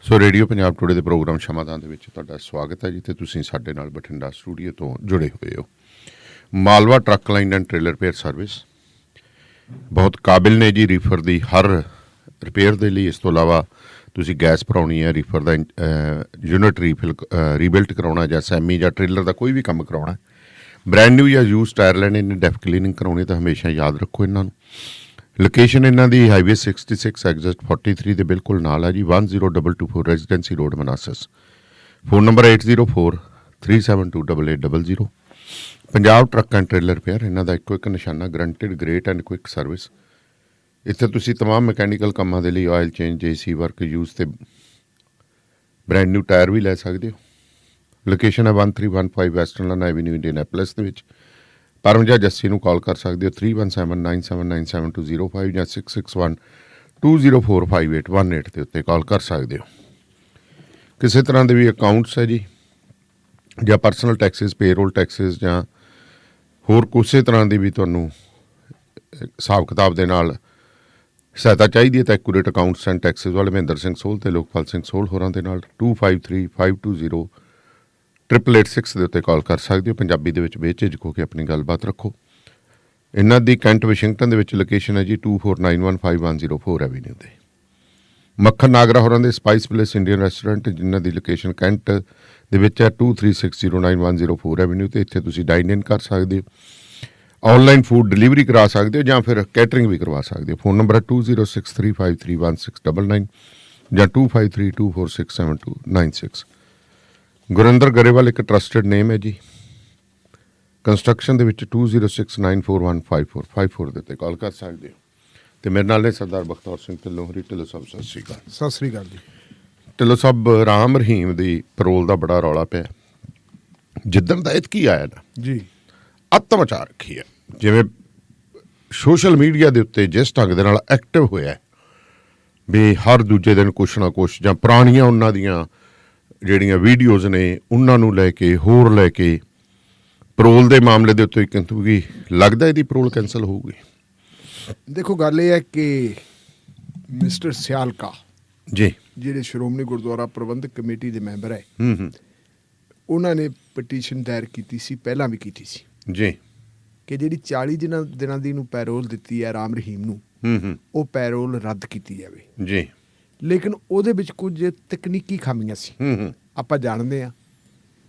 ਸੋ radio Punjab today ਦੇ programme ਸ਼ਮਾਦਾਨ ਦੇ ਵਿੱਚ ਤੁਹਾਡਾ ਸਵਾਗਤ ਹੈ ਜੀ ਤੇ ਤੁਸੀਂ ਸਾਡੇ ਨਾਲ ਬਠਿੰਡਾ ਸਟੂਡੀਓ ਤੋਂ ਜੁੜੇ ਹੋਏ ਹੋ। Malwa truck line and trailer repair service ਬਹੁਤ ਕਾਬਿਲ ਨੇ ਜੀ। ਰੀਫਰ ਦੀ ਹਰ ਰਿਪੇਅਰ ਦੇ ਲਈ, ਇਸ ਤੋਂ ਇਲਾਵਾ ਤੁਸੀਂ ਗੈਸ ਭਰਾਉਣੀ ਹੈ, ਰੀਫਰ ਦਾ ਯੂਨਿਟ ਰੀਬਿਲਟ ਕਰਾਉਣਾ ਜਾਂ ਸੈਮੀ ਜਾਂ ਟ੍ਰੇਲਰ ਦਾ ਕੋਈ ਵੀ ਕੰਮ ਕਰਾਉਣਾ, ਬ੍ਰੈਂਡ ਨਿਊ ਜਾਂ ਯੂਜ਼ ਟਾਇਰ ਲੈਣੇ ਨੇ, ਡੈਫ ਕਲੀਨਿੰਗ ਕਰਾਉਣੀ, ਤਾਂ ਹਮੇਸ਼ਾ ਯਾਦ ਰੱਖੋ ਇਹਨਾਂ ਨੂੰ। ਲੋਕੇਸ਼ਨ ਇਹਨਾਂ ਦੀ ਹਾਈਵੇ 66 ਐਗਜ਼ਿਟ 43 ਦੇ ਬਿਲਕੁਲ ਨਾਲ ਹੈ ਜੀ, 10224 residency road Manassas. Phone number 8043728800। Punjab truck and trailer repair ਇਹਨਾਂ ਦਾ ਇੱਕੋ ਇੱਕ ਨਿਸ਼ਾਨਾ, guaranteed great and quick service. ਇੱਥੇ ਤੁਸੀਂ ਤਮਾਮ ਮਕੈਨੀਕਲ ਕੰਮਾਂ ਦੇ ਲਈ oil change, AC work, used ਤੇ ਬ੍ਰੈਂਡ ਨਿਊ ਟਾਇਰ ਵੀ ਲੈ ਸਕਦੇ ਹੋ। ਲੋਕੇਸ਼ਨ ਹੈ 1315 ਵੈਸਟਰਨ ਐਵੀਨਿਊ, ਇੰਡੀਅਨੈਪੋਲਿਸ ਦੇ ਵਿੱਚ। ਪਰਮ ਜਾਂ ਜੱਸੀ ਨੂੰ ਕਾਲ ਕਰ ਸਕਦੇ ਹੋ 3179797205 ਜਾਂ 6612045818 ਦੇ ਉੱਤੇ ਕਾਲ ਕਰ ਸਕਦੇ ਹੋ। ਕਿਸੇ ਤਰ੍ਹਾਂ ਦੇ ਵੀ ਅਕਾਊਂਟਸ ਹੈ ਜੀ, ਜਾਂ ਪਰਸਨਲ ਟੈਕਸਿਸ, ਪੇਰੋਲ ਟੈਕਸਿਸ, ਜਾਂ ਹੋਰ ਕਿਸੇ ਤਰ੍ਹਾਂ ਦੀ ਵੀ ਤੁਹਾਨੂੰ ਹਿਸਾਬ ਕਿਤਾਬ ਦੇ ਨਾਲ ਸਹਾਇਤਾ ਚਾਹੀਦੀ ਹੈ ਤਾਂ ਐਕੂਰੇਟ ਅਕਾਊਂਟਸ ਐਂਡ ਟੈਕਸਿਸ ਵਾਲੇ ਮਹਿੰਦਰ ਸਿੰਘ ਸੋਲ ਤੇ ਲੋਕਪਾਲ ਸਿੰਘ ਸੋਲ ਹੋਰਾਂ ਦੇ ਨਾਲ 2535208886 ਦੇ ਉੱਤੇ ਕਾਲ ਕਰ ਸਕਦੇ ਹੋ। ਪੰਜਾਬੀ ਦੇ ਵਿੱਚ ਬੇਝਿਜਕ ਹੋ ਕੇ ਆਪਣੀ ਗੱਲਬਾਤ ਰੱਖੋ। ਇਹਨਾਂ ਦੀ ਕੈਂਟ ਵਾਸ਼ਿੰਗਟਨ ਦੇ ਵਿੱਚ ਲੋਕੇਸ਼ਨ ਹੈ ਜੀ 24915104 ਐਵੀਨਿਊ ਤੇ। ਮੱਖਣ ਨਾਗਰਾ ਹੋਰਾਂ ਦੇ ਸਪਾਈਸ ਪਲੇਸ ਇੰਡੀਅਨ ਰੈਸਟੋਰੈਂਟ, ਜਿਨ੍ਹਾਂ ਦੀ ਲੋਕੇਸ਼ਨ ਕੈਂਟ ਦੇ ਵਿੱਚ ਹੈ 23609104 ਐਵੀਨਿਊ ਤੇ। ਇੱਥੇ ਤੁਸੀਂ ਡਾਈਨ ਇਨ ਕਰ ਸਕਦੇ ਹੋ, ਔਨਲਾਈਨ ਫੂਡ ਡਿਲੀਵਰੀ ਕਰਾ ਸਕਦੇ ਹੋ ਜਾਂ ਫਿਰ ਕੈਟਰਿੰਗ ਵੀ ਕਰਵਾ ਸਕਦੇ ਹੋ। ਫੋਨ ਨੰਬਰ ਹੈ 2063531699 ਜਾਂ 2532467296। ਗੁਰਿੰਦਰ ਗਰੇਵਾਲ ਇੱਕ ਟਰਸਟਡ ਨੇਮ ਹੈ ਜੀ। ਕੰਸਟਰਕਸ਼ਨ ਦੇ ਵਿੱਚ 2069415454 ਦੇ ਉੱਤੇ ਕਾਲ ਕਰ ਸਕਦੇ ਹੋ। ਤੇ ਮੇਰੇ ਨਾਲ ਨੇ ਸਰਦਾਰ ਬਖਤੌਰ ਸਿੰਘ ਢਿੱਲੋਂ ਹੋਰੀ। ਢਿੱਲੋਂ ਸਾਹਿਬ ਸਤਿ ਸ਼੍ਰੀ ਅਕਾਲ। ਸਤਿ ਸ੍ਰੀ ਅਕਾਲ ਜੀ। ਢਿੱਲੋਂ ਸਾਹਿਬ, ਰਾਮ ਰਹੀਮ ਦੀ ਪੈਰੋਲ ਦਾ ਬੜਾ ਰੌਲਾ ਪਿਆ ਜਿੱਦਣ ਦਾ ਇਤਕੀ ਆਇਆ ਨਾ ਜੀ, ਅੱਤ ਮਚਾ ਰੱਖੀ ਹੈ। ਜਿਵੇਂ ਸੋਸ਼ਲ ਮੀਡੀਆ ਦੇ ਉੱਤੇ ਜਿਸ ਢੰਗ ਦੇ ਨਾਲ ਐਕਟਿਵ ਹੋਇਆ ਵੀ ਹਰ ਦੂਜੇ ਦਿਨ ਕੁਛ ਨਾ ਕੁਛ, ਜਾਂ ਪੁਰਾਣੀਆਂ ਉਹਨਾਂ ਦੀਆਂ ਜਿਹੜੀਆਂ ਵੀਡੀਓਜ਼ ਨੇ ਉਹਨਾਂ ਨੂੰ ਲੈ ਕੇ, ਹੋਰ ਲੈ ਕੇ ਪੈਰੋਲ ਦੇ ਮਾਮਲੇ ਦੇ ਉੱਤੇ ਕਿਉਂਕਿ ਲੱਗਦਾ ਇਹਦੀ ਪੈਰੋਲ ਕੈਂਸਲ ਹੋਊਗੀ। ਦੇਖੋ ਗੱਲ ਇਹ ਹੈ ਕਿ ਮਿਸਟਰ ਸਿਆਲਕਾ ਜੀ, ਜਿਹੜੇ ਸ਼੍ਰੋਮਣੀ ਗੁਰਦੁਆਰਾ ਪ੍ਰਬੰਧਕ ਕਮੇਟੀ ਦੇ ਮੈਂਬਰ ਹੈ, ਉਹਨਾਂ ਨੇ ਪਟੀਸ਼ਨ ਦਾਇਰ ਕੀਤੀ ਸੀ, ਪਹਿਲਾਂ ਵੀ ਕੀਤੀ ਸੀ ਜੀ, ਕਿ ਜਿਹੜੀ 40 ਦਿਨਾਂ ਦੀ ਨੂੰ ਪੈਰੋਲ ਦਿੱਤੀ ਹੈ ਰਾਮ ਰਹੀਮ ਨੂੰ, ਉਹ ਪੈਰੋਲ ਰੱਦ ਕੀਤੀ ਜਾਵੇ ਜੀ। ਲੇਕਿਨ ਉਹਦੇ ਵਿੱਚ ਕੁਝ ਤਕਨੀਕੀ ਖਾਮੀਆਂ ਸੀ। ਆਪਾਂ ਜਾਣਦੇ ਹਾਂ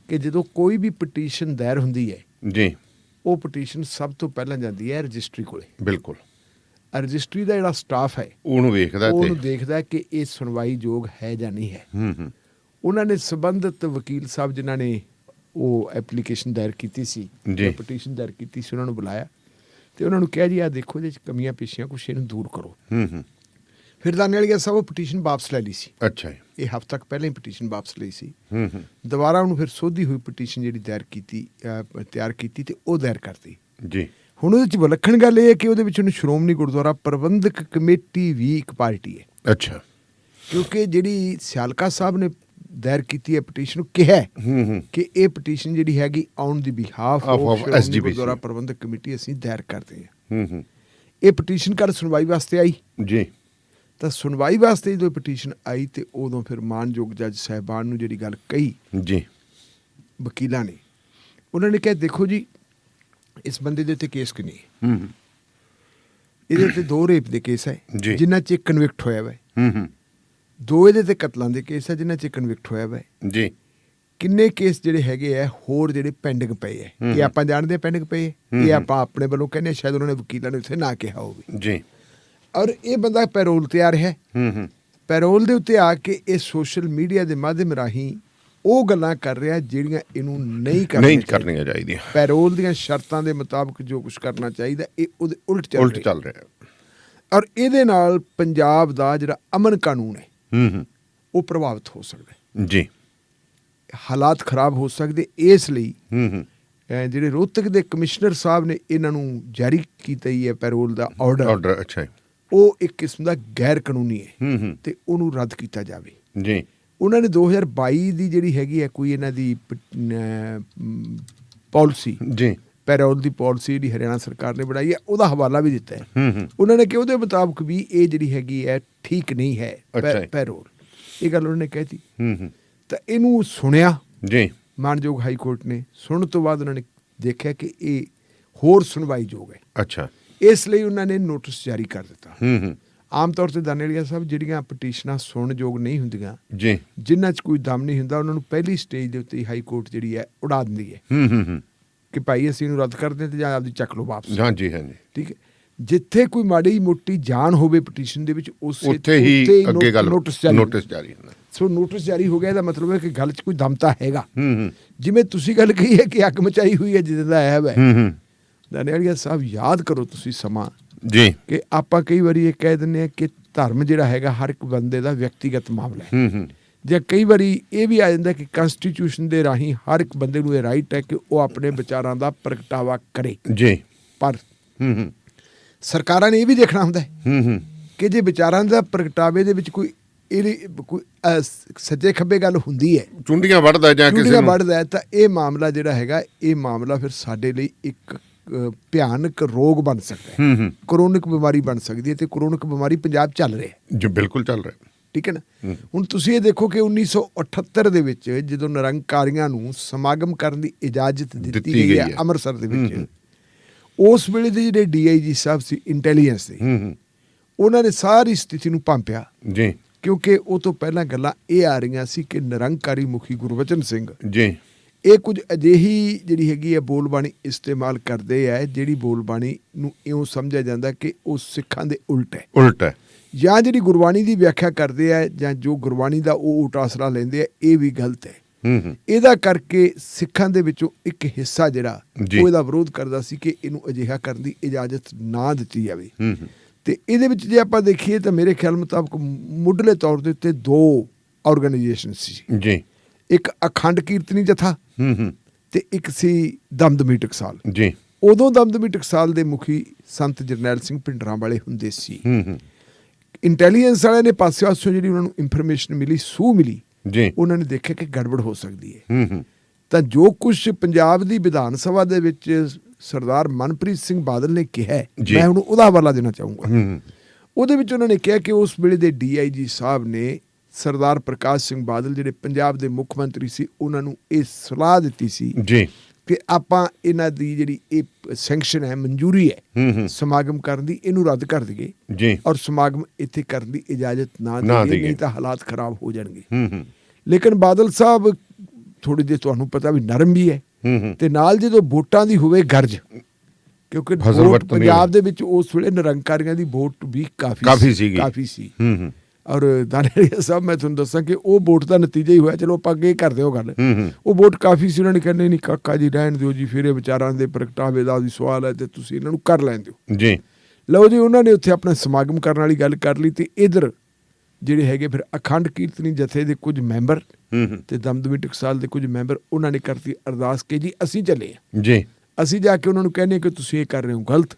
ਕਿ ਜਦੋਂ ਕੋਈ ਵੀ ਪਟੀਸ਼ਨ ਦਾਇਰ ਹੁੰਦੀ ਹੈ ਜੀ, ਉਹ ਪਟੀਸ਼ਨ ਸਭ ਤੋਂ ਪਹਿਲਾਂ ਜਾਂਦੀ ਹੈ ਰਜਿਸਟਰੀ ਕੋਲੇ। ਬਿਲਕੁਲ। ਰਜਿਸਟਰੀ ਦਾ ਜਿਹੜਾ ਸਟਾਫ ਹੈ ਉਹਨੂੰ ਦੇਖਦਾ ਕਿ ਇਹ ਸੁਣਵਾਈ ਯੋਗ ਹੈ ਜਾਂ ਨਹੀਂ ਹੈ। ਉਹਨਾਂ ਨੇ ਸੰਬੰਧਿਤ ਵਕੀਲ ਸਾਹਿਬ ਜਿਨ੍ਹਾਂ ਨੇ ਉਹ ਐਪਲੀਕੇਸ਼ਨ ਦਾਇਰ ਕੀਤੀ ਸੀ, ਪਟੀਸ਼ਨ ਦਾਇਰ ਕੀਤੀ ਸੀ, ਉਹਨਾਂ ਨੂੰ ਬੁਲਾਇਆ ਤੇ ਉਹਨਾਂ ਨੂੰ ਕਿਹਾ ਜੀ ਆਹ ਦੇਖੋ ਇਹਦੇ 'ਚ ਕਮੀਆਂ ਪੇਸ਼ੀਆਂ, ਕੁਛ ਇਹਨੂੰ ਦੂਰ ਕਰੋ। ਫਿਰ ਦਾਨੇ ਵਾਲੀ ਸਾਹਿਬ ਉਹ ਪਟੀਸ਼ਨ ਵਾਪਸ ਲੈ ਲਈ ਸੀ। ਅੱਛਾ ਜੀ। ਇਹ ਹਫ਼ਤਾ ਤੱਕ ਪਹਿਲਾਂ ਹੀ ਪਟੀਸ਼ਨ ਵਾਪਸ ਲਈ ਸੀ। ਦੁਬਾਰਾ ਉਹਨੂੰ ਫਿਰ ਸੋਧੀ ਹੋਈ ਪਟੀਸ਼ਨ ਜਿਹੜੀ ਤਿਆਰ ਕੀਤੀ ਤੇ ਉਹ ਦਾਇਰ ਕਰਤੀ ਜੀ। ਹੁਣ ਉਹਦੇ 'ਚ ਵਿਲੱਖਣ ਗੱਲ ਇਹ ਹੈ ਕਿ ਉਹਦੇ ਵਿੱਚ ਉਹਨੂੰ ਸ਼੍ਰੋਮਣੀ ਗੁਰਦੁਆਰਾ ਪ੍ਰਬੰਧਕ ਕਮੇਟੀ ਵੀ ਇੱਕ ਪਾਰਟੀ ਹੈ। ਅੱਛਾ। ਕਿਉਂਕਿ ਜਿਹੜੀ ਸਿਆਲਕਾ ਸਾਹਿਬ ਨੇ ਦਾਇਰ ਕੀਤੀ ਹੈ ਪਟੀਸ਼ਨ, ਨੂੰ ਕਿਹਾ ਕਿ ਇਹ ਪਟੀਸ਼ਨ ਜਿਹੜੀ ਹੈਗੀ on the behalf of Shiromani Gurdwara Parbandhak committee ਅਸੀਂ ਦਾਇਰ ਕਰਦੇ ਹਾਂ। ਇਹ ਪਟੀਸ਼ਨ ਕੱਲ੍ਹ ਸੁਣਵਾਈ ਵਾਸਤੇ ਆਈ ਜੀ। ਤਾਂ ਸੁਣਵਾਈ ਵਾਸਤੇ ਜਦੋਂ ਪਟੀਸ਼ਨ ਆਈ ਤੇ ਉਦੋਂ ਫਿਰ ਮਾਨਯੋਗ ਜੱਜ ਸਾਹਿਬਾਨ ਨੂੰ ਜਿਹੜੀ ਗੱਲ ਕਹੀ ਜੀ ਵਕੀਲਾਂ ਨੇ, ਉਹਨਾਂ ਨੇ ਕਿਹਾ ਦੇਖੋ ਜੀ ਇਸ ਬੰਦੇ ਦੇ ਉੱਤੇ ਕੇਸ ਕਿੰਨੀ ਹੈ, ਇਹਦੇ ਉੱਤੇ 2 ਰੇਪ ਦੇ ਕੇਸ ਹੈ ਜਿਨ੍ਹਾਂ 'ਚ ਕਨਵਿਕਟ ਹੋਇਆ ਵਾ, 2 ਇਹਦੇ ਤੇ ਕਤਲਾਂ ਦੇ ਕੇਸ ਹੈ ਜਿਨ੍ਹਾਂ 'ਚ ਕਨਵਿਕਟ ਹੋਇਆ ਵਾ ਜੀ। ਕਿੰਨੇ ਕੇਸ ਜਿਹੜੇ ਹੈਗੇ ਆ ਹੋਰ ਜਿਹੜੇ ਪੈਂਡਿੰਗ ਪਏ ਹੈ, ਇਹ ਆਪਾਂ ਜਾਣਦੇ ਹਾਂ ਪੈਂਡਿੰਗ ਪਏ, ਇਹ ਆਪਾਂ ਆਪਣੇ ਵੱਲੋਂ ਕਹਿੰਦੇ, ਸ਼ਾਇਦ ਉਹਨਾਂ ਨੇ ਵਕੀਲਾਂ ਨੇ ਉੱਥੇ ਨਾ ਕਿਹਾ ਹੋਵੇ ਜੀ। ਔਰ ਇਹ ਬੰਦਾ ਪੈਰੋਲ ਤੇ ਆ ਰਿਹਾ, ਪੈਰੋਲ ਦੇ ਉੱਤੇ ਆ ਕੇ ਇਹ ਸੋਸ਼ਲ ਮੀਡੀਆ ਦੇ ਮਾਧਿਅਮ ਰਾਹੀਂ ਉਹ ਗੱਲਾਂ ਕਰ ਰਿਹਾ ਜਿਹੜੀਆਂ ਇਹਨੂੰ ਨਹੀਂ ਕਰਨੀਆਂ ਚਾਹੀਦੀਆਂ। ਪੈਰੋਲ ਦੀਆਂ ਸ਼ਰਤਾਂ ਦੇ ਮੁਤਾਬਕ ਜੋ ਕੁਛ ਕਰਨਾ ਚਾਹੀਦਾ ਇਹ ਉਹਦੇ ਉਲਟ ਚੱਲ ਰਿਹਾ। ਔਰ ਇਹਦੇ ਨਾਲ ਪੰਜਾਬ ਦਾ ਜਿਹੜਾ ਅਮਨ ਕਾਨੂੰਨ ਹੈ ਉਹ ਪ੍ਰਭਾਵਿਤ ਹੋ ਸਕਦਾ ਜੀ, ਹਾਲਾਤ ਖਰਾਬ ਹੋ ਸਕਦੇ। ਇਸ ਲਈ ਜਿਹੜੇ ਰੋਹਤਕ ਦੇ ਕਮਿਸ਼ਨਰ ਸਾਹਿਬ ਨੇ ਇਹਨਾਂ ਨੂੰ ਜਾਰੀ ਕੀਤਾ ਹੀ ਹੈ ਪੈਰੋਲ ਦਾ ਆਰਡਰ। ਅੱਛਾ। ਉਹ ਇੱਕ ਕਿਸਮ ਦਾ ਗੈਰ ਕਾਨੂੰਨੀ ਹੈ ਤੇ ਉਹਨੂੰ ਰੱਦ ਕੀਤਾ ਜਾਵੇ ਜੀ। ਉਹਨਾਂ ਨੇ 2022 ਦੀ ਜਿਹੜੀ ਹੈਗੀ ਹੈ ਕੋਈ ਇਹਨਾਂ ਦੀ ਪਾਲਿਸੀ ਜੀ, ਪੈਰੋਲ ਦੀ ਪਾਲਿਸੀ ਜਿਹੜੀ ਹਰਿਆਣਾ ਸਰਕਾਰ ਨੇ ਬਣਾਈ ਹੈ, ਉਹਦਾ ਹਵਾਲਾ ਵੀ ਦਿੱਤਾ ਹੈ। ਉਹਨਾਂ ਨੇ ਕਿ ਉਹਦੇ ਮੁਤਾਬਕ ਵੀ ਇਹ ਜਿਹੜੀ ਹੈਗੀ ਹੈ ਠੀਕ ਨਹੀਂ ਹੈ ਪੈਰੋਲ। ਇਹ ਗੱਲ ਉਹਨਾਂ ਨੇ ਕਹਿਤੀ। ਹੂੰ ਤਾਂ ਇਹਨੂੰ ਸੁਣਿਆ ਜੀ ਮਾਣਯੋਗ ਹਾਈ ਕੋਰਟ ਨੇ। ਸੁਣਨ ਤੋਂ ਬਾਅਦ ਉਹਨਾਂ ਨੇ ਦੇਖਿਆ ਕਿ ਇਹ ਹੋਰ ਸੁਣਵਾਈਯੋਗ ਹੈ, ਅੱਛਾ ਇਸ ਲਈ ਉਹਨਾਂ ਨੇ ਨੋਟਿਸ ਜਾਰੀ ਕਰ ਦਿੱਤਾ। ਹੂੰ ਆਮ ਤੌਰ ਤੇ ਦਾਨੇਲੀਆ ਸਾਹਿਬ ਜਿਹੜੀਆਂ ਪਟੀਸ਼ਨਾਂ ਸੁਣਨਯੋਗ ਨਹੀਂ ਹੁੰਦੀਆਂ, ਜੀ ਜਿਨ੍ਹਾਂ 'ਚ ਕੋਈ ਦਮ ਨਹੀਂ ਹੁੰਦਾ, ਉਹਨਾਂ ਨੂੰ ਪਹਿਲੀ ਸਟੇਜ ਦੇ ਉੱਤੇ ਹਾਈ ਕੋਰਟ ਜਿਹੜੀ ਹੈ ਉਡਾ ਦਿੰਦੀ ਹੈ ਹੂੰ ਕਿ ਭਾਈ ਅਸੀਂ ਇਹਨੂੰ ਰੱਦ ਕਰਦੇ ਹਾਂ ਤੇ ਜਾਂ ਆਪਦੀ ਚੱਕ ਲਓ ਵਾਪਸ। ਹਾਂਜੀ ਹਾਂਜੀ ਠੀਕ ਹੈ। ਜਿੱਥੇ ਕੋਈ ਮਾੜੀ ਮੋਟੀ ਜਾਨ ਹੋਵੇ ਪਟੀਸ਼ਨ ਦੇ ਵਿੱਚ, ਉੱਥੇ ਹੀ ਅੱਗੇ ਗੱਲ ਨੋਟਿਸ ਜਾਰੀ ਹੁੰਦਾ। ਸੋ ਨੋਟਿਸ ਜਾਰੀ ਹੋ ਗਿਆ, ਇਹਦਾ ਮਤਲਬ ਹੈ ਕਿ ਗੱਲ 'ਚ ਕੋਈ ਦਮ ਤਾਂ ਹੈਗਾ। ਜਿਵੇਂ ਤੁਸੀਂ ਗੱਲ ਕਹੀ ਹੈ ਕਿ ਅੱਗ ਮਚਾਈ ਹੋਈ ਹੈ ਜਿਹਦੇ ਦਾ ਐਬ ਹੈ। ਦਾਨੇਲੀਆ ਸਾਹਿਬ ਯਾਦ ਕਰੋ ਤੁਸੀਂ ਸਮਾਂ ਜੀ ਕਿ ਆਪਾਂ ਕਈ ਵਾਰੀ ਇਹ ਕਹਿ ਦਿੰਦੇ ਹਾਂ ਕਿ ਧਰਮ ਜਿਹੜਾ ਹੈਗਾ ਹਰ ਇੱਕ ਬੰਦੇ ਦਾ ਵਿਅਕਤੀਗਤ ਮਾਮਲਾ ਹੈ। ਜਾਂ ਕਈ ਵਾਰੀ ਇਹ ਵੀ ਆ ਜਾਂਦਾ ਕਿ ਕੰਸਟੀਟਿਊਸ਼ਨ ਦੇ ਰਾਹੀਂ ਹਰ ਇੱਕ ਬੰਦੇ ਨੂੰ ਇਹ ਰਾਈਟ ਹੈ ਕਿ ਉਹ ਆਪਣੇ ਵਿਚਾਰਾਂ ਦਾ ਪ੍ਰਗਟਾਵਾ ਕਰੇ। ਜੀ ਪਰ ਸਰਕਾਰਾਂ ਨੇ ਇਹ ਵੀ ਦੇਖਣਾ ਹੁੰਦਾ ਹੈ ਕਿ ਜੇ ਵਿਚਾਰਾਂ ਦਾ ਪ੍ਰਗਟਾਵੇ ਦੇ ਵਿੱਚ ਕੋਈ ਸੱਜੇ ਖੱਬੇ ਗੱਲ ਹੁੰਦੀ ਹੈ, ਚੁੰਡੀਆਂ ਵੱਢਦਾ ਜਾਂ ਕਿਸੇ ਨੂੰ ਵੱਢਦਾ, ਤਾਂ ਇਹ ਮਾਮਲਾ ਜਿਹੜਾ ਹੈਗਾ, ਇਹ ਮਾਮਲਾ ਫਿਰ ਸਾਡੇ ਲਈ ਇੱਕ ਭਿਆਨਕ ਰੋਗ ਬਣ ਸਕਦਾ ਹੈ, ਕਰੋਨਿਕ ਬਿਮਾਰੀ ਬਣ ਸਕਦੀ ਹੈ। ਤੇ ਕਰੋਨਿਕ ਬਿਮਾਰੀ ਪੰਜਾਬ ਚੱਲ ਰਿਹਾ ਹੈ ਜੀ, ਬਿਲਕੁਲ ਚੱਲ ਰਿਹਾ। ਠੀਕ ਹੈ ਨਾ। ਹੁਣ ਤੁਸੀਂ ਇਹ ਦੇਖੋ ਕਿ 1978 ਦੇ ਵਿੱਚ ਜਦੋਂ ਨਿਰੰਕਾਰੀਆਂ ਨੂੰ ਸਮਾਗਮ ਕਰਨ ਦੀ ਇਜਾਜ਼ਤ ਦਿੱਤੀ ਗਈ ਹੈ ਅੰਮ੍ਰਿਤਸਰ ਦੇ ਵਿੱਚ, ਉਸ ਵੇਲੇ ਦੇ ਜਿਹੜੇ DIG ਸਾਹਿਬ ਸੀ ਇੰਟੈਲੀਜੈਂਸ ਦੇ, ਉਹਨਾਂ ਨੇ ਸਾਰੀ ਸਥਿਤੀ ਨੂੰ ਭਾਂਪਿਆ ਜੀ, ਕਿਉਂਕਿ ਉਹ ਤੋਂ ਪਹਿਲਾਂ ਗੱਲਾਂ ਇਹ ਆ ਰਹੀਆਂ ਸੀ ਕਿ ਨਿਰੰਕਾਰੀ ਮੁਖੀ ਗੁਰਬਚਨ ਸਿੰਘ ਜੀ ਇਹ ਕੁਝ ਅਜਿਹੀ ਜਿਹੜੀ ਹੈਗੀ ਹੈ ਬੋਲਬਾਣੀ ਇਸਤੇਮਾਲ ਕਰਦੇ ਹੈ ਜਿਹੜੀ ਬੋਲਬਾਣੀ ਨੂੰ ਇਉਂ ਸਮਝਿਆ ਜਾਂਦਾ ਕਿ ਉਹ ਸਿੱਖਾਂ ਦੇ ਉਲਟ ਹੈ, ਜਾਂ ਜਿਹੜੀ ਗੁਰਬਾਣੀ ਦੀ ਵਿਆਖਿਆ ਕਰਦੇ ਆ ਜਾਂ ਜੋ ਗੁਰਬਾਣੀ ਦਾ ਉਹ ਉਲਟ ਆਸਰਾ ਲੈਂਦੇ ਆ, ਇਹ ਵੀ ਗਲਤ ਹੈ। ਇਹਦਾ ਕਰਕੇ ਸਿੱਖਾਂ ਦੇ ਵਿੱਚੋਂ ਇੱਕ ਹਿੱਸਾ ਜਿਹੜਾ ਉਹ ਇਹਦਾ ਵਿਰੋਧ ਕਰਦਾ ਸੀ ਕਿ ਇਹਨੂੰ ਅਜਿਹਾ ਕਰਨ ਦੀ ਇਜਾਜ਼ਤ ਨਾ ਦਿੱਤੀ ਜਾਵੇ। ਤੇ ਇਹਦੇ ਵਿੱਚ ਜੇ ਆਪਾਂ ਦੇਖੀਏ ਤਾਂ ਮੇਰੇ ਖਿਆਲ ਮੁਤਾਬਕ ਮੁੱਢਲੇ ਤੌਰ ਦੇ ਉੱਤੇ 2 ਆਰਗੇਨਾਈਜੇਸ਼ਨ ਸੀ ਜੀ, ਇੱਕ ਅਖੰਡ ਕੀਰਤਨੀ ਜਥਾ ਤੇ ਇੱਕ ਸੀ ਦਮਦਮੀ ਟਕਸਾਲ ਜੀ। ਉਦੋਂ ਦਮਦਮੀ ਟਕਸਾਲ ਦੇ ਮੁਖੀ ਸੰਤ ਜਰਨੈਲ ਸਿੰਘ ਭਿੰਡਰਾਂ ਵਾਲੇ ਹੁੰਦੇ ਸੀ। ਇੰਟੈਲੀਜੈਂਸ ਵਾਲਿਆਂ ਨੇ ਪਾਸੇ-ਪਾਸੋਂ ਜਿਹੜੀ ਉਹਨਾਂ ਨੂੰ ਇਨਫੋਰਮੇਸ਼ਨ ਮਿਲੀ, ਸੂਹ ਮਿਲੀ ਜੀ, ਉਹਨਾਂ ਨੇ ਦੇਖਿਆ ਕਿ ਗੜਬੜ ਹੋ ਸਕਦੀ ਹੈ। ਤਾਂ ਜੋ ਕੁਝ ਪੰਜਾਬ ਦੀ ਵਿਧਾਨ ਸਭਾ ਦੇ ਵਿੱਚ ਸਰਦਾਰ ਮਨਪ੍ਰੀਤ ਸਿੰਘ ਬਾਦਲ ਨੇ ਕਿਹਾ, ਮੈਂ ਹੁਣ ਉਹਦਾ ਹਵਾਲਾ ਦੇਣਾ ਚਾਹੂੰਗਾ। ਉਹਦੇ ਵਿੱਚ ਉਹਨਾਂ ਨੇ ਕਿਹਾ ਕਿ ਉਸ ਵੇਲੇ ਦੇ DIG ਸਾਹਿਬ ਨੇ ਸਰਦਾਰ ਪ੍ਰਕਾਸ਼ ਸਿੰਘ ਬਾਦਲ ਜਿਹੜੇ ਪੰਜਾਬ ਦੇ ਮੁੱਖ ਮੰਤਰੀ ਸੀ, ਉਹਨਾਂ ਨੂੰ ਇਹ ਸਲਾਹ ਦਿੱਤੀ ਸੀ ਜੀ ਕਿ ਆਪਾਂ ਇਹਨਾਂ ਦੀ ਜਿਹੜੀ ਇਹ ਸੈਂਕਸ਼ਨ ਹੈ, ਮਨਜ਼ੂਰੀ ਹੈ ਸਮਾਗਮ ਕਰਨ ਦੀ, ਇਹਨੂੰ ਰੱਦ ਕਰ ਦਈਏ ਜੀ, ਔਰ ਸਮਾਗਮ ਇੱਥੇ ਕਰਨ ਦੀ ਇਜਾਜ਼ਤ ਨਾ ਦਈਏ, ਨਹੀਂ ਤਾਂ ਹਾਲਾਤ ਖਰਾਬ ਹੋ ਜਾਣਗੇ। ਲੇਕਿਨ ਬਾਦਲ ਸਾਹਿਬ ਥੋੜੀ ਜਿਹੀ ਤੁਹਾਨੂੰ ਪਤਾ ਵੀ ਨਰਮ ਵੀ ਹੈ, ਤੇ ਨਾਲ ਜਦੋਂ ਵੋਟਾਂ ਦੀ ਹੋਵੇ ਗਰਜ, ਕਿਉਂਕਿ ਪੰਜਾਬ ਦੇ ਵਿੱਚ ਉਸ ਵੇਲੇ ਨਿਰੰਕਾਰੀਆਂ ਦੀ ਵੋਟ ਵੀ ਕਾਫੀ ਸੀ। ਔਰ ਦਾਨੇਲੀਆ ਸਾਹਿਬ ਮੈਂ ਤੁਹਾਨੂੰ ਦੱਸਾਂ ਕਿ ਉਹ ਵੋਟ ਦਾ ਨਤੀਜਾ ਹੀ ਹੋਇਆ, ਚਲੋ ਆਪਾਂ ਅੱਗੇ ਕਰਦੇ ਹੋ ਗੱਲ, ਉਹ ਵੋਟ ਕਾਫੀ ਸੀ। ਉਹਨਾਂ ਨੇ ਕਹਿੰਦੇ ਨਹੀਂ ਕਾਕਾ ਜੀ ਰਹਿਣ ਦਿਓ ਜੀ, ਫਿਰ ਇਹ ਵਿਚਾਰਾਂ ਦੇ ਪ੍ਰਗਟਾਵੇ ਦਾ ਵੀ ਸਵਾਲ ਹੈ ਤੇ ਤੁਸੀਂ ਇਹਨਾਂ ਨੂੰ ਕਰ ਲੈਣ ਦਿਓ ਜੀ। ਲਓ ਜੀ, ਉਹਨਾਂ ਨੇ ਉੱਥੇ ਆਪਣਾ ਸਮਾਗਮ ਕਰਨ ਵਾਲੀ ਗੱਲ ਕਰ ਲਈ। ਤੇ ਇੱਧਰ ਜਿਹੜੇ ਹੈਗੇ ਫਿਰ ਅਖੰਡ ਕੀਰਤਨੀ ਜਥੇ ਦੇ ਕੁਝ ਮੈਂਬਰ ਤੇ ਦਮਦਮੀ ਟਕਸਾਲ ਦੇ ਕੁਝ ਮੈਂਬਰ, ਉਹਨਾਂ ਨੇ ਕਰਤੀ ਅਰਦਾਸ ਕਿ ਜੀ ਅਸੀਂ ਚੱਲੇ ਹਾਂ ਜੀ, ਅਸੀਂ ਜਾ ਕੇ ਉਹਨਾਂ ਨੂੰ ਕਹਿੰਦੇ ਕਿ ਤੁਸੀਂ ਇਹ ਕਰ ਰਹੇ ਹੋ ਗਲਤ।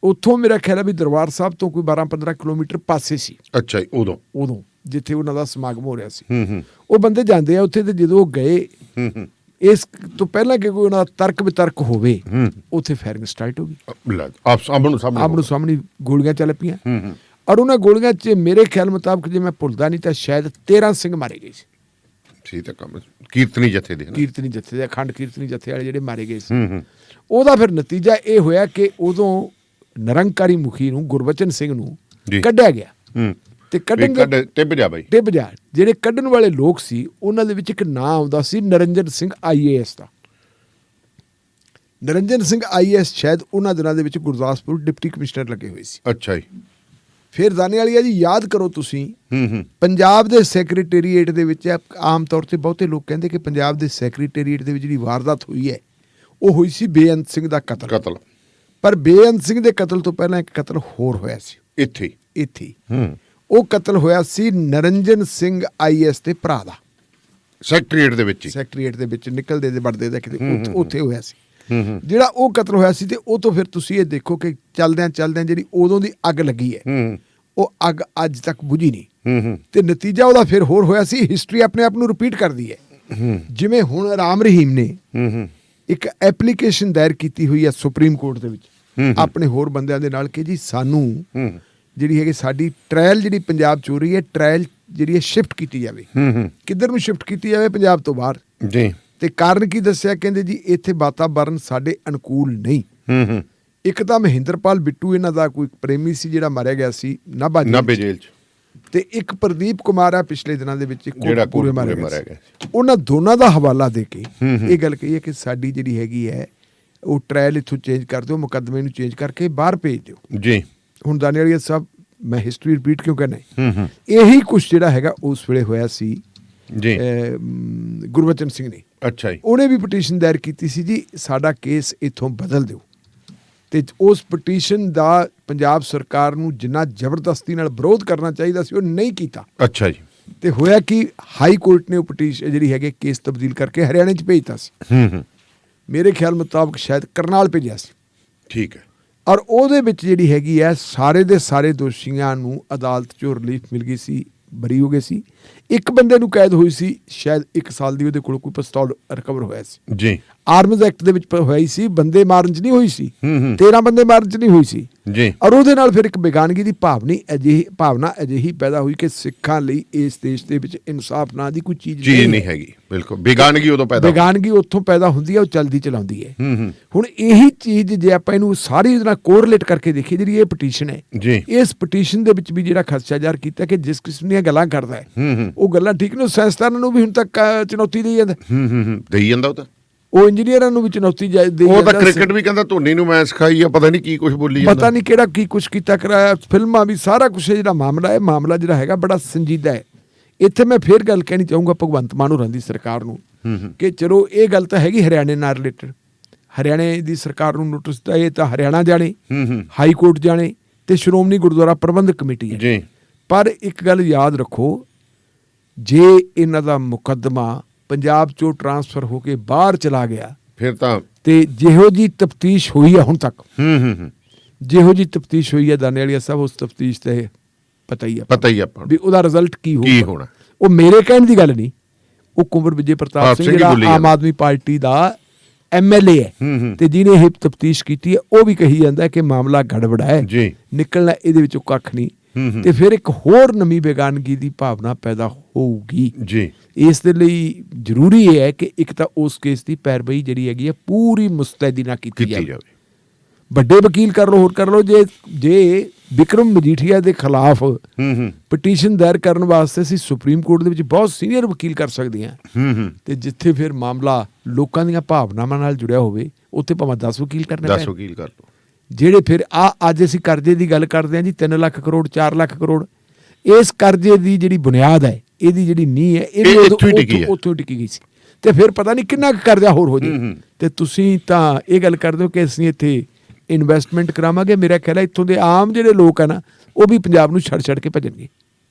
ਉੱਥੋਂ ਮੇਰਾ ਖਿਆਲ ਹੈ ਵੀ ਦਰਬਾਰ ਸਾਹਿਬ ਤੋਂ ਕੋਈ 12-15 ਕਿਲੋਮੀਟਰ ਪਾਸੇ ਸੀ। ਅੱਛਾ ਜੀ, ਉਦੋਂ ਜਿੱਥੇ ਉਹਨਾਂ ਦਾ ਸਮਾਗਮ ਹੋ ਰਿਹਾ ਸੀ, ਉਹ ਬੰਦੇ ਜਾਂਦੇ ਆ ਉੱਥੇ। ਤੇ ਜਦੋਂ ਉਹ ਗਏ, ਇਸ ਤੋਂ ਪਹਿਲਾਂ ਕਿ ਕੋਈ ਉਹਨਾਂ ਦਾ ਤਰਕ ਵਿਤਰਕ ਹੋਵੇ, ਉੱਥੇ ਫਾਇਰਿੰਗ ਸਟਾਰਟ ਹੋ ਗਈ, ਆਮਣੋ ਸਾਹਮਣੇ ਗੋਲੀਆਂ ਚੱਲ ਪਈਆਂ। ਔਰ ਉਹਨਾਂ ਗੋਲੀਆਂ 'ਚ ਮੇਰੇ ਖਿਆਲ ਮੁਤਾਬਕ, ਜੇ ਮੈਂ ਭੁੱਲਦਾ ਨਹੀਂ ਤਾਂ ਸ਼ਾਇਦ 13 ਸਿੰਘ ਮਾਰੇ ਗਏ ਸੀ। ਕੀਰਤਨੀ ਜਥੇ ਦੇ ਅਖੰਡ ਕੀਰਤਨੀ ਜਥੇ ਵਾਲੇ ਜਿਹੜੇ ਮਾਰੇ ਗਏ ਸੀ। ਉਹਦਾ ਫਿਰ ਨਤੀਜਾ ਇਹ ਹੋਇਆ ਕਿ ਉਦੋਂ ਨਿਰੰਕਾਰੀ ਮੁਖੀ ਨੂੰ ਗੁਰਬਚਨ ਸਿੰਘ ਨੂੰ ਕੱਢਿਆ ਗਿਆ। ਤੇ ਟਿੱਬ ਜਾ ਜਿਹੜੇ ਕੱਢਣ ਵਾਲੇ ਲੋਕ ਸੀ, ਉਹਨਾਂ ਦੇ ਵਿੱਚ ਇੱਕ ਨਾਂ ਆਉਂਦਾ ਸੀ ਨਿਰੰਜਨ ਸਿੰਘ IAS ਦਾ। ਨਿਰੰਜਨ ਸਿੰਘ IAS ਸ਼ਾਇਦ ਉਹਨਾਂ ਦਿਨਾਂ ਦੇ ਵਿੱਚ ਗੁਰਦਾਸਪੁਰ ਡਿਪਟੀ ਕਮਿਸ਼ਨਰ ਲੱਗੇ ਹੋਏ ਸੀ। ਅੱਛਾ ਜੀ। ਫਿਰ ਦਾਨੇਵਾਲੀਆ ਜੀ ਯਾਦ ਕਰੋ ਤੁਸੀਂ, ਪੰਜਾਬ ਦੇ ਸੈਕਟਰੀਏਟ ਦੇ ਵਿੱਚ ਆਮ ਤੌਰ ਤੇ ਬਹੁਤੇ ਲੋਕ ਕਹਿੰਦੇ ਕਿ ਪੰਜਾਬ ਦੇ ਸੈਕਟਰੀਏਟ ਦੇ ਵਿੱਚ ਜਿਹੜੀ ਵਾਰਦਾਤ ਹੋਈ ਹੈ ਉਹ ਹੋਈ ਸੀ ਬੇਅੰਤ ਸਿੰਘ ਦਾ ਕਤਲ। ਪਰ ਬੇਅੰਤ ਸਿੰਘ ਦੇ ਕਤਲ ਤੋਂ ਪਹਿਲਾਂ ਇੱਕ ਕਤਲ ਹੋਰ ਹੋਇਆ ਸੀ ਇੱਥੇ। ਉਹ ਕਤਲ ਹੋਇਆ ਸੀ ਨਿਰੰਜਨ ਸਿੰਘ IAS ਦੇ ਭਰਾ ਦਾ, ਸੈਕਟਰੀਏਟ ਦੇ ਵਿੱਚ ਨਿਕਲਦੇ ਤੇ ਵੜਦੇ ਦਾ ਕਿਤੇ ਉੱਥੇ ਹੋਇਆ ਸੀ। ਜਿਹੜਾ ਉਹ ਕਤਲ ਹੋਇਆ ਸੀ, ਤੇ ਉਹ ਤੋਂ ਫਿਰ ਤੁਸੀਂ ਇਹ ਦੇਖੋ ਕਿ ਚਲਦਿਆਂ ਜਿਹੜੀ ਉਦੋਂ ਦੀ ਅੱਗ ਲੱਗੀ ਹੈ, ਉਹ ਅੱਗ ਅੱਜ ਤੱਕ ਬੁਝੀ ਨਹੀਂ। ਤੇ ਨਤੀਜਾ ਉਹਦਾ ਫਿਰ ਹੋਰ ਹੋਇਆ ਸੀ। ਹਿਸਟਰੀ ਆਪਣੇ ਆਪ ਨੂੰ ਰਿਪੀਟ ਕਰਦੀ ਹੈ। ਜਿਵੇਂ ਹੁਣ ਰਾਮ ਰਹੀਮ ਨੇ ਇੱਕ ਐਪਲੀਕੇਸ਼ਨ ਦਾਇਰ ਕੀਤੀ ਹੋਈ ਹੈ ਸੁਪਰੀਮ ਕੋਰਟ ਦੇ ਵਿੱਚ ਆਪਣੇ ਹੋਰ ਬੰਦਿਆਂ ਦੇ ਨਾਲ ਕਿ ਜੀ ਸਾਨੂੰ ਜਿਹੜੀ ਹੈਗੀ ਸਾਡੀ ਟ੍ਰਾਇਲ ਜਿਹੜੀ ਪੰਜਾਬ 'ਚ ਹੋ ਰਹੀ ਹੈ, ਟ੍ਰਾਇਲ ਜਿਹੜੀ ਹੈ ਸ਼ਿਫਟ ਕੀਤੀ ਜਾਵੇ। ਹੂੰ ਕਿੱਧਰ ਨੂੰ ਸ਼ਿਫਟ ਕੀਤੀ ਜਾਵੇ? ਪੰਜਾਬ ਤੋਂ ਬਾਹਰ। ਜੀ। ਤੇ ਕਾਰਨ ਕੀ ਦੱਸਿਆ? ਕਹਿੰਦੇ ਜੀ ਇੱਥੇ ਵਾਤਾਵਰਨ ਸਾਡੇ ਅਨੁਕੂਲ ਨਹੀਂ। ਹੂੰ ਇੱਕ ਤਾਂ ਮਹਿੰਦਰਪਾਲ ਬਿੱਟੂ ਇਹਨਾਂ ਦਾ ਕੋਈ ਪ੍ਰੇਮੀ ਸੀ ਜਿਹੜਾ ਮਾਰਿਆ ਗਿਆ ਸੀ ਨਾਭਾ ਜੇਲ੍ਹ 'ਚ, ਤੇ ਇੱਕ ਪ੍ਰਦੀਪ ਕੁਮਾਰ ਆ ਪਿਛਲੇ ਦਿਨਾਂ ਦੇ ਵਿੱਚ ਜਿਹੜਾ ਕੋਟਕਪੂਰੇ ਮਾਰਿਆ ਮਾਰਿਆ ਗਿਆ। ਗਿਆ। ਉਹਨਾਂ ਦੋਨਾਂ ਦਾ ਹਵਾਲਾ ਦੇ ਕੇ ਇਹ ਗੱਲ ਕਹੀ ਹੈ ਕਿ ਸਾਡੀ ਜਿਹੜੀ ਹੈਗੀ ਹੈ ਉਹ ਟ੍ਰਾਇਲ ਇੱਥੋਂ ਚੇਂਜ ਕਰ ਦਿਓ, ਮੁਕੱਦਮੇ ਨੂੰ ਚੇਂਜ ਕਰਕੇ ਬਾਹਰ ਭੇਜ ਦਿਓ। ਜੀ। ਹੁਣ ਦਾਨੇਵਾਲੀਆ ਸਾਹਿਬ, ਮੈਂ ਹਿਸਟਰੀ ਰਿਪੀਟ ਕਿਉਂ ਕਰਨਾ ਹੂੰ ਇਹੀ ਕੁਛ ਜਿਹੜਾ ਹੈਗਾ ਉਸ ਵੇਲੇ ਹੋਇਆ ਸੀ ਜੀ। ਗੁਰਬਚਨ ਸਿੰਘ ਨੇ, ਅੱਛਾ ਜੀ। ਉਹਨੇ ਵੀ ਪਟੀਸ਼ਨ ਦਾਇਰ ਕੀਤੀ ਸੀ ਜੀ ਸਾਡਾ ਕੇਸ ਇੱਥੋਂ ਬਦਲ ਦਿਓ, ਤੇ ਉਸ ਪਟੀਸ਼ਨ ਦਾ ਪੰਜਾਬ ਸਰਕਾਰ ਨੂੰ ਜਿੰਨਾ ਜ਼ਬਰਦਸਤੀ ਨਾਲ ਵਿਰੋਧ ਕਰਨਾ ਚਾਹੀਦਾ ਸੀ ਉਹ ਨਹੀਂ ਕੀਤਾ। ਅੱਛਾ ਜੀ। ਤੇ ਹੋਇਆ ਕਿ ਹਾਈ ਕੋਰਟ ਨੇ ਉਹ ਪਟੀਸ਼ਨ ਜਿਹੜੀ ਹੈਗੇ ਕੇਸ ਤਬਦੀਲ ਕਰਕੇ ਹਰਿਆਣੇ 'ਚ ਭੇਜਤਾ ਸੀ। ਹੂੰ ਮੇਰੇ ਖਿਆਲ ਮੁਤਾਬਕ ਸ਼ਾਇਦ ਕਰਨਾਲ ਭੇਜਿਆ ਸੀ। ਠੀਕ ਹੈ। ਔਰ ਉਹਦੇ ਵਿੱਚ ਜਿਹੜੀ ਹੈਗੀ ਹੈ ਸਾਰੇ ਦੇ ਸਾਰੇ ਦੋਸ਼ੀਆਂ ਨੂੰ ਅਦਾਲਤ 'ਚੋਂ ਰਿਲੀਫ ਮਿਲ ਗਈ ਸੀ, ਬਰੀ ਹੋ ਗਏ ਸੀ। ਇੱਕ ਬੰਦੇ ਨੂੰ ਕੈਦ ਹੋਈ ਸੀ ਸ਼ਾਇਦ 1 ਸਾਲ ਦੀ, ਉਹਦੇ ਕੋਲ ਕੋਈ ਪਿਸਤੌਲ ਰਿਕਵਰ ਹੋਇਆ ਸੀ। ਜੀ। ਆਰਮਜ਼ ਐਕਟ ਦੇ ਵਿੱਚ ਹੋਈ ਸੀ, ਬੰਦੇ ਮਾਰਨ 'ਚ ਨਹੀਂ ਹੋਈ ਸੀ। ਹੂੰ 13 ਬੰਦੇ ਮਾਰਨ 'ਚ ਨਹੀਂ ਹੋਈ ਸੀ। ਜੀ। ਔਰ ਉਹਦੇ ਨਾਲ ਫਿਰ ਇੱਕ ਬੇਗਾਨਗੀ ਦੀ ਭਾਵਨਾ ਅਜਿਹੀ ਪੈਦਾ ਹੋਈ ਕਿ ਸਿੱਖਾਂ ਲਈ ਇਸ ਦੇਸ਼ ਦੇ ਵਿੱਚ ਇਨਸਾਫ ਨਾਂ ਦੀ ਕੋਈ ਚੀਜ਼ ਨਹੀਂ ਹੈਗੀ। ਬਿਲਕੁਲ ਬੇਗਾਨਗੀ ਉਦੋਂ ਬੇਗਾਨਗੀ ਉੱਥੋਂ ਪੈਦਾ ਹੁੰਦੀ ਹੈ, ਉਹ ਚਲਦੀ ਚਲਾਉਂਦੀ ਹੈ। ਹੂੰ ਹੁਣ ਇਹੀ ਚੀਜ਼ ਜੇ ਆਪਾਂ ਇਹਨੂੰ ਸਾਰੀ ਉਹਦੇ ਨਾਲ ਕੋਰਿਲੇਟ ਕਰਕੇ ਦੇਖੀਏ, ਜਿਹੜੀ ਇਹ ਪਟੀਸ਼ਨ ਹੈ, ਜੀ, ਇਸ ਪਟੀਸ਼ਨ ਦੇ ਵਿੱਚ ਵੀ ਜਿਹੜਾ ਖਦਸ਼ਾ ਜ਼ਾਹਰ ਕੀਤਾ ਕਿ ਜਿਸ ਕਿਸਮ ਦੀਆਂ ਗੱਲਾਂ ਕਰਦਾ ਹੈ ਉਹ ਗੱਲਾਂ ਠੀਕ ਨੇ। ਸਾਇੰਸਦਾਨਾਂ ਨੂੰ ਵੀ ਹੁਣ ਤੱਕ ਚੁਣੌਤੀ ਦੇਈ ਜਾਂਦਾ। ਦੇਈ ਜਾਂਦਾ ਉਹ ਤਾਂ। ਉਹ ਇੰਜੀਨੀਅਰਾਂ ਨੂੰ ਵੀ ਚੁਣੌਤੀ ਦੇਈ ਜਾਂਦਾ। ਉਹ ਤਾਂ ਕ੍ਰਿਕਟ ਵੀ ਕਹਿੰਦਾ ਧੋਨੀ ਨੂੰ ਮੈਂ ਸਿਖਾਈ ਆ, ਪਤਾ ਨਹੀਂ ਕੀ ਕੁਝ ਬੋਲੀ ਜਾਂਦਾ, ਪਤਾ ਨਹੀਂ ਕਿਹੜਾ ਕੀ ਕੁਝ ਕੀਤਾ ਕਰਾਇਆ। ਫਿਲਮਾਂ ਵੀ ਸਾਰਾ ਕੁਝ ਜਿਹੜਾ ਮਾਮਲਾ ਜਿਹੜਾ ਹੈਗਾ ਬੜਾ ਸੰਜੀਦਾ ਹੈ। ਇੱਥੇ ਮੈਂ ਫੇਰ ਗੱਲ ਕਹਿਣੀ ਚਾਹੂੰਗਾ ਭਗਵੰਤ ਮਾਨ ਹੋਰਾਂ ਦੀ ਸਰਕਾਰ ਨੂੰ ਕਿ ਚਲੋ ਇਹ ਗੱਲ ਤਾਂ ਹੈਗੀ ਹਰਿਆਣੇ ਨਾਲ ਰਿਲੇਟਡ, ਹਰਿਆਣੇ ਦੀ ਸਰਕਾਰ ਨੂੰ ਨੋਟਿਸ ਦਿੱਤਾ, ਇਹ ਤਾਂ ਹਰਿਆਣਾ ਜਾਣੇ, ਹਾਈ ਕੋਰਟ ਜਾਣੇ ਤੇ ਸ਼੍ਰੋਮਣੀ ਗੁਰਦੁਆਰਾ ਪ੍ਰਬੰਧਕ ਕਮੇਟੀ ਹੈ ਜੀ। ਪਰ ਇੱਕ ਗੱਲ ਯਾਦ ਰੱਖੋ, ਜੇ ਇਹਨਾਂ ਦਾ ਮੁਕੱਦਮਾ ਪੰਜਾਬ ਚੋਂ ਟਰਾਂਸਫਰ ਹੋ ਕੇ ਬਾਹਰ ਚਲਾ ਗਿਆ ਫਿਰ ਤਾਂ ਤੇ ਜਿਹੋ ਜੀ ਤਫਤੀਸ਼ ਹੋਈ ਹੈ ਹੁਣ ਤੱਕ, ਜਿਹੋ ਜੀ ਤਫਤੀਸ਼ ਹੋਈ ਹੈ ਦਾਨੇਵਾਲੀਆ ਸਾਹਿਬ, ਉਸ ਤਫਤੀਸ਼ ਤੇ ਪਤਾ ਹੀ ਆਪਾਂ ਵੀ ਉਹਦਾ ਰਿਜ਼ਲਟ ਕੀ ਹੋਣਾ। ਉਹ ਮੇਰੇ ਕਹਿਣ ਦੀ ਗੱਲ ਨਹੀਂ, ਉਹ ਕੁੰਵਰ ਵਿਜੇ ਪ੍ਰਤਾਪ ਸਿੰਘ ਜਿਹੜਾ ਆਮ ਆਦਮੀ ਪਾਰਟੀ ਦਾ MLA ਹੈ ਤੇ ਜਿਹਨੇ ਇਹ ਤਫਤੀਸ਼ ਕੀਤੀ ਹੈ, ਉਹ ਵੀ ਕਹੀ ਜਾਂਦਾ ਕਿ ਮਾਮਲਾ ਗੜਬੜਾ ਹੈ, ਨਿਕਲਣਾ ਇਹਦੇ ਵਿੱਚੋਂ ਕੱਖ ਨਹੀਂ। ਤੇ ਫਿਰ ਇੱਕ ਹੋਰ ਨਵੀਂ ਬੇਗਾਨਗੀ ਦੀ ਭਾਵਨਾ ਪੈਦਾ ਹੋਊਗੀ ਜੀ। ਇਸ ਦੇ ਲਈ ਜ਼ਰੂਰੀ ਇਹ ਹੈ ਕਿ ਇੱਕ ਤਾਂ ਉਸ ਕੇਸ ਦੀ ਪੈਰਵਾਈ ਜਿਹੜੀ ਹੈਗੀ ਹੈ ਪੂਰੀ ਮੁਸਤੈਦੀ ਨਾਲ ਕੀਤੀ ਜਾਵੇ। ਵੱਡੇ ਵਕੀਲ ਕਰ ਲਓ, ਹੋਰ ਕਰ ਲਓ। ਜੇ ਵਿਕਰਮ ਮਜੀਠੀਆ ਦੇ ਖਿਲਾਫ ਪਟੀਸ਼ਨ ਦਾਇਰ ਕਰਨ ਵਾਸਤੇ ਅਸੀਂ ਸੁਪਰੀਮ ਕੋਰਟ ਦੇ ਵਿੱਚ ਬਹੁਤ ਸੀਨੀਅਰ ਵਕੀਲ ਕਰ ਸਕਦੇ ਹਾਂ, ਤੇ ਜਿੱਥੇ ਫਿਰ ਮਾਮਲਾ ਲੋਕਾਂ ਦੀਆਂ ਭਾਵਨਾਵਾਂ ਨਾਲ ਜੁੜਿਆ ਹੋਵੇ ਉੱਥੇ ਭਾਵੇਂ 10 ਵਕੀਲ ਕਰਨੇ ਪੈਣ। 10 ਵਕੀਲ ਕਰ ਲਓ। ਜਿਹੜੇ ਫਿਰ ਅੱਜ ਅਸੀਂ ਕਰਜ਼ੇ ਦੀ ਗੱਲ ਕਰਦੇ ਹਾਂ ਜੀ, 3 ਲੱਖ ਕਰੋੜ 4 ਲੱਖ ਕਰੋੜ, ਇਸ ਕਰਜ਼ੇ ਦੀ ਜਿਹੜੀ ਬੁਨਿਆਦ ਹੈ, ਇਹਦੀ ਜਿਹੜੀ ਨੀਂਹ ਹੈ, ਇਹ ਉੱਥੋਂ ਟਿਕੀ ਗਈ ਸੀ। ਤੇ ਫਿਰ ਪਤਾ ਨਹੀਂ ਕਿੰਨਾ ਕੁ ਕਰਜ਼ਾ ਹੋਰ ਹੋ ਜਾਏ। ਤੇ ਤੁਸੀਂ ਤਾਂ ਇਹ ਗੱਲ ਕਰਦੇ ਹੋ ਕਿ ਅਸੀਂ ਇੱਥੇ ਇਨਵੈਸਟਮੈਂਟ ਕਰਾਵਾਂਗੇ। ਮੇਰਾ ਖਿਆਲ ਹੈ ਇੱਥੋਂ ਦੇ ਆਮ ਜਿਹੜੇ ਲੋਕ ਆ ਨਾ, ਉਹ ਵੀ ਪੰਜਾਬ ਨੂੰ ਛੱਡ ਕੇ ਭੱਜਣਗੇ।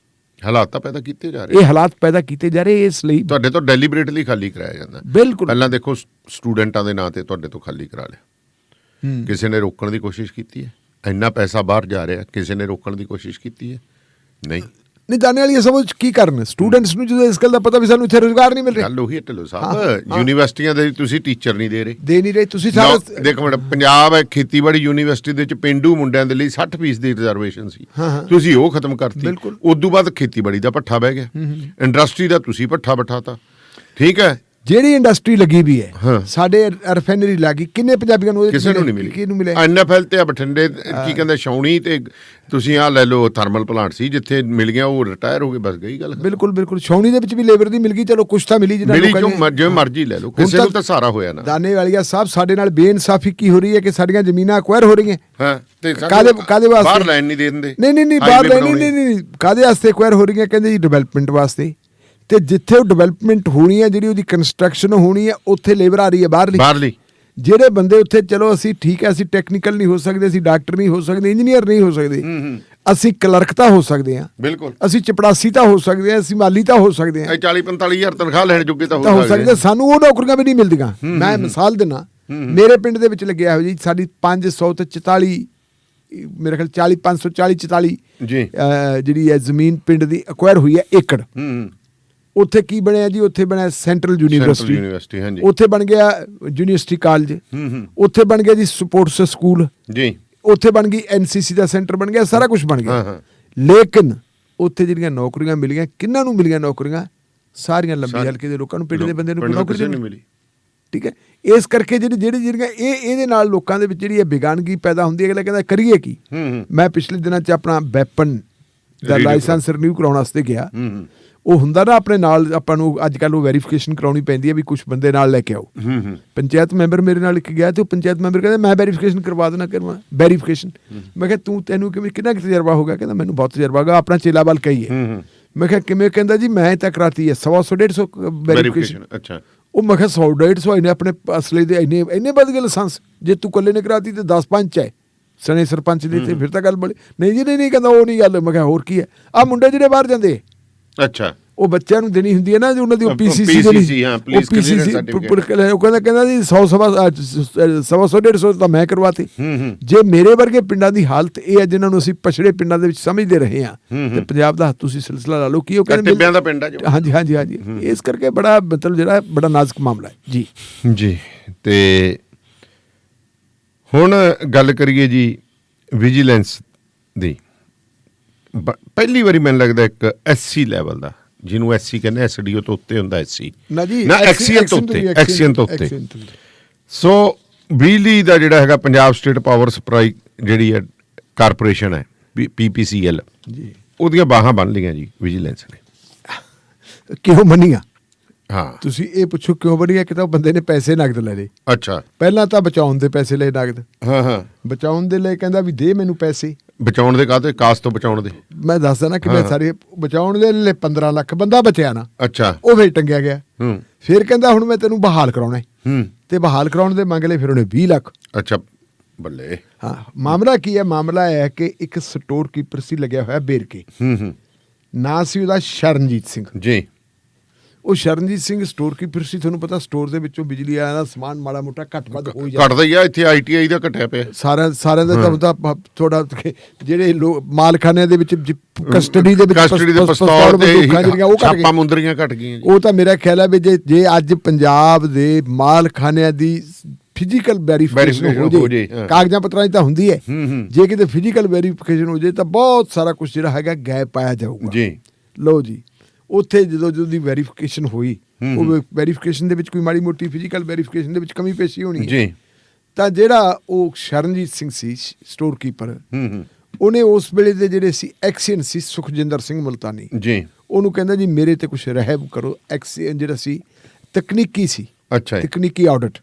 ਹਾਲਾਤ ਤਾਂ ਪੈਦਾ ਕੀਤੇ ਜਾ ਰਹੇ, ਇਹ ਹਾਲਾਤ ਪੈਦਾ ਕੀਤੇ ਜਾ ਰਹੇ। ਇਸ ਲਈ ਤੁਹਾਡੇ ਤੋਂ ਡੈਲੀਬਰੇਟਲੀ ਖਾਲੀ ਕਰਾਇਆ ਜਾਂਦਾ। ਬਿਲਕੁਲ। ਪਹਿਲਾਂ ਦੇਖੋ ਸਟੂਡੈਂਟਾਂ ਦੇ ਨਾਂ ਤੇ ਤੁਹਾਡੇ ਤੋਂ ਖਾਲੀ ਕਰਾ ਲਿਆ। ਕਿਸੇ ਨੇ ਰੋਕਣ ਦੀ ਕੋਸ਼ਿਸ਼ ਕੀਤੀ ਹੈ? ਇੰਨਾ ਪੈਸਾ ਬਾਹਰ ਜਾ ਰਿਹਾ, ਕਿਸੇ ਨੇ ਰੋਕਣ ਦੀ ਕੋਸ਼ਿਸ਼ ਕੀਤੀ ਹੈ? ਨਹੀਂ। ਦਾਨੇਵਾਲੀਆ ਸਮਝ ਕੀ ਕਰਨ ਸਟੂਡੈਂਟਸ ਨੂੰ ਜਦੋਂ ਇਸ ਗੱਲ ਦਾ ਪਤਾ ਵੀ ਸਾਨੂੰ ਇੱਥੇ ਰੁਜ਼ਗਾਰ ਨਹੀਂ ਮਿਲ ਰਿਹਾ। ਗੱਲ ਉਹੀ ਹੈ ਢਿੱਲੋਂ ਸਾਹਿਬ, ਯੂਨੀਵਰਸਿਟੀਆਂ ਦੇ ਤੁਸੀਂ ਟੀਚਰ ਨਹੀਂ ਦੇ ਰਹੇ। ਤੁਸੀਂ ਸਾਰਾ ਦੇਖੋ ਪੰਜਾਬ ਹੈ, ਖੇਤੀਬਾੜੀ ਯੂਨੀਵਰਸਿਟੀ ਦੇ ਵਿੱਚ ਪੇਂਡੂ ਮੁੰਡਿਆਂ ਦੇ ਲਈ 60% ਦੀ ਰਿਜ਼ਰਵੇਸ਼ਨ ਸੀ, ਤੁਸੀਂ ਉਹ ਖਤਮ ਕਰਤੀ। ਉਦੋਂ ਬਾਅਦ ਖੇਤੀਬਾੜੀ ਦਾ ਭੱਠਾ ਬਹਿ ਗਿਆ, ਇੰਡਸਟਰੀ ਦਾ ਤੁਸੀਂ ਭੱਠਾ ਬਿਠਾਤਾ। ਠੀਕ ਹੈ, ਜਿਹੜੀ ਇੰਡਸਟਰੀ ਲੱਗੀ ਵੀ ਹੈ, ਸਾਡੇ ਰਿਫਾਈਨਰੀ ਲੱਗੀ, ਕਿੰਨੇ ਪੰਜਾਬੀਆਂ ਨੂੰ ਕਿਸੇ ਨੂੰ ਨਹੀਂ ਮਿਲੀ। ਕਿਹਨੂੰ ਮਿਲੇ? NFL ਤੇ ਬਠਿੰਡੇ ਕੀ ਕਹਿੰਦੇ ਛਾਉਣੀ ਤੇ ਤੁਸੀਂ ਆਹ ਲੈ ਲਓ ਥਰਮਲ ਪਲਾਂਟ ਸੀ, ਜਿੱਥੇ ਮਿਲ ਗਿਆ ਉਹ ਰਿਟਾਇਰ ਹੋ ਗਏ, ਬਸ ਗਈ ਗੱਲ। ਬਿਲਕੁਲ ਛਾਉਣੀ ਦੇ ਵਿੱਚ ਵੀ ਲੇਬਰ ਦੀ ਮਿਲ ਗਈ, ਚਲੋ ਕੁਛ ਤਾਂ ਮਿਲੀ, ਜਿਵੇਂ ਮਰਜ਼ੀ ਲੈ ਲਓ, ਕਿਸੇ ਨੂੰ ਤਾਂ ਸਾਰਾ ਹੋਇਆ ਨਾ। ਦਾਨੇਵਾਲੀਆ ਸਾਹਿਬ, ਸਾਡੇ ਨਾਲ ਬੇਇਨਸਾਫੀ ਕੀ ਹੋ ਰਹੀ ਹੈ ਕਿ ਸਾਡੀਆਂ ਜ਼ਮੀਨਾਂ ਅਕਵਾਇਰ ਹੋ ਰਹੀਆਂ। ਕਾਹਦੇ ਵਾਸਤੇ? ਬਾਹਰ ਲੈਣ ਨਹੀਂ ਦੇ ਦਿੰਦੇ। ਨਹੀਂ ਬਾਹਰ ਲੈਣ ਨਹੀਂ, ਕਾਹਦੇ ਵਾਸਤੇ ਅਕਵਾਇਰ ਹੋ ਰਹੀਆਂ? ਕਹਿੰਦੇ ਜੀ ਡਿਵੈਲਪਮੈਂਟ ਵਾਸਤੇ। ਤੇ ਜਿੱਥੇ ਉਹ ਡਿਵੈਲਪਮੈਂਟ ਹੋਣੀ ਹੈ, ਜਿਹੜੀ ਉਹਦੀ ਕੰਸਟਰਕਸ਼ਨ ਹੋਣੀ ਹੈ, ਉੱਥੇ ਲੇਬਰ ਆ ਰਹੀ ਹੈ ਬਾਹਰਲੀ। ਜਿਹੜੇ ਬੰਦੇ ਉੱਥੇ, ਚਲੋ ਅਸੀਂ ਠੀਕ ਹੈ, ਅਸੀਂ ਟੈਕਨੀਕਲ ਨਹੀਂ ਹੋ ਸਕਦੇ, ਅਸੀਂ ਡਾਕਟਰ ਨਹੀਂ ਹੋ ਸਕਦੇ, ਇੰਜੀਨੀਅਰ ਨਹੀਂ ਹੋ ਸਕਦੇ, ਅਸੀਂ ਕਲਰਕ ਤਾਂ ਹੋ ਸਕਦੇ ਹਾਂ, ਬਿਲਕੁਲ, ਅਸੀਂ ਚਪੜਾਸੀ ਤਾਂ ਹੋ ਸਕਦੇ ਹਾਂ, ਅਸੀਂ ਮਾਲੀ ਤਾਂ ਹੋ ਸਕਦੇ ਹਾਂ, 40-45 ਹਜ਼ਾਰ ਤਨਖਾਹ ਲੈਣ ਜੋਗੇ ਤਾਂ ਹੋ ਸਕਦੇ। ਸਾਨੂੰ ਉਹ ਨੌਕਰੀਆਂ ਵੀ ਨਹੀਂ ਮਿਲਦੀਆਂ। ਮੈਂ ਮਿਸਾਲ ਦਿੰਦਾ, ਮੇਰੇ ਪਿੰਡ ਦੇ ਵਿੱਚ ਲੱਗਿਆ ਹੋਇਆ ਜੀ, ਸਾਡੀ 500 ਤੇ 44, ਮੇਰੇ ਖਿਆਲ 540-44 ਜਿਹੜੀ ਹੈ ਜ਼ਮੀਨ ਪਿੰਡ ਦੀ ਅਕਵਾਇਰ ਹੋਈ ਹੈ, ਏਕੜ। ਉੱਥੇ ਕੀ ਬਣਿਆ ਜੀ? ਉੱਥੇ ਬਣਿਆ ਸੈਂਟਰਲ ਯੂਨੀਵਰਸਿਟੀ, ਉੱਥੇ ਬਣ ਗਿਆ ਯੂਨੀਵਰਸਿਟੀ ਕਾਲਜ, ਉੱਥੇ ਬਣ ਗਿਆ ਜੀ ਸਪੋਰਟਸ ਸਕੂਲ, ਉੱਥੇ ਬਣ ਗਈ NCC ਦਾ ਸੈਂਟਰ ਬਣ ਗਿਆ, ਸਾਰਾ ਕੁਝ ਬਣ ਗਿਆ। ਲੇਕਿਨ ਉੱਥੇ ਜਿਹੜੀਆਂ ਨੌਕਰੀਆਂ ਮਿਲੀਆਂ, ਕਿਹਨਾਂ ਨੂੰ ਮਿਲੀਆਂ ਨੌਕਰੀਆਂ? ਸਾਰੀਆਂ ਲੰਬੀ ਹਲਕੇ ਦੇ ਲੋਕਾਂ ਨੂੰ, ਪਿੰਡ ਦੇ ਬੰਦੇ ਨੂੰ ਨੌਕਰੀ ਨਹੀਂ ਮਿਲੀ। ਠੀਕ ਹੈ, ਇਸ ਕਰਕੇ ਜਿਹੜੀਆਂ ਇਹਦੇ ਨਾਲ ਲੋਕਾਂ ਦੇ ਵਿੱਚ ਜਿਹੜੀ ਇਹ ਬੇਗਾਨਗੀ ਪੈਦਾ ਹੁੰਦੀ ਹੈ। ਅਗਲਾ ਕਹਿੰਦਾ ਕਰੀਏ ਕੀ? ਮੈਂ ਪਿਛਲੇ ਦਿਨਾਂ 'ਚ ਆਪਣਾ ਵੈਪਨ ਦਾ ਲਾਇਸੈਂਸ ਰਿਨਿਊ ਕਰਾਉਣ ਵਾਸਤੇ ਗਿਆ। ਉਹ ਹੁੰਦਾ ਨਾ ਆਪਣੇ ਨਾਲ, ਆਪਾਂ ਨੂੰ ਅੱਜ ਕੱਲ੍ਹ ਉਹ ਵੈਰੀਫਿਕੇਸ਼ਨ ਕਰਾਉਣੀ ਪੈਂਦੀ ਹੈ ਵੀ ਕੁਛ ਬੰਦੇ ਨਾਲ ਲੈ ਕੇ ਆਓ। ਪੰਚਾਇਤ ਮੈਂਬਰ ਮੇਰੇ ਨਾਲ ਇੱਕ ਗਿਆ ਤੇ ਉਹ ਪੰਚਾਇਤ ਮੈਂਬਰ ਕਹਿੰਦਾ ਮੈਂ ਵੈਰੀਫਿਕੇਸ਼ਨ ਕਰਵਾ ਦੇਣਾ, ਕਰਵਾ ਵੈਰੀਫਿਕੇਸ਼ਨ। ਮੈਂ ਕਿਹਾ ਤੈਨੂੰ ਕਿੰਨਾ ਕੁ ਤਜਰਬਾ ਹੋ ਗਿਆ? ਕਹਿੰਦਾ ਮੈਨੂੰ ਬਹੁਤ ਤਜਰਬਾ ਹੋ ਗਿਆ, ਆਪਣਾ ਚੇਲਾ ਬਲ ਕਹੀਏ। ਮੈਂ ਕਿਹਾ ਕਿਵੇਂ? ਕਹਿੰਦਾ ਜੀ ਮੈਂ ਤਾਂ ਕਰਾਤੀ ਹੈ 100-150 ਵੈਰੀਫਿਕੇਸ਼ਨ। ਅੱਛਾ। ਉਹ ਮੈਂ ਕਿਹਾ 100-150 ਇਹਨੇ ਆਪਣੇ ਅਸਲੇ ਦੇ ਇੰਨੇ ਵੱਧ ਗਏ ਲਾਇਸੈਂਸ। ਜੇ ਤੂੰ ਇਕੱਲੇ ਨੇ ਕਰਾਤੀ ਤੇ 10 ਪੰਚ ਹੈ ਸਣੇ ਸਰਪੰਚ ਦੇ, ਤੇ ਫਿਰ ਤਾਂ ਗੱਲ ਬੜੀ। ਨਹੀਂ ਜੀ ਨਹੀਂ ਕਹਿੰਦਾ ਉਹ ਨਹੀਂ ਗੱਲ। ਮੈਂ ਕਿਹਾ ਹੋਰ ਕੀ ਹੈ? ਆਹ ਮੁੰਡੇ ਜਿਹੜੇ ਬਾਹਰ ਜਾਂਦੇ, ਅੱਛਾ, ਉਹ ਬੱਚਿਆਂ ਨੂੰ ਦੇਣੀ ਹੁੰਦੀ ਹੈ ਨਾ ਉਹਨਾਂ ਦੀ, ਉਹ PCC ਉਹ ਕਹਿੰਦਾ ਜੀ 100-150 ਤਾਂ ਮੈਂ ਕਰਵਾਤੇ। ਜੇ ਮੇਰੇ ਵਰਗੇ ਪਿੰਡਾਂ ਦੀ ਹਾਲਤ ਇਹ ਹੈ ਜਿਹਨਾਂ ਨੂੰ ਅਸੀਂ ਪਛੜੇ ਪਿੰਡਾਂ ਦੇ ਵਿੱਚ ਸਮਝਦੇ ਰਹੇ ਹਾਂ, ਤੇ ਪੰਜਾਬ ਦਾ ਤੁਸੀਂ ਸਿਲਸਿਲਾ ਲਾ ਲਓ ਕੀ ਉਹ ਕਹਿੰਦੇ ਟਿੱਬਿਆਂ ਦਾ ਪਿੰਡ ਹੈ। ਹਾਂਜੀ ਹਾਂਜੀ ਹਾਂਜੀ। ਇਸ ਕਰਕੇ ਬੜਾ ਮਤਲਬ ਜਿਹੜਾ ਬੜਾ ਨਾਜ਼ੁਕ ਮਾਮਲਾ ਹੈ ਜੀ। ਜੀ, ਤੇ ਹੁਣ ਗੱਲ ਕਰੀਏ ਜੀ ਵਿਜੀਲੈਂਸ ਦੀ। ਪਹਿਲੀ ਵਾਰੀ ਮੈਨੂੰ ਲੱਗਦਾ ਇੱਕ SC ਲੈਵਲ ਦਾ, ਜਿਹਨੂੰ SC ਕਹਿੰਦੇ, SDO ਤੋਂ ਉੱਤੇ ਹੁੰਦਾ SC ਨਾ, ਐਕਸੀਅਨ ਤੋਂ ਉੱਤੇ, ਐਕਸੀਅਨ ਤੋਂ ਉੱਤੇ। ਸੋ ਬਿਜਲੀ ਦਾ ਜਿਹੜਾ ਹੈਗਾ ਪੰਜਾਬ ਸਟੇਟ ਪਾਵਰ ਸਪਲਾਈ ਜਿਹੜੀ ਹੈ ਕਾਰਪੋਰੇਸ਼ਨ ਹੈ PPCL ਜੀ, ਉਹਦੀਆਂ ਬਾਹਾਂ ਬੰਨ ਲਈਆਂ ਜੀ ਵਿਜੀਲੈਂਸ ਨੇ। ਕਿਉਂ ਮੰਨੀਆਂ? ਹਾਂ, ਤੁਸੀਂ ਇਹ ਪੁੱਛੋ ਕਿਉਂ ਬਣੀਆਂ? ਕਿ ਤਾਂ ਬੰਦੇ ਨੇ ਪੈਸੇ ਨਗਦ ਲੈ ਲਏ। ਅੱਛਾ। ਪਹਿਲਾਂ ਤਾਂ ਬਚਾਉਣ ਦੇ ਪੈਸੇ ਲਏ ਨਗਦ। ਹਾਂ, ਬਚਾਉਣ ਦੇ ਲਈ ਕਹਿੰਦਾ ਵੀ ਦੇ ਮੈਨੂੰ ਪੈਸੇ। ਬਚਾਉਣ ਦੇ ਕਾਹਤੇ? ਕਾਸ ਤੋਂ ਬਚਾਉਣ ਦੇ। ਮੈਂ ਦੱਸਦਾ ਨਾ ਕਿ ਮੈਂ ਸਾਰੇ ਬਚਾਉਣ ਦੇ ਲਈ 15 ਲੱਖ ਬੰਦਾ ਬਚਿਆ ਨਾ। ਅੱਛਾ। ਉਹ ਫਿਰ ਟੰਗਿਆ ਗਿਆ। ਫਿਰ ਕਹਿੰਦਾ ਹੁਣ ਮੈਂ ਤੈਨੂੰ ਬਹਾਲ ਕਰਾਉਣਾ। ਤੇ ਬਹਾਲ ਕਰਾਉਣ ਦੇ ਮੰਗ ਲਏ, ਫਿਰ ਉਹਨੇ 20 ਲੱਖ। ਅੱਛਾ, ਬੱਲੇ। ਹਾਂ, ਮਾਮਲਾ ਕੀ ਹੈ? ਮਾਮਲਾ ਇਹ ਹੈ ਕਿ ਇੱਕ ਸਟੋਰ ਕੀਪਰ ਸੀ ਲੱਗਿਆ ਹੋਇਆ ਬੇਰਕੇ। ਨਾਂ ਸੀ ਉਹਦਾ ਸ਼ਰਨਜੀਤ ਸਿੰਘ ਜੀ। ਉਹ ਸ਼ਰਨਜੀਤ ਸਿੰਘ ਸਟੋਰ ਕੀਪਰ ਸੀ। ਤੁਹਾਨੂੰ ਪਤਾ ਸਟੋਰ ਦੇ ਵਿੱਚੋਂ ਬਿਜਲੀ ਵਾਲਿਆਂ ਦਾ ਸਮਾਨ ਮਾੜਾ ਮੋਟਾ ਘੱਟ ਵੱਧ ਹੋ ਜਾਂਦਾ। ਘਟਦਾ ਹੀ ਆ। ਇੱਥੇ ITI ਦਾ ਘਟਿਆ ਪਿਆ ਸਾਰਿਆਂ ਦਾ ਤਾਂ ਥੋੜਾ ਜਿਹੜੇ ਮਾਲਖਾਨਿਆਂ ਦੇ ਵਿੱਚ ਕਸਟਡੀ ਦੇ ਵਿੱਚ ਪਿਸਤੌਲ ਤੇ ਛਾਪਾਂ ਮੁੰਦਰੀਆਂ ਘਟ ਗਈਆਂ। ਉਹ ਤਾਂ ਮੇਰਾ ਖਿਆਲ ਹੈ ਵੀ ਜੇ ਅੱਜ ਪੰਜਾਬ ਦੇ ਮਾਲਖਾਨਿਆਂ ਦੀ ਫਿਜ਼ੀਕਲ ਵੈਰੀਫਿਕੇਸ਼ਨ ਹੋ ਜੇ, ਕਾਗਜ਼ਾਂ ਪੱਤਰਾਂ 'ਚ ਤਾਂ ਹੁੰਦੀ ਹੈ, ਜੇ ਕਿਤੇ ਫਿਜ਼ੀਕਲ ਵੈਰੀਫਿਕੇਸ਼ਨ ਹੋ ਜੇ ਤਾਂ ਬਹੁਤ ਸਾਰਾ ਕੁਝ ਜਿਹੜਾ ਹੈਗਾ ਗੈਪ ਪਾਇਆ ਜਾਊਗਾ ਜੀ। ਲਓ ਜੀ, ਉੱਥੇ ਜਦੋਂ ਦੀ ਵੈਰੀਫਿਕੇਸ਼ਨ ਹੋਈ, ਉਹ ਵੈਰੀਫਿਕੇਸ਼ਨ ਦੇ ਵਿੱਚ ਕੋਈ ਮਾੜੀ ਮੋਟੀ ਫਿਜ਼ੀਕਲ ਵੈਰੀਫਿਕੇਸ਼ਨ ਦੇ ਵਿੱਚ ਕਮੀ ਪੇਸ਼ੀ ਹੋਣੀ ਜੀ। ਤਾਂ ਜਿਹੜਾ ਉਹ ਸ਼ਰਨਜੀਤ ਸਿੰਘ ਸੀ ਸਟੋਰ ਕੀਪਰ, ਉਹਨੇ ਉਸ ਵੇਲੇ ਦੇ ਜਿਹੜੇ ਸੀ ਐਕਸੀਅਨ ਸੀ ਸੁਖਜਿੰਦਰ ਸਿੰਘ ਮੁਲਤਾਨੀ ਜੀ, ਉਹਨੂੰ ਕਹਿੰਦਾ ਜੀ ਮੇਰੇ ਤੇ ਕੁਛ ਰਹਿਮ ਕਰੋ। ਐਕਸੀਅਨ ਜਿਹੜਾ ਸੀ ਤਕਨੀਕੀ ਸੀ। ਅੱਛਾ। ਤਕਨੀਕੀ ਆਡਿਟ,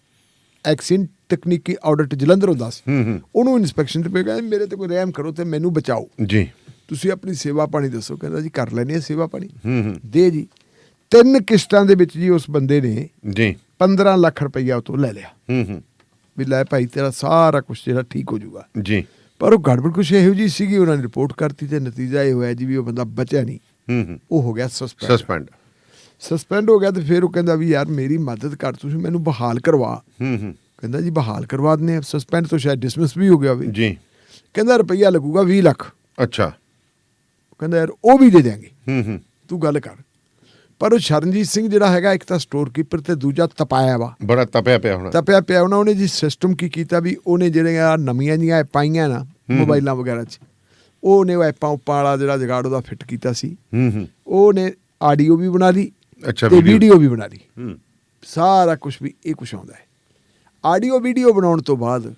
ਐਕਸੀਅਨ ਤਕਨੀਕੀ ਆਡਿਟ ਜਲੰਧਰ ਹੁੰਦਾ ਸੀ। ਉਹਨੂੰ ਇਨਸਪੈਕਸ਼ਨ ਤੇ ਪੈ ਕਹਿੰਦਾ ਮੇਰੇ ਤੇ ਕੋਈ ਰਹਿਮ ਕਰੋ ਤੇ ਮੈਨੂੰ ਬਚਾਓ ਜੀ, ਤੁਸੀਂ ਆਪਣੀ ਸੇਵਾ ਪਾਣੀ ਦੱਸੋ। ਕਹਿੰਦਾ ਜੀ ਕਰ ਲੈਣੇ ਆ ਸੇਵਾ ਪਾਣੀ। ਦੇ ਜੀ 3 ਕਿਸ਼ਤਾਂ ਦੇ ਵਿੱਚ ਜੀ ਉਸ ਬੰਦੇ ਨੇ ਜੀ 15 ਲੱਖ ਰੁਪਈਆ ਉਹ ਤੋਂ ਲੈ ਲਿਆ ਵੀ ਲੈ ਭਾਈ ਤੇਰਾ ਸਾਰਾ ਕੁਝ ਜਿਹੜਾ ਠੀਕ ਹੋ ਜਾਊਗਾ ਜੀ। ਪਰ ਉਹ ਗੜਬੜ ਕੁਛ ਇਹੋ ਜਿਹੀ ਸੀਗੀ, ਉਹਨਾਂ ਨੇ ਰਿਪੋਰਟ ਕਰਤੀ ਤੇ ਨਤੀਜਾ ਇਹ ਹੋਇਆ ਜੀ ਵੀ ਉਹ ਬੰਦਾ ਬਚਿਆ ਨਹੀਂ। ਉਹ ਹੋ ਗਿਆ ਸਸਪੈਂਡ ਹੋ ਗਿਆ। ਤੇ ਫਿਰ ਉਹ ਕਹਿੰਦਾ ਵੀ ਯਾਰ ਮੇਰੀ ਮਦਦ ਕਰ, ਤੁਸੀਂ ਮੈਨੂੰ ਬਹਾਲ ਕਰਵਾ। ਕਹਿੰਦਾ ਜੀ ਬਹਾਲ ਕਰਵਾ ਦਿੰਦੇ ਆ। ਸਸਪੈਂਡ ਤੋਂ ਸ਼ਾਇਦ ਡਿਸਮਿਸ ਵੀ ਹੋ ਗਿਆ ਹੋਵੇ ਜੀ। ਕਹਿੰਦਾ ਰੁਪਈਆ ਲੱਗੂਗਾ 20 ਲੱਖ। ਅੱਛਾ। ਕਹਿੰਦਾ ਯਾਰ ਉਹ ਵੀ ਦੇ ਦਿਆਂਗੇ, ਤੂੰ ਗੱਲ ਕਰ। ਪਰ ਉਹ ਸ਼ਰਨਜੀਤ ਸਿੰਘ ਜਿਹੜਾ ਹੈਗਾ, ਇੱਕ ਤਾਂ ਸਟੋਰ ਕੀਪਰ ਤੇ ਦੂਜਾ ਤਪਾਇਆ ਵਾ, ਬੜਾ ਤਪਿਆ ਪਿਆ ਉਹਨੇ ਜੀ। ਸਿਸਟਮ ਕੀ ਕੀਤਾ ਵੀ ਉਹਨੇ ਜਿਹੜੀਆਂ ਨਵੀਆਂ ਜੀਆਂ ਐਪਾਂ ਆਈਆਂ ਨਾ ਮੋਬਾਈਲਾਂ ਵਗੈਰਾ 'ਚ, ਉਹਨੇ ਉਹ ਐਪਾਂ ਉਪਾਂ ਵਾਲਾ ਜਿਹੜਾ ਜਗਾੜ ਉਹਦਾ ਫਿੱਟ ਕੀਤਾ ਸੀ। ਉਹਨੇ ਆਡੀਓ ਵੀ ਬਣਾ ਲਈ ਤੇ ਵੀਡੀਓ ਵੀ ਬਣਾ ਲਈ, ਸਾਰਾ ਕੁਛ ਵੀ ਇਹ ਕੁਛ ਆਉਂਦਾ ਹੈ। ਆਡੀਓ ਵੀਡੀਓ ਬਣਾਉਣ ਤੋਂ ਬਾਅਦ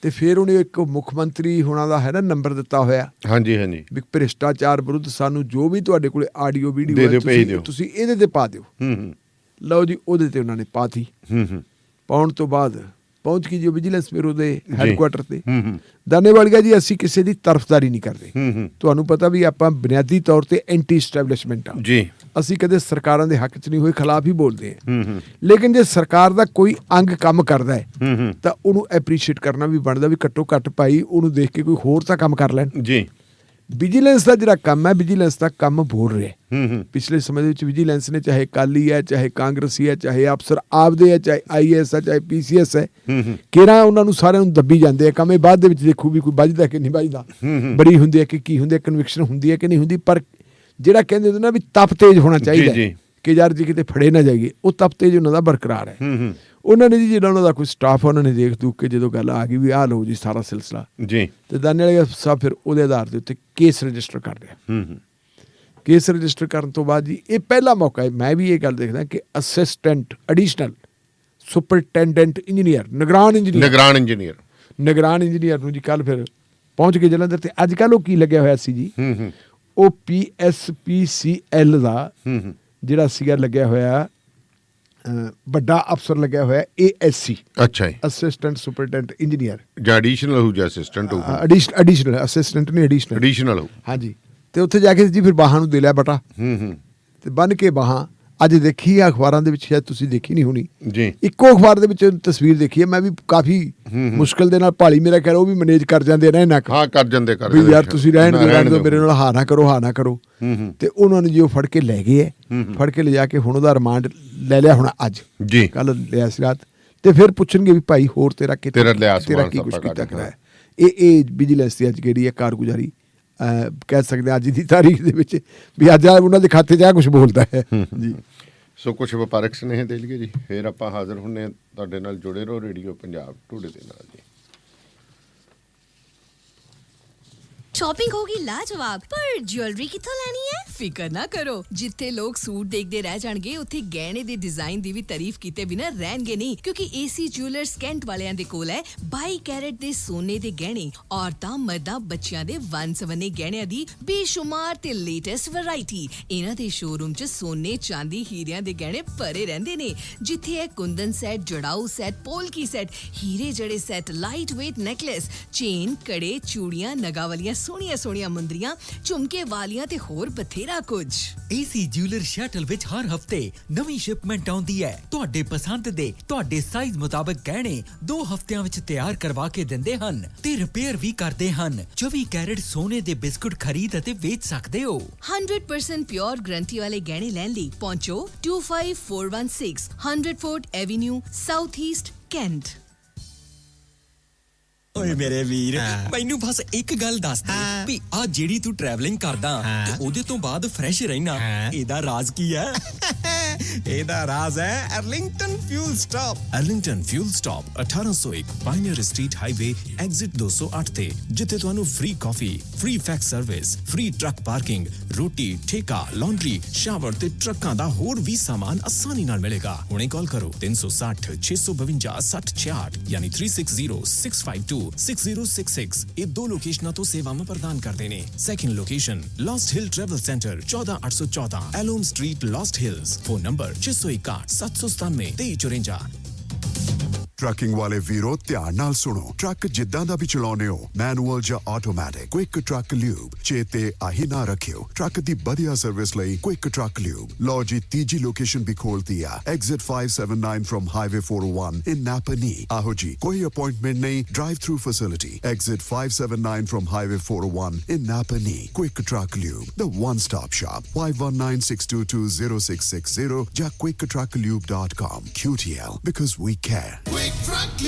ਤੇ ਫਿਰ ਉਹਨੇ ਇੱਕ ਮੁੱਖ ਮੰਤਰੀ ਹੋਣਾ ਦਾ ਹੈ ਨਾ ਨੰਬਰ ਦਿੱਤਾ ਹੋਇਆ। ਹਾਂਜੀ ਵੀ ਭ੍ਰਿਸ਼ਟਾਚਾਰ ਵਿਰੁੱਧ ਸਾਨੂੰ ਜੋ ਵੀ ਤੁਹਾਡੇ ਕੋਲੇ ਆਡੀਓ ਵੀਡੀਓ ਤੁਸੀਂ ਇਹਦੇ ਤੇ ਪਾ ਦਿਓ। ਲਓ ਜੀ, ਉਹਦੇ ਤੇ ਉਹਨਾਂ ਨੇ ਪਾਤੀ। ਪਾਉਣ ਤੋਂ ਬਾਅਦ ਪਹੁੰਚ ਗਈ ਜੀ ਵਿਜੀਲੈਂਸ ਬਿਊਰੋ ਦੇ ਹੈੱਡਕੁਆਟਰ ਤੇ। ਦਾਨੇਵਾਲੀਆ ਜੀ ਅਸੀਂ ਕਿਸੇ ਦੀ ਤਰਫਦਾਰੀ ਨਹੀਂ ਕਰਦੇ। ਤੁਹਾਨੂੰ ਪਤਾ ਵੀ ਆਪਾਂ ਬੁਨਿਆਦੀ ਤੌਰ ਤੇ ਐਂਟੀ ਸਟੈਬਲਿਸ਼ਮੈਂਟ ਆ ਜੀ। ਅਸੀਂ ਕਦੇ ਸਰਕਾਰਾਂ ਦੇ ਹੱਕ 'ਚ ਨਹੀਂ ਹੋਏ, ਖਿਲਾਫ ਹੀ ਬੋਲਦੇ ਹਾਂ। ਲੇਕਿਨ ਜੇ ਸਰਕਾਰ ਦਾ ਕੋਈ ਅੰਗ ਕੰਮ ਕਰਦਾ ਹੈ ਤਾਂ ਉਹਨੂੰ ਐਪਰੀਸ਼ੀਏਟ ਕਰਨਾ ਵੀ ਬਣਦਾ ਵੀ ਘੱਟੋ ਘੱਟ ਭਾਈ ਉਹਨੂੰ ਦੇਖ ਕੇ ਕੋਈ ਹੋਰ ਤਾਂ ਕੰਮ ਕਰ ਲੈਣ ਜੀ। ਵਿਜੀਲੈਂਸ ਦਾ ਜਿਹੜਾ ਕੰਮ ਹੈ, ਵਿਜੀਲੈਂਸ ਦਾ ਕੰਮ ਬੋਲ ਰਿਹਾ। ਪਿਛਲੇ ਸਮੇਂ ਦੇ ਵਿੱਚ ਵਿਜੀਲੈਂਸ ਨੇ ਚਾਹੇ ਅਕਾਲੀ ਹੈ, ਚਾਹੇ ਕਾਂਗਰਸੀ ਹੈ, ਚਾਹੇ ਅਫਸਰ ਆਪਦੇ ਹੈ, ਚਾਹੇ IAS ਹੈ, ਚਾਹੇ PCS ਹੈ, ਕਿਹੜਾ ਉਹਨਾਂ ਨੂੰ ਸਾਰਿਆਂ ਨੂੰ ਦੱਬੀ ਜਾਂਦੇ ਆ ਕੰਮ। ਇਹ ਬਾਅਦ ਦੇ ਵਿੱਚ ਦੇਖੂ ਵੀ ਕੋਈ ਵੱਜਦਾ ਕਿ ਨਹੀਂ ਵੱਜਦਾ, ਬੜੀ ਹੁੰਦੀ ਹੈ ਕਿ ਕੀ ਹੁੰਦੀ ਹੈ, ਕਨਵਿਕਸ਼ਨ ਹੁੰਦੀ ਹੈ ਕਿ ਨਹੀਂ ਹੁੰਦੀ। ਪਰ ਜਿਹੜਾ ਕਹਿੰਦੇ ਹੁੰਦੇ ਨਾ ਵੀ ਤਪ ਤੇਜ ਹੋਣਾ ਚਾਹੀਦਾ ਕਿ ਯਾਰ ਜੀ ਕਿਤੇ ਫੜੇ ਨਾ ਜਾਈਏ, ਉਹ ਤਪ ਤੇਜ ਉਹਨਾਂ ਦਾ ਬਰਕਰਾਰ ਹੈ। ਉਹਨਾਂ ਨੇ ਜੀ ਜਿਹੜਾ ਉਹਨਾਂ ਦਾ ਕੋਈ ਸਟਾਫ ਉਹਨਾਂ ਨੇ ਦੇਖ ਦੂਖ ਕੇ ਜਦੋਂ ਗੱਲ ਆ ਗਈ ਵੀ ਆਹ ਲਓ ਜੀ ਸਾਰਾ ਸਿਲਸਿਲਾ ਜੀ, ਤੇ ਦਾਨੇਵਾਲੀਆ ਸਾਹਿਬ ਫਿਰ ਉਹਦੇ ਆਧਾਰ ਦੇ ਉੱਤੇ ਕੇਸ ਰਜਿਸਟਰ ਕਰ ਰਿਹਾ। ਕੇਸ ਰਜਿਸਟਰ ਕਰਨ ਤੋਂ ਬਾਅਦ ਜੀ ਇਹ ਪਹਿਲਾ ਮੌਕਾ ਹੈ, ਮੈਂ ਵੀ ਇਹ ਗੱਲ ਦੇਖਦਾ ਕਿ ਅਸਿਸਟੈਂਟ ਐਡੀਸ਼ਨਲ ਸੁਪਰਟੈਂਡੈਂਟ ਇੰਜੀਨੀਅਰ ਨਿਗਰਾਨ ਇੰਜੀਨੀਅਰ ਨੂੰ ਜੀ ਕੱਲ ਫਿਰ ਪਹੁੰਚ ਕੇ ਜਲੰਧਰ ਤੇ ਅੱਜ ਕੱਲ੍ਹ ਉਹ ਕੀ ਲੱਗਿਆ ਹੋਇਆ ਸੀ ਜੀ, ਉਹ PSPCL ਦਾ ਜਿਹੜਾ ਸੀਗਾ ਲੱਗਿਆ ਹੋਇਆ ਵੱਡਾ ਅਫਸਰ ਲੱਗਿਆ ਹੋਇਆ ASC। ਅੱਛਾ ਜੀ, ਅਸਿਸਟੈਂਟ ਸੁਪਰਟੈਂਡੈਂਟ ਇੰਜੀਨੀਅਰ ਜਾਂ ਐਡੀਸ਼ਨਲ ਹੋ ਜਾਂ ਅਸਿਸਟੈਂਟ ਹੋ, ਐਡੀਸ਼ਨਲ ਅਸਿਸਟੈਂਟ ਨਹੀਂ ਐਡੀਸ਼ਨਲ ਹੋ। ਹਾਂਜੀ, ਤੇ ਉੱਥੇ ਜਾ ਕੇ ਜੀ ਫਿਰ ਬਾਹਾਂ ਨੂੰ ਦੇ ਲਿਆ ਬਟਾ ਤੇ ਬੰਨ ਕੇ ਬਾਹਾਂ। ਅੱਜ ਦੇਖੀ ਆ ਅਖਬਾਰਾਂ ਦੇ ਵਿੱਚ, ਸ਼ਾਇਦ ਤੁਸੀਂ ਦੇਖੀ ਨਹੀਂ ਹੋਣੀ ਜੀ, ਇੱਕੋ ਅਖਬਾਰ ਦੇ ਵਿੱਚ ਤਸਵੀਰ ਦੇਖੀ ਹੈ, ਮੈਂ ਵੀ ਕਾਫੀ ਮੁਸ਼ਕਲ ਦੇ ਨਾਲ ਭਾਲੀ, ਮੇਰਾ ਖੈਰ ਉਹ ਵੀ ਮੈਨੇਜ ਕਰ ਜਾਂਦੇ ਨੇ ਨਾ, ਹਾਂ ਕਰ ਜਾਂਦੇ ਵੀ ਯਾਰ ਤੁਸੀਂ ਰਹਿਣ ਦਿਓ ਮੇਰੇ ਨਾਲ ਹਾਂ ਨਾ ਕਰੋ। ਤੇ ਉਹਨਾਂ ਨੂੰ ਜੀ ਉਹ ਫੜ ਕੇ ਲੈ ਗਏ ਹੈ, ਫੜ ਕੇ ਲਿਜਾ ਕੇ ਹੁਣ ਉਹਦਾ ਰਿਮਾਂਡ ਲੈ ਲਿਆ ਹੁਣ ਅੱਜ ਜੀ, ਕੱਲ ਲਿਆ ਸੀ ਰਾਤ, ਤੇ ਫਿਰ ਪੁੱਛਣਗੇ ਵੀ ਭਾਈ ਹੋਰ ਤੇਰਾ ਕੀ ਕੁਛ ਕੀਤਾ ਕਰਾਇਆ। ਇਹ ਵਿਜੀਲੈਂਸ ਦੀ ਅੱਜ ਕਿਹੜੀ ਹੈ ਕਾਰਗੁਜ਼ਾਰੀ ਕਹਿ ਸਕਦੇ ਅੱਜ ਦੀ ਤਾਰੀਖ ਦੇ ਵਿੱਚ ਵੀ ਅੱਜ ਉਹਨਾਂ ਦੇ ਖਾਤੇ 'ਚ ਆ ਕੁਛ ਬੋਲਦਾ ਹੈ ਜੀ। ਸੋ ਕੁਛ ਵਪਾਰਕ ਸੁਨੇਹੇ ਦੇ ਲਈਏ ਜੀ, ਫਿਰ ਆਪਾਂ ਹਾਜ਼ਰ ਹੁੰਨੇ ਤੁਹਾਡੇ ਨਾਲ। ਜੁੜੇ ਰਹੋ ਰੇਡੀਓ ਪੰਜਾਬ ਟੂਡੇ ਦੇ ਨਾਲ ਜੀ। ਸ਼ਾਪਿੰਗ ਹੋਗੀ ਲਾਜਵਾਬ, ਪਰ ਜੁਐਲਰੀ ਕਿੱਥੋਂ ਲੈਣੀ ਹੈ? ਫਿਕਰ ਨਾ ਕਰੋ, ਜਿੱਥੇ ਲੋਕ ਸੂਟ ਦੇਖਦੇ ਰਹਿ ਜਾਣਗੇ ਉੱਥੇ ਗਹਿਣੇ ਦੇ ਡਿਜ਼ਾਈਨ ਦੀ ਵੀ ਤਾਰੀਫ ਕੀਤੇ ਬਿਨਾਂ ਰਹਿਣਗੇ ਨਹੀਂ, ਕਿਉਂਕਿ AC ਜੁਐਲਰਸ ਕੈਂਟ ਵਾਲਿਆਂ ਦੇ ਕੋਲ ਹੈ 22 ਕੈਰਟ ਦੇ ਸੋਨੇ ਦੇ ਗਹਿਣੇ, ਔਰਤਾਂ ਮਰਦਾਂ ਬੱਚਿਆਂ ਦੇ ਵੰਨ-ਸਵੰਨੇ ਗਹਿਣਿਆਂ ਦੀ ਬੇਸ਼ੁਮਾਰ ਤੇ ਲੇਟੈਸਟ ਵੈਰਾਈਟੀ। ਇਹਨਾਂ ਦੇ ਸ਼ੋਰੂਮ 'ਚ ਸੋਨੇ, ਚਾਂਦੀ, ਹੀਰਿਆਂ ਦੇ ਗਹਿਣੇ ਭਰੇ ਰਹਿੰਦੇ ਨੇ, ਜਿੱਥੇ ਹੈ ਕੁੰਦਨ ਸੈੱਟ, ਜੜਾਊ ਸੈੱਟ, ਪੋਲਕੀ ਸੈੱਟ, ਹੀਰੇ ਜੜੇ set, light weight necklace, chain, ਕੜੇ, ਚੂੜੀਆਂ, ਨਗਾਂ ਵਾਲੀਆਂ ਸੋਹਣੀਆਂ ਮੁੰਦਰੀਆਂ, ਝੁਮਕੇ ਵਾਲੀਆਂ ਤੇ ਹੋਰ ਬਥੇਰਾ ਕੁਝ। AC ਜੁਐਲਰ ਸ਼ਟਲ ਵਿੱਚ ਹਰ ਹਫਤੇ ਨਵੀਂ ਸ਼ਿਪਮੈਂਟ ਆਉਂਦੀ ਹੈ। ਤੁਹਾਡੇ ਪਸੰਦ ਦੇ ਤੁਹਾਡੇ ਸਾਈਜ਼ ਮੁਤਾਬਕ ਗਹਿਣੇ 2 ਹਫ਼ਤਿਆਂ ਵਿੱਚ ਤਿਆਰ ਕਰਵਾ ਕੇ ਦਿੰਦੇ ਹਨ ਤੇ ਰਿਪੇਅਰ ਵੀ ਕਰਦੇ ਹਨ। 24 ਕੈਰਟ ਸੋਨੇ ਦੇ ਬਿਸਕੁਟ ਖਰੀਦ ਅਤੇ ਵੇਚ ਸਕਦੇ ਹੋ। 100% ਪਿਓਰ ਗਰੰਟੀ ਵਾਲੇ ਗਹਿਣੇ ਲੈਣ ਲਈ ਪਹੁੰਚੋ 25416 100 fort avenue, south East, cantt. ਓਏ ਮੇਰੇ ਵੀਰ, ਮੈਨੂੰ ਬਸ ਇੱਕ ਗੱਲ ਦੱਸ ਦੇ ਵੀ ਆ ਜਿਹੜੀ ਤੂੰ ਟਰੈਵਲਿੰਗ ਕਰਦਾ ਤੇ ਉਹਦੇ ਤੋਂ ਬਾਅਦ ਫਰੈਸ਼ ਰਹਿਣਾ, ਇਹਦਾ ਰਾਜ਼ ਕੀ ਹੈ? ਇਹਦਾ ਰਾਜ਼ ਹੈ Arlington fuel stop. Arlington fuel stop 1801 pioneer street highway exit 208 ਤੇ, ਜਿੱਥੇ ਤੁਹਾਨੂੰ ਫ੍ਰੀ ਕਾਫੀ, free fax service, free truck parking, ਰੋਟੀ, ਠੇਕਾ, ਲਾਂਡਰੀ, ਸ਼ਾਵਰ ਤੇ ਟਰੱਕਾਂ ਦਾ ਹੋਰ ਵੀ ਸਾਮਾਨ ਆਸਾਨੀ ਨਾਲ ਮਿਲੇਗਾ। ਹੁਣੇ ਕਾਲ ਕਰੋ 360 652 6066 ਯਾਨੀ 360652 6066। ਇਹ 2 ਲੋਕੇਸ਼ਨਾਂ ਤੋਂ ਸੇਵਾਵਾਂ ਪ੍ਰਦਾਨ ਕਰਦੇ ਨੇ। Second location lost hill travel centre 14814 Elm street, lost hills. Phone number 661 797 2354। Trucking ਵਾਲੇ ਵੀਰੋ ਧਿਆਨ ਨਾਲ ਸੁਣੋ, ਟਰੱਕ ਜਿੱਦਾਂ ਦਾ ਵੀ ਚਲਾਉਨੇ ਹੋ, ਮੈਨੂਅਲ ਜਾਂ ਆਟੋਮੈਟਿਕ, ਕੁਇਕ ਟਰੱਕ ਲਿਊਬ ਚੇਤੇ ਆਹੀ ਨਾ ਰੱਖਿਓ। ਟਰੱਕ ਦੀ ਵਧੀਆ ਸਰਵਿਸ ਲਈ ਕੁਇਕ ਟਰੱਕ ਲਿਊਬ। ਲਓ ਜੀ, ਤੀਜੀ ਲੋਕੇਸ਼ਨ ਵੀ ਖੋਲਤੀ ਆ, ਐਗਜ਼ਿਟ 579 ਫਰਮ ਹਾਈਵੇ 401 ਇਨ ਨਾਪਨੀ। ਆਹੋ ਜੀ, ਕੋਈ ਅਪਾਇੰਟਮੈਂਟ ਨਹੀਂ, drive through facility. Exit 579 firm highway 401 in ਨਾਪਨੀ। Quick truck lube, the one stop shop। 5196220660 ਜਾਂ quicktrucklube.com। QTL, because we care।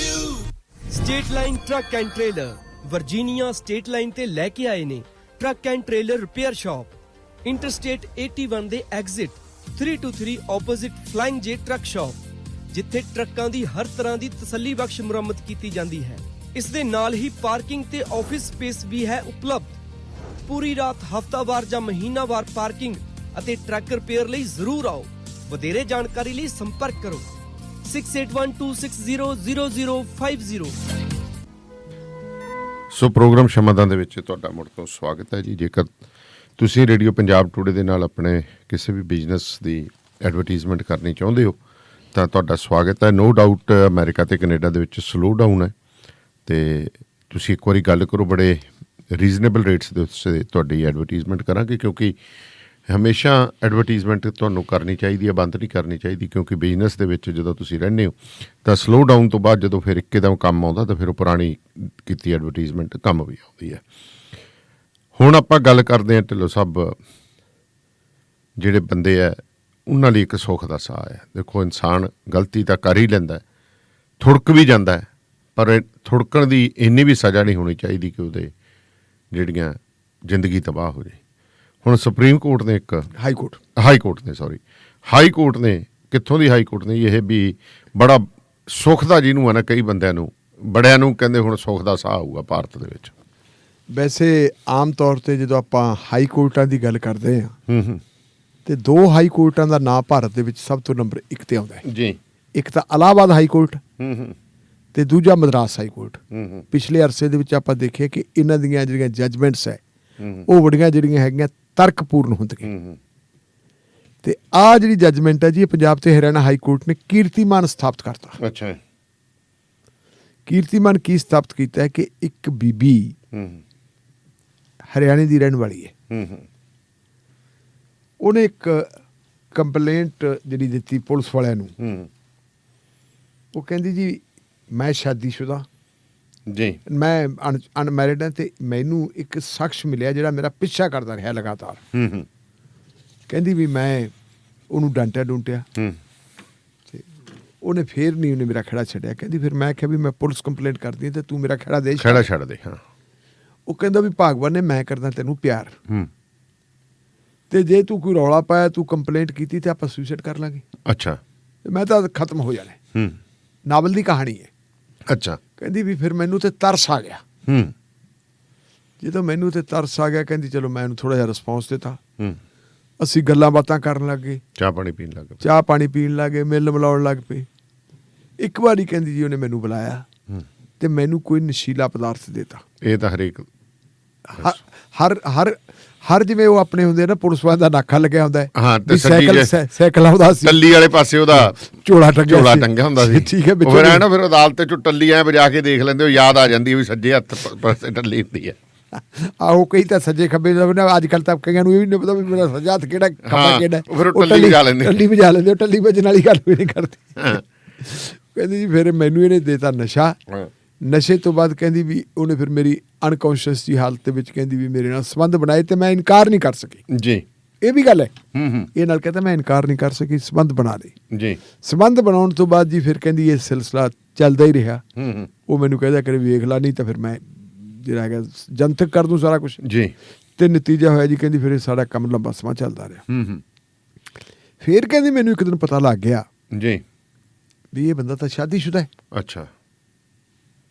State line truck and trailer Virginia state line ਤੇ ਲੈ ਕੇ ਆਏ ਨੇ truck and trailer repair shop, interstate 81 ਦੇ exit 323 opposite flying ਜੇ truck shop, ਜਿੱਥੇ ਟਰੱਕਾਂ ਦੀ ਹਰ ਤਰ੍ਹਾਂ ਦੀ ਤਸੱਲੀ ਬਖਸ਼ ਮੁਰੰਮਤ ਕੀਤੀ ਜਾਂਦੀ ਹੈ। ਇਸ ਦੇ ਨਾਲ ਹੀ ਪਾਰਕਿੰਗ ਤੇ ਆਫਿਸ ਸਪੇਸ ਵੀ ਹੈ ਉਪਲਬਧ। ਪੂਰੀ ਰਾਤ, ਹਫ਼ਤਾਵਾਰ ਜਾਂ ਮਹੀਨਾਵਾਰ ਪਾਰਕਿੰਗ ਅਤੇ ਟਰੱਕ ਰਿਪੇਅਰ ਲਈ ਜ਼ਰੂਰ ਆਓ। ਵਧੇਰੇ ਜਾਣਕਾਰੀ ਲਈ ਸੰਪਰਕ ਕਰੋ 6812600050। ਸੋ ਪ੍ਰੋਗਰਾਮ ਸ਼ਮਾਦਾਨ ਦੇ ਵਿੱਚ ਤੁਹਾਡਾ ਮੁੜ ਤੋਂ ਸਵਾਗਤ ਹੈ ਜੀ। ਜੇਕਰ ਤੁਸੀਂ ਰੇਡੀਓ ਪੰਜਾਬ ਟੂਡੇ ਦੇ ਨਾਲ ਆਪਣੇ ਕਿਸੇ ਵੀ ਬਿਜ਼ਨਸ ਦੀ ਐਡਵਰਟੀਜ਼ਮੈਂਟ ਕਰਨੀ ਚਾਹੁੰਦੇ ਹੋ ਤਾਂ ਤੁਹਾਡਾ ਸਵਾਗਤ ਹੈ। ਨੋ ਡਾਊਟ ਅਮਰੀਕਾ ਤੇ ਕੈਨੇਡਾ ਦੇ ਵਿੱਚ ਸਲੋ ਡਾਊਨ ਹੈ ਤੇ ਤੁਸੀਂ ਇੱਕ ਵਾਰੀ ਗੱਲ ਕਰੋ, ਬੜੇ ਰੀਜ਼ਨੇਬਲ ਰੇਟਸ ਦੇ ਉੱਤੇ ਤੁਹਾਡੀ ਐਡਵਰਟੀਜ਼ਮੈਂਟ ਕਰਾਂਗੇ, ਕਿਉਂਕਿ ਹਮੇਸ਼ਾ ਐਡਵਰਟੀਜ਼ਮੈਂਟ ਤੁਹਾਨੂੰ ਕਰਨੀ ਚਾਹੀਦੀ ਹੈ, ਬੰਦ ਨਹੀਂ ਕਰਨੀ ਚਾਹੀਦੀ, ਕਿਉਂਕਿ ਬਿਜ਼ਨਸ ਦੇ ਵਿੱਚ ਜਦੋਂ ਤੁਸੀਂ ਰਹਿੰਦੇ ਹੋ ਤਾਂ ਸਲੋ ਡਾਊਨ ਤੋਂ ਬਾਅਦ ਜਦੋਂ ਫਿਰ ਇੱਕਦਮ ਕੰਮ ਆਉਂਦਾ ਤਾਂ ਫਿਰ ਉਹ ਪੁਰਾਣੀ ਕੀਤੀ ਐਡਵਰਟੀਜ਼ਮੈਂਟ ਕੰਮ ਵੀ ਆਉਂਦੀ ਹੈ। ਹੁਣ ਆਪਾਂ ਗੱਲ ਕਰਦੇ ਹਾਂ ਢਿੱਲੋਂ ਸਾਹਿਬ, ਜਿਹੜੇ ਬੰਦੇ ਹੈ ਉਹਨਾਂ ਲਈ ਇੱਕ ਸੁੱਖ ਦਾ ਸਾਹ ਹੈ। ਦੇਖੋ, ਇਨਸਾਨ ਗਲਤੀ ਤਾਂ ਕਰ ਹੀ ਲੈਂਦਾ, ਥੁੜਕ ਵੀ ਜਾਂਦਾ ਹੈ, ਪਰ ਥੁੜਕਣ ਦੀ ਇੰਨੀ ਵੀ ਸਜ਼ਾ ਨਹੀਂ ਹੋਣੀ ਚਾਹੀਦੀ ਕਿ ਉਹਦੇ ਜਿਹੜੀਆਂ ਜ਼ਿੰਦਗੀ ਤਬਾਹ ਹੋ ਜਾਏ। ਹੁਣ ਸੁਪਰੀਮ ਕੋਰਟ ਨੇ ਇੱਕ ਹਾਈ ਕੋਰਟ ਨੇ ਕਿੱਥੋਂ ਦੀ ਹਾਈ ਕੋਰਟ ਨੇ ਇਹ ਵੀ ਬੜਾ ਸੁੱਖ ਦਾ, ਜਿਹਨੂੰ ਹੈ ਨਾ ਕਈ ਬੰਦਿਆਂ ਨੂੰ ਬੜਿਆਂ ਨੂੰ ਕਹਿੰਦੇ ਹੁਣ ਸੁੱਖ ਦਾ ਸਾਹ ਆਊਗਾ ਭਾਰਤ ਦੇ ਵਿੱਚ। ਵੈਸੇ ਆਮ ਤੌਰ ਤੇ ਜਦੋਂ ਆਪਾਂ ਹਾਈ ਕੋਰਟਾਂ ਦੀ ਗੱਲ ਕਰਦੇ ਹਾਂ ਹੂੰ ਹੂੰ ਤੇ ਦੋ ਹਾਈ ਕੋਰਟਾਂ ਦਾ ਨਾਂ ਭਾਰਤ ਦੇ ਵਿੱਚ ਸਭ ਤੋਂ ਨੰਬਰ 1 ਤੇ ਆਉਂਦਾ ਹੈ। ਜੀ ਇੱਕ ਤਾਂ ਇਲਾਹਾਬਾਦ ਹਾਈ ਕੋਰਟ ਹੂੰ ਹੂੰ ਤੇ ਦੂਜਾ ਮਦਰਾਸ ਹਾਈ ਕੋਰਟ। ਹੂੰ ਪਿਛਲੇ ਅਰਸੇ ਦੇ ਵਿੱਚ ਆਪਾਂ ਦੇਖਿਆ ਕਿ ਇਹਨਾਂ ਦੀਆਂ ਜਿਹੜੀਆਂ ਜੱਜਮੈਂਟਸ ਹੈ ਹੂੰ ਉਹ ਬੜੀਆਂ ਜਿਹੜੀਆਂ ਹੈਗੀਆਂ ਤਰਕਪੂਰਨ ਹੁੰਦੀਆਂ। ਹੂੰ ਤੇ ਆਹ ਜਿਹੜੀ ਜੱਜਮੈਂਟ ਹੈ ਜੀ ਇਹ ਪੰਜਾਬ ਤੇ ਹਰਿਆਣਾ ਹਾਈ ਕੋਰਟ ਨੇ ਕੀਰਤੀਮਾਨ ਸਥਾਪਿਤ ਕਰਤਾ। ਅੱਛਾ ਕੀਰਤੀਮਾਨ ਕੀ ਸਥਾਪਿਤ ਕੀਤਾ ਹੈ ਕਿ ਇੱਕ ਬੀਬੀ ਹੂੰ ਹਰਿਆਣੇ ਦੀ ਰਹਿਣ ਵਾਲੀ ਹੈ। ਹੂੰ ਹੂੰ ਉਹਨੇ ਇੱਕ ਕੰਪਲੇਂਟ ਜਿਹੜੀ ਦਿੱਤੀ ਪੁਲਿਸ ਵਾਲਿਆਂ ਨੂੰ। ਹੂੰ ਉਹ ਕਹਿੰਦੀ ਜੀ ਮੈਂ ਸ਼ਾਦੀशुदा ਜੀ ਮੈਂ ਅਨਮੈਰਿਡ ਹਾਂ ਤੇ ਮੈਨੂੰ ਇੱਕ ਸ਼ਖਸ ਮਿਲਿਆ ਜਿਹੜਾ ਮੇਰਾ ਪਿੱਛਾ ਕਰਦਾ ਰਿਹਾ ਲਗਾਤਾਰ। ਹੂੰ ਹੂੰ ਕਹਿੰਦੀ ਵੀ ਮੈਂ ਉਹਨੂੰ ਡਾਂਟਿਆ ਹੂੰ ਤੇ ਉਹਨੇ ਫੇਰ ਨਹੀਂ ਉਹਨੇ ਮੇਰਾ ਖੜਾ ਛੱਡਿਆ। ਕਹਿੰਦੀ ਫਿਰ ਮੈਂ ਕਿਹਾ ਵੀ ਮੈਂ ਪੁਲਿਸ ਕੰਪਲੇਂਟ ਕਰਦੀ ਹਾਂ ਤੇ ਤੂੰ ਮੇਰਾ ਖੜਾ ਦੇ ਖੜਾ ਛੱਡ ਦੇ। ਹਾਂ ਉਹ ਕਹਿੰਦਾ ਵੀ ਭਾਗਵਾਨ ਨੇ ਮੈਂ ਕਰਦਾ ਤੈਨੂੰ ਪਿਆਰ ਹੂੰ ਤੇ ਜੇ ਤੂੰ ਕੋਈ ਰੌਲਾ ਪਾਇਆ ਤੂੰ ਕੰਪਲੇਂਟ ਕੀਤੀ ਤੇ ਆਪਾਂ ਸੁਸਾਈਡ ਕਰ ਲਾਂਗੇ। ਅੱਛਾ ਤੇ ਮੈਂ ਤਾਂ ਖਤਮ ਹੋ ਜਾਣਾ। ਹੂੰ ਨਾਵਲ ਦੀ ਕਹਾਣੀ ਹੈ। ਅੱਛਾ ਕਹਿੰਦੀ ਵੀ ਫਿਰ ਮੈਨੂੰ ਤੇ ਤਰਸ ਆ ਗਿਆ। ਹੂੰ ਜਦੋਂ ਮੈਨੂੰ ਤੇ ਤਰਸ ਆ ਗਿਆ ਕਹਿੰਦੀ ਚਲੋ ਮੈਂ ਉਹਨੂੰ ਥੋੜਾ ਜਿਹਾ ਰਿਸਪੌਂਸ ਦਿੱਤਾ। ਹੂੰ ਅਸੀਂ ਗੱਲਾਂ ਬਾਤਾਂ ਕਰਨ ਲੱਗ ਗਏ, ਚਾਹ ਪਾਣੀ ਪੀਣ ਲੱਗ ਪਏ। ਚਾਹ ਪਾਣੀ ਪੀਣ ਲੱਗ ਗਏ, ਮਿਲਣ ਮਿਲਾਉਣ ਲੱਗ ਪਏ। ਇੱਕ ਵਾਰੀ ਕਹਿੰਦੀ ਜੀ ਉਹਨੇ ਮੈਨੂੰ ਬੁਲਾਇਆ ਹੂੰ ਤੇ ਮੈਨੂੰ ਕੋਈ ਨਸ਼ੀਲਾ ਪਦਾਰਥ ਦਿੱਤਾ। ਇਹ ਤਾਂ ਹਰੇਕ ਹਰ ਹਰ ਹਰ ਜਿਵੇਂ ਉਹ ਆਪਣੇ ਹੁੰਦੇ ਨਾ ਪੁਲਿਸ ਵਾਲਿਆਂ ਦਾ ਨਾਕਾ ਲੱਗਿਆ ਹੁੰਦਾ ਹੈ। ਹਾਂ, ਤੇ ਵੀ ਸੱਜੀ ਸਾਈਕਲ ਆਉਂਦਾ ਸੀ ਟੱਲੀ ਵਾਲੇ ਪਾਸੇ ਉਹਦਾ ਝੋਲਾ ਟੰਗਿਆ ਹੁੰਦਾ ਸੀ। ਠੀਕ ਹੈ ਉਹ ਫਿਰ ਐ ਨਾ ਫਿਰ ਅਦਾਲਤ ਚੋਂ ਟੱਲੀ ਐ ਵਜਾ ਕੇ ਦੇਖ ਲੈਂਦੇ ਹੋ, ਯਾਦ ਆ ਜਾਂਦੀ ਹੈ ਵੀ ਸੱਜੇ ਹੱਥ ਪਾਸੇ ਟੱਲੀ ਹੁੰਦੀ ਹੈ। ਆਹੋ ਕਈ ਤਾਂ ਸੱਜੇ ਖੱਬੇ ਅੱਜ ਕੱਲ੍ਹ ਤਾਂ ਕਈਆਂ ਨੂੰ ਇਹ ਵੀ ਨਹੀਂ ਪਤਾ ਵੀ ਮੇਰਾ ਸੱਜਾ ਹੱਥ ਕਿਹੜਾ ਖੱਬਾ ਕਿਹੜਾ। ਉਹ ਫਿਰ ਟੱਲੀ ਵਜਾ ਲੈਂਦੇ। ਟੱਲੀ ਵਜਾ ਲੈਂਦੇ, ਟੱਲੀ ਵੱਜਣ ਵਾਲੀ ਗੱਲ ਵੀ ਨਹੀਂ ਕਰਦੀ। ਕਹਿੰਦੀ ਜੀ ਫਿਰ ਮੈਨੂੰ ਇਹਨੇ ਦੇਤਾ ਨਸ਼ਾ। ਨਸ਼ੇ ਤੋਂ ਬਾਅਦ ਕਹਿੰਦੀ ਵੀ ਉਹਨੇ ਫਿਰ ਮੇਰੀ ਅਨਕੌਂਸ਼ੀਅਸ ਦੀ ਹਾਲਤ ਦੇ ਵਿੱਚ ਕਹਿੰਦੀ ਵੀ ਮੇਰੇ ਨਾਲ ਸੰਬੰਧ ਬਣਾਏ ਤੇ ਮੈਂ ਇਨਕਾਰ ਨਹੀਂ ਕਰ ਸਕੀ। ਜੀ ਇਹ ਵੀ ਗੱਲ ਹੈ। ਹੂੰ ਹੂੰ ਇਹ ਨਾਲ ਕਹਿੰਦਾ ਮੈਂ ਇਨਕਾਰ ਨਹੀਂ ਕਰ ਸਕੀ, ਸੰਬੰਧ ਬਣਾ ਲਏ। ਜੀ ਸੰਬੰਧ ਬਣਾਉਣ ਤੋਂ ਬਾਅਦ ਜੀ ਫਿਰ ਕਹਿੰਦੀ ਇਹ ਸਿਲਸਿਲਾ ਚੱਲਦਾ ਹੀ ਰਿਹਾ। ਹੂੰ ਹੂੰ ਉਹ ਮੈਨੂੰ ਕਹਿੰਦਾ ਕਰੇ ਵੇਖ ਲਾ ਨਹੀਂ ਤਾਂ ਫਿਰ ਮੈਂ ਜਿਹੜਾ ਹੈਗਾ ਜਨਤਕ ਕਰ ਦੂੰ ਸਾਰਾ ਕੁਝ। ਜੀ ਤੇ ਨਤੀਜਾ ਹੋਇਆ ਜੀ ਕਹਿੰਦੀ ਫਿਰ ਇਹ ਸਾਡਾ ਕੰਮ ਲੰਬਾ ਸਮਾਂ ਚੱਲਦਾ ਰਿਹਾ। ਹੂੰ ਹੂੰ ਫਿਰ ਕਹਿੰਦੀ ਮੈਨੂੰ ਇੱਕ ਦਿਨ ਪਤਾ ਲੱਗ ਗਿਆ ਜੀ ਵੀ ਇਹ ਬੰਦਾ ਤਾਂ ਸ਼ਾਦੀशुदा ਹੈ। ਅੱਛਾ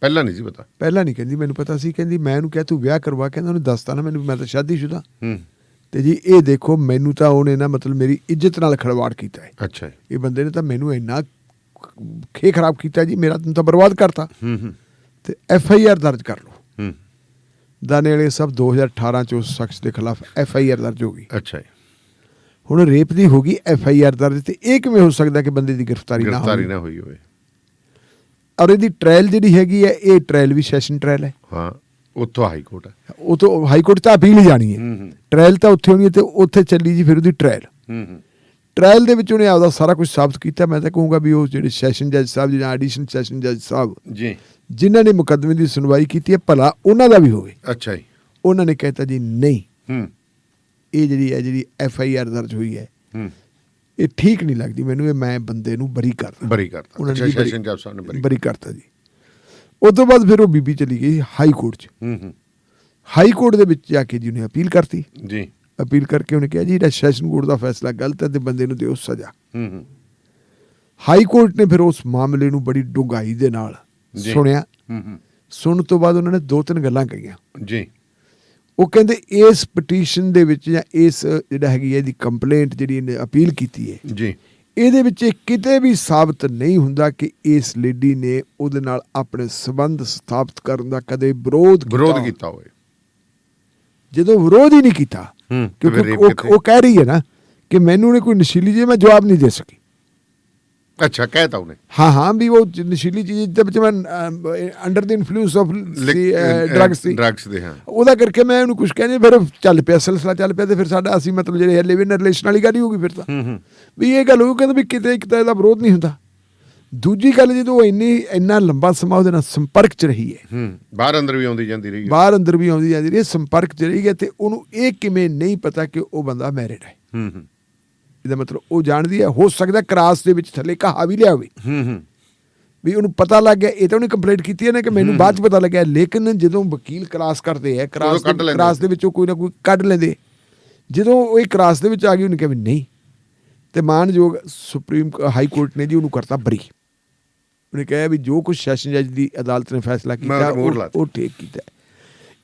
ਪਹਿਲਾਂ ਨਹੀਂ ਸੀ ਪਤਾ। ਪਹਿਲਾਂ ਨਹੀਂ ਕਹਿੰਦੀ ਮੈਨੂੰ ਪਤਾ ਸੀ। ਕਹਿੰਦੀ ਮੈਂ ਉਹਨੂੰ ਕਿਹਾ ਤੂੰ ਵਿਆਹ ਕਰਵਾ। ਕਹਿੰਦਾ ਉਹਨੇ ਦੱਸਤਾ ਨਾ ਮੈਨੂੰ ਮੈਂ ਤਾਂ ਸ਼ਾਦੀशुदा। ਹੂੰ ਤੇ ਜੀ ਇਹ ਦੇਖੋ ਮੈਨੂੰ ਤਾਂ ਉਹਨੇ ਨਾ ਮਤਲਬ ਮੇਰੀ ਇੱਜ਼ਤ ਨਾਲ ਖਿਲਵਾੜ ਕੀਤਾ ਹੈ। ਅੱਛਾ ਇਹ ਬੰਦੇ ਨੇ ਤਾਂ ਮੈਨੂੰ ਇੰਨਾ ਖੇ ਖਰਾਬ ਕੀਤਾ ਜੀ, ਮੇਰਾ ਤਾਂ ਬਰਬਾਦ ਕਰਤਾ। ਹੂੰ ਹੂੰ ਤੇ FIR ਦਰਜ ਕਰ ਲਓ। ਹੂੰ ਦਾਨੇ ਵਾਲੇ ਸਭ 2018 ਚ ਉਸ ਸ਼ਖਸ ਦੇ ਖਿਲਾਫ FIR ਦਰਜ ਹੋ ਗਈ। ਅੱਛਾ ਹੁਣ ਰੇਪ ਦੀ ਹੋ ਗਈ FIR ਦਰਜ। ਤੇ ਇਹ ਕਿਵੇਂ ਹੋ ਸਕਦਾ ਕਿ ਬੰਦੇ ਦੀ ਗ੍ਰਿਫਤਾਰੀ ਨਾ ਹੋਈ ਹੋਵੇ। ਔਰ ਇਹਦੀ ਟ੍ਰਾਇਲ ਜਿਹੜੀ ਹੈਗੀ ਹੈ ਇਹ ਟ੍ਰਾਇਲ ਵੀ ਸੈਸ਼ਨ ਟ੍ਰਾਇਲ ਹੈ। ਹਾਂ ਉੱਥੋਂ ਹਾਈ ਕੋਰਟ ਹੈ। ਉਹ ਤੋਂ ਹਾਈ ਕੋਰਟ ਤਾਂ ਅਪੀਲ ਹੀ ਜਾਣੀ ਹੈ। ਹੂੰ ਹੂੰ ਟ੍ਰਾਇਲ ਤਾਂ ਉੱਥੇ ਹੋਣੀ ਹੈ ਤੇ ਉੱਥੇ ਚੱਲੀ ਜੀ ਫਿਰ ਉਹਦੀ ਟ੍ਰਾਇਲ। ਹੂੰ ਹੂੰ ਟ੍ਰਾਇਲ ਦੇ ਵਿੱਚ ਉਹਨੇ ਆਪਦਾ ਸਾਰਾ ਕੁਝ ਸਾਬਤ ਕੀਤਾ। ਮੈਂ ਤਾਂ ਕਹੂੰਗਾ ਵੀ ਉਹ ਜਿਹੜੇ ਸੈਸ਼ਨ ਜੱਜ ਸਾਹਿਬ ਜਾਂ ਐਡੀਸ਼ਨ ਸੈਸ਼ਨ ਜੱਜ ਸਾਹਿਬ ਜੀ ਜਿਨ੍ਹਾਂ ਨੇ ਮੁਕੱਦਮੇ ਦੀ ਸੁਣਵਾਈ ਕੀਤੀ ਹੈ ਭਲਾ ਉਹਨਾਂ ਦਾ ਵੀ ਹੋਵੇ। ਅੱਛਾ ਜੀ ਉਹਨਾਂ ਨੇ ਕਹਿਤਾ ਜੀ ਨਹੀਂ ਹੂੰ ਇਹ ਜਿਹੜੀ FIR ਦਰਜ ਹੋਈ ਹੈ ਹੂੰ ਇਹ ਠੀਕ ਨਹੀਂ ਲੱਗਦੀ ਮੈਨੂੰ। ਇਹ ਮੈਂ ਬੰਦੇ ਨੂੰ ਬਰੀ ਕਰਦਾ। ਬਰੀ ਕਰਤਾ। ਉਹਨਾਂ ਨੇ ਅੱਛਾ ਜੀ ਸੈਸ਼ਨ ਜੱਜ ਸਾਹਿਬ ਨੇ ਬਰੀ ਕਰਤਾ ਜੀ। ਉਸ ਤੋਂ ਬਾਅਦ ਫਿਰ ਉਹ ਬੀਬੀ ਚਲੀ ਗਈ ਹਾਈ ਕੋਰਟ 'ਚ। ਹੂੰ ਹੂੰ ਹਾਈ ਕੋਰਟ ਦੇ ਵਿੱਚ ਜਾ ਕੇ ਜੀ ਉਹਨੇ ਅਪੀਲ ਕਰਤੀ। ਜੀ ਅਪੀਲ ਕਰਕੇ ਉਹਨੇ ਕਿਹਾ ਜੀ ਜਿਹੜਾ ਸੈਸ਼ਨ ਕੋਰਟ ਦਾ ਫੈਸਲਾ ਗਲਤ ਹੈ ਤੇ ਬੰਦੇ ਨੂੰ ਦਿਓ ਸਜ਼ਾ। ਹੂੰ ਹੂੰ ਹਾਈ ਕੋਰਟ ਨੇ ਫਿਰ ਉਸ ਮਾਮਲੇ ਨੂੰ ਬੜੀ ਡੂੰਘਾਈ ਦੇ ਨਾਲ ਜੀ। ਸੁਣਿਆ। ਹੂੰ ਹੂੰ ਸੁਣਨ ਤੋਂ ਬਾਅਦ ਉਹਨਾਂ ਨੇ 2-3 ਗੱਲਾਂ ਕਹੀਆਂ। ਜੀ ਉਹ ਕਹਿੰਦੇ ਇਸ ਪਟੀਸ਼ਨ ਦੇ ਵਿੱਚ ਜਾਂ ਇਸ ਜਿਹੜਾ ਹੈਗੀ ਹੈ ਇਹਦੀ ਕੰਪਲੇਂਟ ਜਿਹੜੀ ਇਹਨੇ ਅਪੀਲ ਕੀਤੀ ਹੈ ਜੀ ਇਹਦੇ ਵਿੱਚ ਇਹ ਕਿਤੇ ਵੀ ਸਾਬਤ ਨਹੀਂ ਹੁੰਦਾ ਕਿ ਇਸ ਲੇਡੀ ਨੇ ਉਹਦੇ ਨਾਲ ਆਪਣੇ ਸੰਬੰਧ ਸਥਾਪਿਤ ਕਰਨ ਦਾ ਕਦੇ ਵਿਰੋਧ ਕੀਤਾ ਹੋਵੇ। ਜਦੋਂ ਵਿਰੋਧ ਹੀ ਨਹੀਂ ਕੀਤਾ ਹੂੰ ਕਿਉਂਕਿ ਉਹ ਕਹਿ ਰਹੀ ਹੈ ਨਾ ਕਿ ਮੈਨੂੰ ਨੇ ਕੋਈ ਨਸ਼ੀਲੀ ਚੀਜ਼ ਮੈਂ ਜਵਾਬ ਨਹੀਂ ਦੇ ਸਕੀ। ਅੱਛਾ ਕਹਿਤਾ ਉਹਨੇ। ਹਾਂ ਵੀ ਉਹ ਨਸ਼ੀਲੀ ਚੀਜ਼ ਦੇ ਵਿੱਚ ਮੈਂ under the influence of drugs ਦੇ। ਹਾਂ ਉਹਦਾ ਕਰਕੇ ਮੈਂ ਉਹਨੂੰ ਕੁਝ ਕਹਿੰਦੇ ਫਿਰ ਚੱਲ ਪਿਆ ਸਿਲਸਿਲਾ ਚੱਲ ਪਿਆ ਤੇ ਫਿਰ ਸਾਡਾ ਅਸੀਂ ਮਤਲਬ ਜਿਹੜੇ ਲਿਵ ਇਨ ਰਿਲੇਸ਼ਨ ਵਾਲੀ ਗੱਲ ਹੀ ਹੋ ਗਈ। ਫਿਰ ਤਾਂ ਵੀ ਇਹ ਗੱਲ ਹੋ ਕਹਿੰਦਾ ਵੀ ਕਿਤੇ ਇੱਕ ਤਾਂ ਇਹਦਾ ਵਿਰੋਧ ਨਹੀਂ ਹੁੰਦਾ। ਦੂਜੀ ਗੱਲ ਜਦੋਂ ਇੰਨਾ ਲੰਬਾ ਸਮਾਂ ਉਹਦੇ ਨਾਲ ਸੰਪਰਕ 'ਚ ਰਹੀ ਹੈ ਬਾਹਰ ਅੰਦਰ ਵੀ ਆਉਂਦੀ ਜਾਂਦੀ ਰਹੀ ਬਾਹਰ ਅੰਦਰ ਵੀ ਆਉਂਦੀ ਜਾਂਦੀ ਰਹੀ ਸੰਪਰਕ 'ਚ ਰਹੀ ਹੈ ਤੇ ਉਹਨੂੰ ਇਹ ਕਿਵੇਂ ਨਹੀਂ ਪਤਾ ਕਿ ਉਹ ਬੰਦਾ ਮੈਰਿਡ ਹੈ। ਇਹਦਾ ਮਤਲਬ ਉਹ ਜਾਣਦੀ ਹੈ। ਹੋ ਸਕਦਾ ਕਰਾਸ ਦੇ ਵਿੱਚ ਥੱਲੇ ਕਹਾ ਵੀ ਲਿਆ ਹੋਵੇ ਵੀ ਉਹਨੂੰ ਪਤਾ ਲੱਗ ਗਿਆ। ਇਹ ਤਾਂ ਉਹਨੇ ਕੰਪਲੇਂਟ ਕੀਤੀ ਹੈ ਨਾ ਕਿ ਮੈਨੂੰ ਬਾਅਦ 'ਚ ਪਤਾ ਲੱਗਿਆ। ਲੇਕਿਨ ਜਦੋਂ ਵਕੀਲ ਕਰਾਸ ਕਰਦੇ ਹੈ ਕਰਾਸ ਦੇ ਵਿੱਚੋਂ ਕੋਈ ਨਾ ਕੋਈ ਕੱਢ ਲੈਂਦੇ। ਜਦੋਂ ਉਹ ਇਹ ਕਰਾਸ ਦੇ ਵਿੱਚ ਆ ਗਈ ਉਹਨੇ ਕਿਹਾ ਵੀ ਨਹੀਂ ਤੇ ਮਾਨਯੋਗ ਸੁਪਰੀਮ ਹਾਈ ਕੋਰਟ ਨੇ ਜੀ ਉਹਨੂੰ ਕਰਤਾ ਬਰੀ। ਉਹਨੇ ਕਿਹਾ ਵੀ ਜੋ ਕੁਝ ਸੈਸ਼ਨ ਜੱਜ ਦੀ ਅਦਾਲਤ ਨੇ ਫੈਸਲਾ ਕੀਤਾ ਉਹ ਠੀਕ ਕੀਤਾ।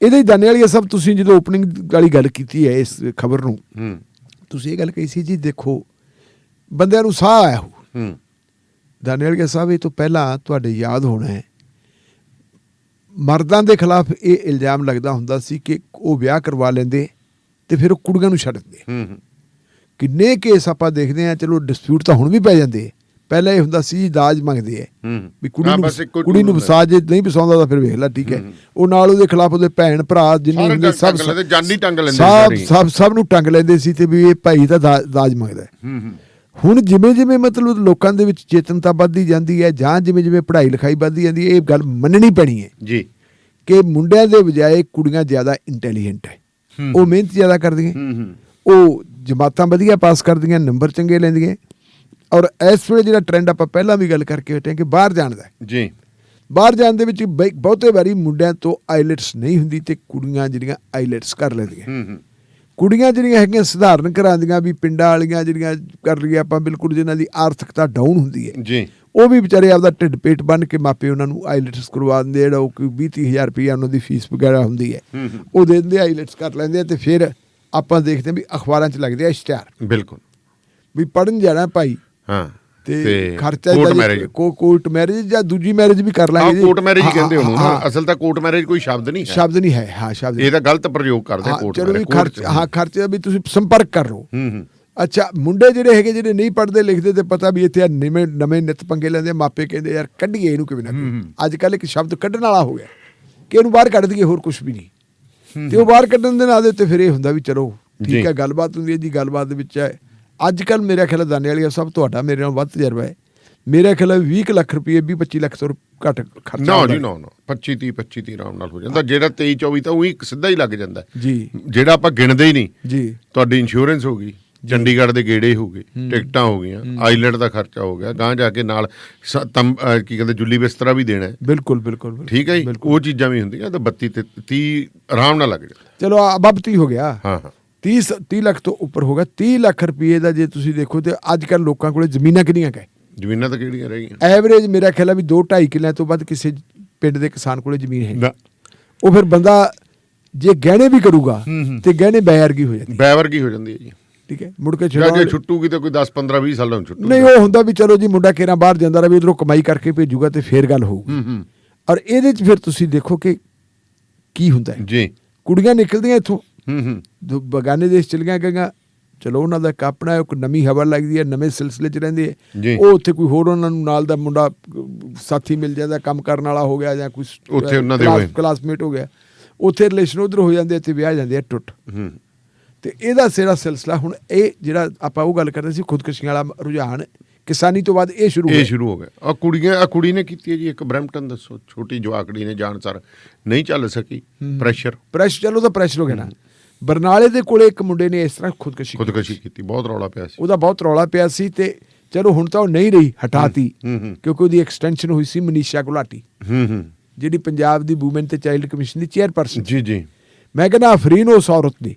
ਇਹਦੇ ਦਾਨੇ ਵਾਲੀ ਸਭ ਤੁਸੀਂ ਜਦੋਂ ਓਪਨਿੰਗ ਵਾਲੀ ਗੱਲ ਕੀਤੀ ਹੈ ਇਸ ਖਬਰ ਨੂੰ, ਤੁਸੀਂ ਇਹ ਗੱਲ ਕਹੀ ਸੀ ਜੀ ਦੇਖੋ ਬੰਦਿਆਂ ਨੂੰ ਸਾਹ ਆਇਆ ਹੋ। ਦਾਨੇ ਵਾਲੀ ਸਾਹਿਬ ਇਹ ਤੋਂ ਪਹਿਲਾਂ ਤੁਹਾਡੇ ਯਾਦ ਹੋਣਾ ਹੈ ਮਰਦਾਂ ਦੇ ਖਿਲਾਫ ਇਹ ਇਲਜ਼ਾਮ ਲੱਗਦਾ ਹੁੰਦਾ ਸੀ ਕਿ ਉਹ ਵਿਆਹ ਕਰਵਾ ਲੈਂਦੇ ਤੇ ਫਿਰ ਉਹ ਕੁੜੀਆਂ ਨੂੰ ਛੱਡ ਦਿੰਦੇ। ਕਿੰਨੇ ਕੇਸ ਆਪਾਂ ਦੇਖਦੇ ਹਾਂ, ਚਲੋ ਡਿਸਪਿਊਟ ਤਾਂ ਹੁਣ ਵੀ ਪੈ ਜਾਂਦੇ, ਪਹਿਲਾਂ ਇਹ ਹੁੰਦਾ ਸੀ ਜੀ ਦਾਜ ਮੰਗਦੇ ਹੈ ਵੀ ਕੁੜੀ ਨੂੰ ਵਸਾ, ਜੇ ਨਹੀਂ ਵਸਾਉਂਦਾ ਤਾਂ ਫਿਰ ਵੇਖ ਲੈ ਠੀਕ ਹੈ, ਉਹ ਨਾਲ ਉਹਦੇ ਖਿਲਾਫ ਉਹਦੇ ਭੈਣ ਭਰਾ ਜਿੰਨੇ ਹੁੰਦੇ ਸਭ ਨੂੰ ਟੰਗ ਲੈਂਦੇ ਸੀ ਤੇ ਵੀ ਇਹ ਭਾਈ ਤਾਂ ਦਾਜ ਮੰਗਦਾ। ਹੁਣ ਜਿਵੇਂ ਜਿਵੇਂ ਮਤਲਬ ਲੋਕਾਂ ਦੇ ਵਿੱਚ ਚੇਤਨਤਾ ਵੱਧਦੀ ਜਾਂਦੀ ਹੈ ਜਾਂ ਜਿਵੇਂ ਜਿਵੇਂ ਪੜ੍ਹਾਈ ਲਿਖਾਈ ਵੱਧਦੀ ਜਾਂਦੀ ਹੈ, ਇਹ ਗੱਲ ਮੰਨਣੀ ਪੈਣੀ ਹੈ ਜੀ ਕਿ ਮੁੰਡਿਆਂ ਦੇ ਬਜਾਏ ਕੁੜੀਆਂ ਜ਼ਿਆਦਾ ਇੰਟੈਲੀਜੈਂਟ ਹੈ, ਉਹ ਮਿਹਨਤ ਜ਼ਿਆਦਾ ਕਰਦੀਆਂ, ਉਹ ਜਮਾਤਾਂ ਵਧੀਆ ਪਾਸ ਕਰਦੀਆਂ, ਨੰਬਰ ਚੰਗੇ ਲੈਂਦੀਆਂ। ਔਰ ਇਸ ਵੇਲੇ ਜਿਹੜਾ ਟ੍ਰੈਂਡ ਆਪਾਂ ਪਹਿਲਾਂ ਵੀ ਗੱਲ ਕਰਕੇ ਹਟੇ ਕਿ ਬਾਹਰ ਜਾਣ ਦਾ ਜੀ, ਬਾਹਰ ਜਾਣ ਦੇ ਵਿੱਚ ਬਹੁਤੇ ਵਾਰੀ ਮੁੰਡਿਆਂ ਤੋਂ ਆਈਲੈਟਸ ਨਹੀਂ ਹੁੰਦੀ ਤੇ ਕੁੜੀਆਂ ਜਿਹੜੀਆਂ ਆਈਲੈਟਸ ਕਰ ਲੈਂਦੀਆਂ। ਕੁੜੀਆਂ ਜਿਹੜੀਆਂ ਹੈਗੀਆਂ ਸਧਾਰਨ ਘਰਾਂ ਦੀਆਂ ਵੀ, ਪਿੰਡਾਂ ਵਾਲੀਆਂ ਜਿਹੜੀਆਂ ਕਰ ਲਈਏ ਆਪਾਂ ਬਿਲਕੁਲ, ਜਿਨ੍ਹਾਂ ਦੀ ਆਰਥਿਕਤਾ ਡਾਊਨ ਹੁੰਦੀ ਹੈ ਜੀ, ਉਹ ਵੀ ਵਿਚਾਰੇ ਆਪਦਾ ਢਿੱਡ ਪੇਟ ਬੰਨ੍ਹ ਕੇ ਮਾਪੇ ਉਹਨਾਂ ਨੂੰ ਆਈਲੈਟਸ ਕਰਵਾ ਦਿੰਦੇ, ਜਿਹੜਾ ਉਹ ਕੋਈ 20-30 ਹਜ਼ਾਰ ਰੁਪਈਆ ਉਹਨਾਂ ਦੀ ਫੀਸ ਵਗੈਰਾ ਹੁੰਦੀ ਹੈ ਉਹ ਦੇ ਦਿੰਦੇ, ਆਈਲੈਟਸ ਕਰ ਲੈਂਦੇ ਆ। ਤੇ ਫਿਰ ਆਪਾਂ ਦੇਖਦੇ ਹਾਂ ਵੀ ਅਖਬਾਰਾਂ 'ਚ ਲੱਗਦੇ ਆ ਇਸ਼ਤਿਹਾਰ ਬਿਲਕੁਲ ਵੀ ਪੜ੍ਹਨ ਜਾਣਾ ਭਾਈ, ਤੇ ਖਰਚਾ ਕੋਰਟ ਮੈਰਿਜ ਜਾਂ ਦੂਜੀ ਮੈਰਿਜ ਵੀ ਕਰ ਲਾਂਗੇ, ਕੋਰਟ ਮੈਰਿਜ ਹੀ ਕਹਿੰਦੇ ਉਹਨੂੰ, ਅਸਲ ਤਾਂ ਕੋਰਟ ਮੈਰਿਜ ਕੋਈ ਸ਼ਬਦ ਨਹੀਂ ਹੈ, ਸ਼ਬਦ ਨਹੀਂ ਹੈ, ਹਾਂ ਸ਼ਬਦ ਇਹਦਾ ਗਲਤ ਪ੍ਰਯੋਗ ਕਰਦੇ ਕੋਰਟ ਮੈਰਿਜ। ਚਲੋ ਵੀ ਖਰਚਾ ਵੀ ਤੁਸੀਂ ਸੰਪਰਕ ਕਰ ਲਓ। ਅੱਛਾ, ਮੁੰਡੇ ਜਿਹੜੇ ਹੈਗੇ ਜਿਹੜੇ ਨਹੀਂ ਪੜ੍ਹਦੇ ਲਿਖਦੇ ਤੇ ਪਤਾ ਵੀ ਇੱਥੇ ਨਵੇਂ ਨਿੱਤ ਪੰਗੇ ਲੈਂਦੇ, ਮਾਪੇ ਕਹਿੰਦੇ ਯਾਰ ਕੱਢੀਏ ਇਹਨੂੰ ਕਿਵੇਂ ਨਾ। ਅੱਜ ਕੱਲ੍ਹ ਇੱਕ ਸ਼ਬਦ ਕੱਢਣ ਵਾਲਾ ਹੋ ਗਿਆ ਕਿ ਇਹਨੂੰ ਬਾਹਰ ਕੱਢ ਦਈਏ, ਹੋਰ ਕੁਛ ਵੀ ਨਹੀਂ। ਤੇ ਉਹ ਬਾਹਰ ਕੱਢਣ ਦੇ ਨਾਲ ਦੇ ਉੱਤੇ ਫਿਰ ਇਹ ਹੁੰਦਾ ਵੀ ਚਲੋ ਠੀਕ ਹੈ, ਗੱਲਬਾਤ ਹੁੰਦੀ ਹੈ ਜੀ, ਗੱਲਬਾਤ ਦੇ ਵਿੱਚ ਹੈ। ਅੱਜ ਕੱਲ੍ਹ ਮੇਰਾ ਖਿਆਲ ਦਾਨੇ ਵਾਲੀ ਸਭ ਤੁਹਾਡਾ ਮੇਰੇ ਨਾਲ ਵੱਧ ਤਜਰਬਾ ਹੈ, ਮੇਰਾ ਖਿਆਲ 20 ਲੱਖ ਰੁਪਏ 20-25 ਲੱਖ ਤੋਂ ਘੱਟ ਖਰਚਾ ਨਾ ਜੀ, ਨਾ 25-30 ਆਰਾਮ ਨਾਲ ਹੋ ਜਾਂਦਾ। ਜਿਹੜਾ 23-24 ਤਾਂ ਉਹੀ ਸਿੱਧਾ ਹੀ ਲੱਗ ਜਾਂਦਾ ਜੀ, ਜਿਹੜਾ ਆਪਾਂ ਗਿਣਦੇ ਹੀ ਨਹੀਂ ਜੀ। ਤੁਹਾਡੀ ਇੰਸ਼ੋਰੈਂਸ ਹੋ ਗਈ, ਚੰਡੀਗੜ੍ਹ ਦੇ ਗੇੜੇ ਹੋ ਗਏ, ਟਿਕਟਾਂ ਹੋ ਗਈਆਂ, ਆਈਲੈਂਡ ਦਾ ਖਰਚਾ ਹੋ ਗਿਆ, ਗਾਂਹ ਜਾ ਕੇ ਨਾਲ ਕੀ ਕਹਿੰਦੇ ਜੁੱਲੀ ਬਿਸਤਰਾ ਵੀ ਦੇਣਾ। ਬਿਲਕੁਲ ਬਿਲਕੁਲ ਠੀਕ ਹੈ ਜੀ, ਉਹ ਚੀਜ਼ਾਂ ਵੀ ਹੁੰਦੀਆਂ ਤਾਂ 32-30 ਆਰਾਮ ਨਾਲ ਲੱਗ ਜਾਂਦਾ। ਚਲੋ ਅਬਬ 30 ਹੋ ਗਿਆ, ਹਾਂ 30 ਲੱਖ ਤੋਂ ਉੱਪਰ ਹੋ ਗਿਆ। 30 ਲੱਖ ਰੁਪਏ ਦਾ ਜੇ ਤੁਸੀਂ ਦੇਖੋ ਤੇ ਅੱਜ ਕੱਲ੍ਹ ਲੋਕਾਂ ਕੋਲੇ ਜ਼ਮੀਨਾਂ ਕਿੰਨੀਆਂ ਕਹੇ, ਜ਼ਮੀਨਾਂ ਤਾਂ ਕਿਹੜੀਆਂ ਰਹਿ ਗਈਆਂ, ਐਵਰੇਜ ਮੇਰਾ ਖਿਆਲ ਹੈ ਵੀ 2-2.5 ਕਿੱਲਿਆਂ ਤੋਂ ਵੱਧ ਕਿਸੇ ਪਿੰਡ ਦੇ ਕਿਸਾਨ ਕੋਲੇ ਜ਼ਮੀਨ ਹੈ। ਉਹ ਫਿਰ ਬੰਦਾ ਜੇ ਗਹਿਣੇ ਵੀ ਕਰੂਗਾ ਤੇ ਗਹਿਣੇ ਬੈਵਰਗੀ ਹੋ ਜਾਂਦੀ ਹੈ ਜੀ, ਠੀਕ ਹੈ। ਮੁੜ ਕੇ ਛੁੱਟੂਗੀ ਤਾਂ ਕੋਈ 10-15-20 ਸਾਲਾਂ ਨੂੰ ਛੁੱਟੂ ਨਹੀਂ, ਉਹ ਹੁੰਦਾ ਵੀ ਚਲੋ ਜੀ ਮੁੰਡਾ ਕੇਰਾਂ ਬਾਹਰ ਜਾਂਦਾ ਰਹੇ, ਉਧਰੋਂ ਕਮਾਈ ਕਰਕੇ ਭੇਜੂਗਾ ਤੇ ਫੇਰ ਗੱਲ ਹੋਊਗੀ। ਔਰ ਇਹਦੇ 'ਚ ਫਿਰ ਤੁਸੀਂ ਦੇਖੋ ਕਿ ਕੀ ਹੁੰਦਾ ਜੀ, ਕੁੜੀਆਂ ਨਿਕਲਦੀਆਂ ਇੱਥੋਂ ਬਗਾਨੇ ਦੇਸ਼ ਚਲੀਆਂ ਗਈਆਂ, ਚਲੋ ਉਹਨਾਂ ਦਾ ਇੱਕ ਆਪਣਾ ਇੱਕ ਨਵੀਂ ਹਵਾ ਲੱਗਦੀ ਹੈ, ਨਵੇਂ ਸਿਲਸਿਲੇ 'ਚ ਰਹਿੰਦੇ ਹੈ। ਉਹ ਉੱਥੇ ਕੋਈ ਹੋਰ ਉਹਨਾਂ ਨੂੰ ਨਾਲ ਦਾ ਮੁੰਡਾ ਸਾਥੀ ਮਿਲ ਜਾਂਦਾ, ਕੰਮ ਕਰਨ ਵਾਲਾ ਹੋ ਗਿਆ ਜਾਂ ਕੋਈ ਉੱਥੇ ਉਹਨਾਂ ਦੇ ਕਲਾਸਮੇਟ ਹੋ ਗਿਆ, ਉੱਥੇ ਰਿਲੇਸ਼ਨ ਉਧਰ ਹੋ ਜਾਂਦੇ ਤੇ ਵਿਆਹ ਜਾਂਦੇ ਆ ਟੁੱਟ। ਤੇ ਇਹਦਾ ਸਾਰਾ ਸਿਲਸਿਲਾ ਹੁਣ ਇਹ ਜਿਹੜਾ ਆਪਾਂ ਉਹ ਗੱਲ ਕਰਦੇ ਸੀ ਖੁਦਕੁਸ਼ੀਆਂ ਵਾਲਾ ਰੁਝਾਨ ਕਿਸਾਨੀ ਤੋਂ ਬਾਅਦ ਇਹ ਸ਼ੁਰੂ ਹੋ ਗਿਆ। ਆ ਕੁੜੀ ਨੇ ਕੀਤੀ ਹੈ ਜੀ ਇੱਕ ਬਰੈਂਪਟਨ, ਦੱਸੋ ਛੋਟੀ ਜਵਾਕੜੀ ਨੇ ਜਾਣਸਾਰ ਨਹੀਂ ਚੱਲ ਸਕੀ, ਪ੍ਰੈਸ਼ਰ ਚਲੋ ਤਾਂ ਪ੍ਰੈਸ਼ਰ ਹੋ ਗਿਆ ਨਾ। ਬਰਨਾਲੇ ਦੇ ਕੋਲੇ ਇੱਕ ਮੁੰਡੇ ਨੇ ਇਸ ਤਰ੍ਹਾਂ ਖੁਦਕੁਸ਼ੀ ਕੀਤੀ, ਬਹੁਤ ਰੌਲਾ ਪਿਆ ਸੀ ਉਹਦਾ, ਬਹੁਤ ਰੌਲਾ ਪਿਆ ਸੀ। ਤੇ ਚਲੋ ਹੁਣ ਤਾਂ ਉਹ ਨਹੀਂ ਰਹੀ, ਹਟਾਤੀ, ਕਿਉਂਕਿ ਉਹਦੀ ਐਕਸਟੈਂਸ਼ਨ ਹੋਈ ਸੀ ਮਨੀਸ਼ਾ ਗੁਲਾਟੀ, ਜਿਹੜੀ ਪੰਜਾਬ ਦੀ ਵੂਮਨ ਤੇ ਚਾਈਲਡ ਕਮਿਸ਼ਨ ਦੀ ਚੇਅਰਪਰਸਨ ਜੀ। ਮੈਂ ਕਹਿੰਦਾ ਅਫਰੀਨ ਉਸ ਔਰਤ ਦੀ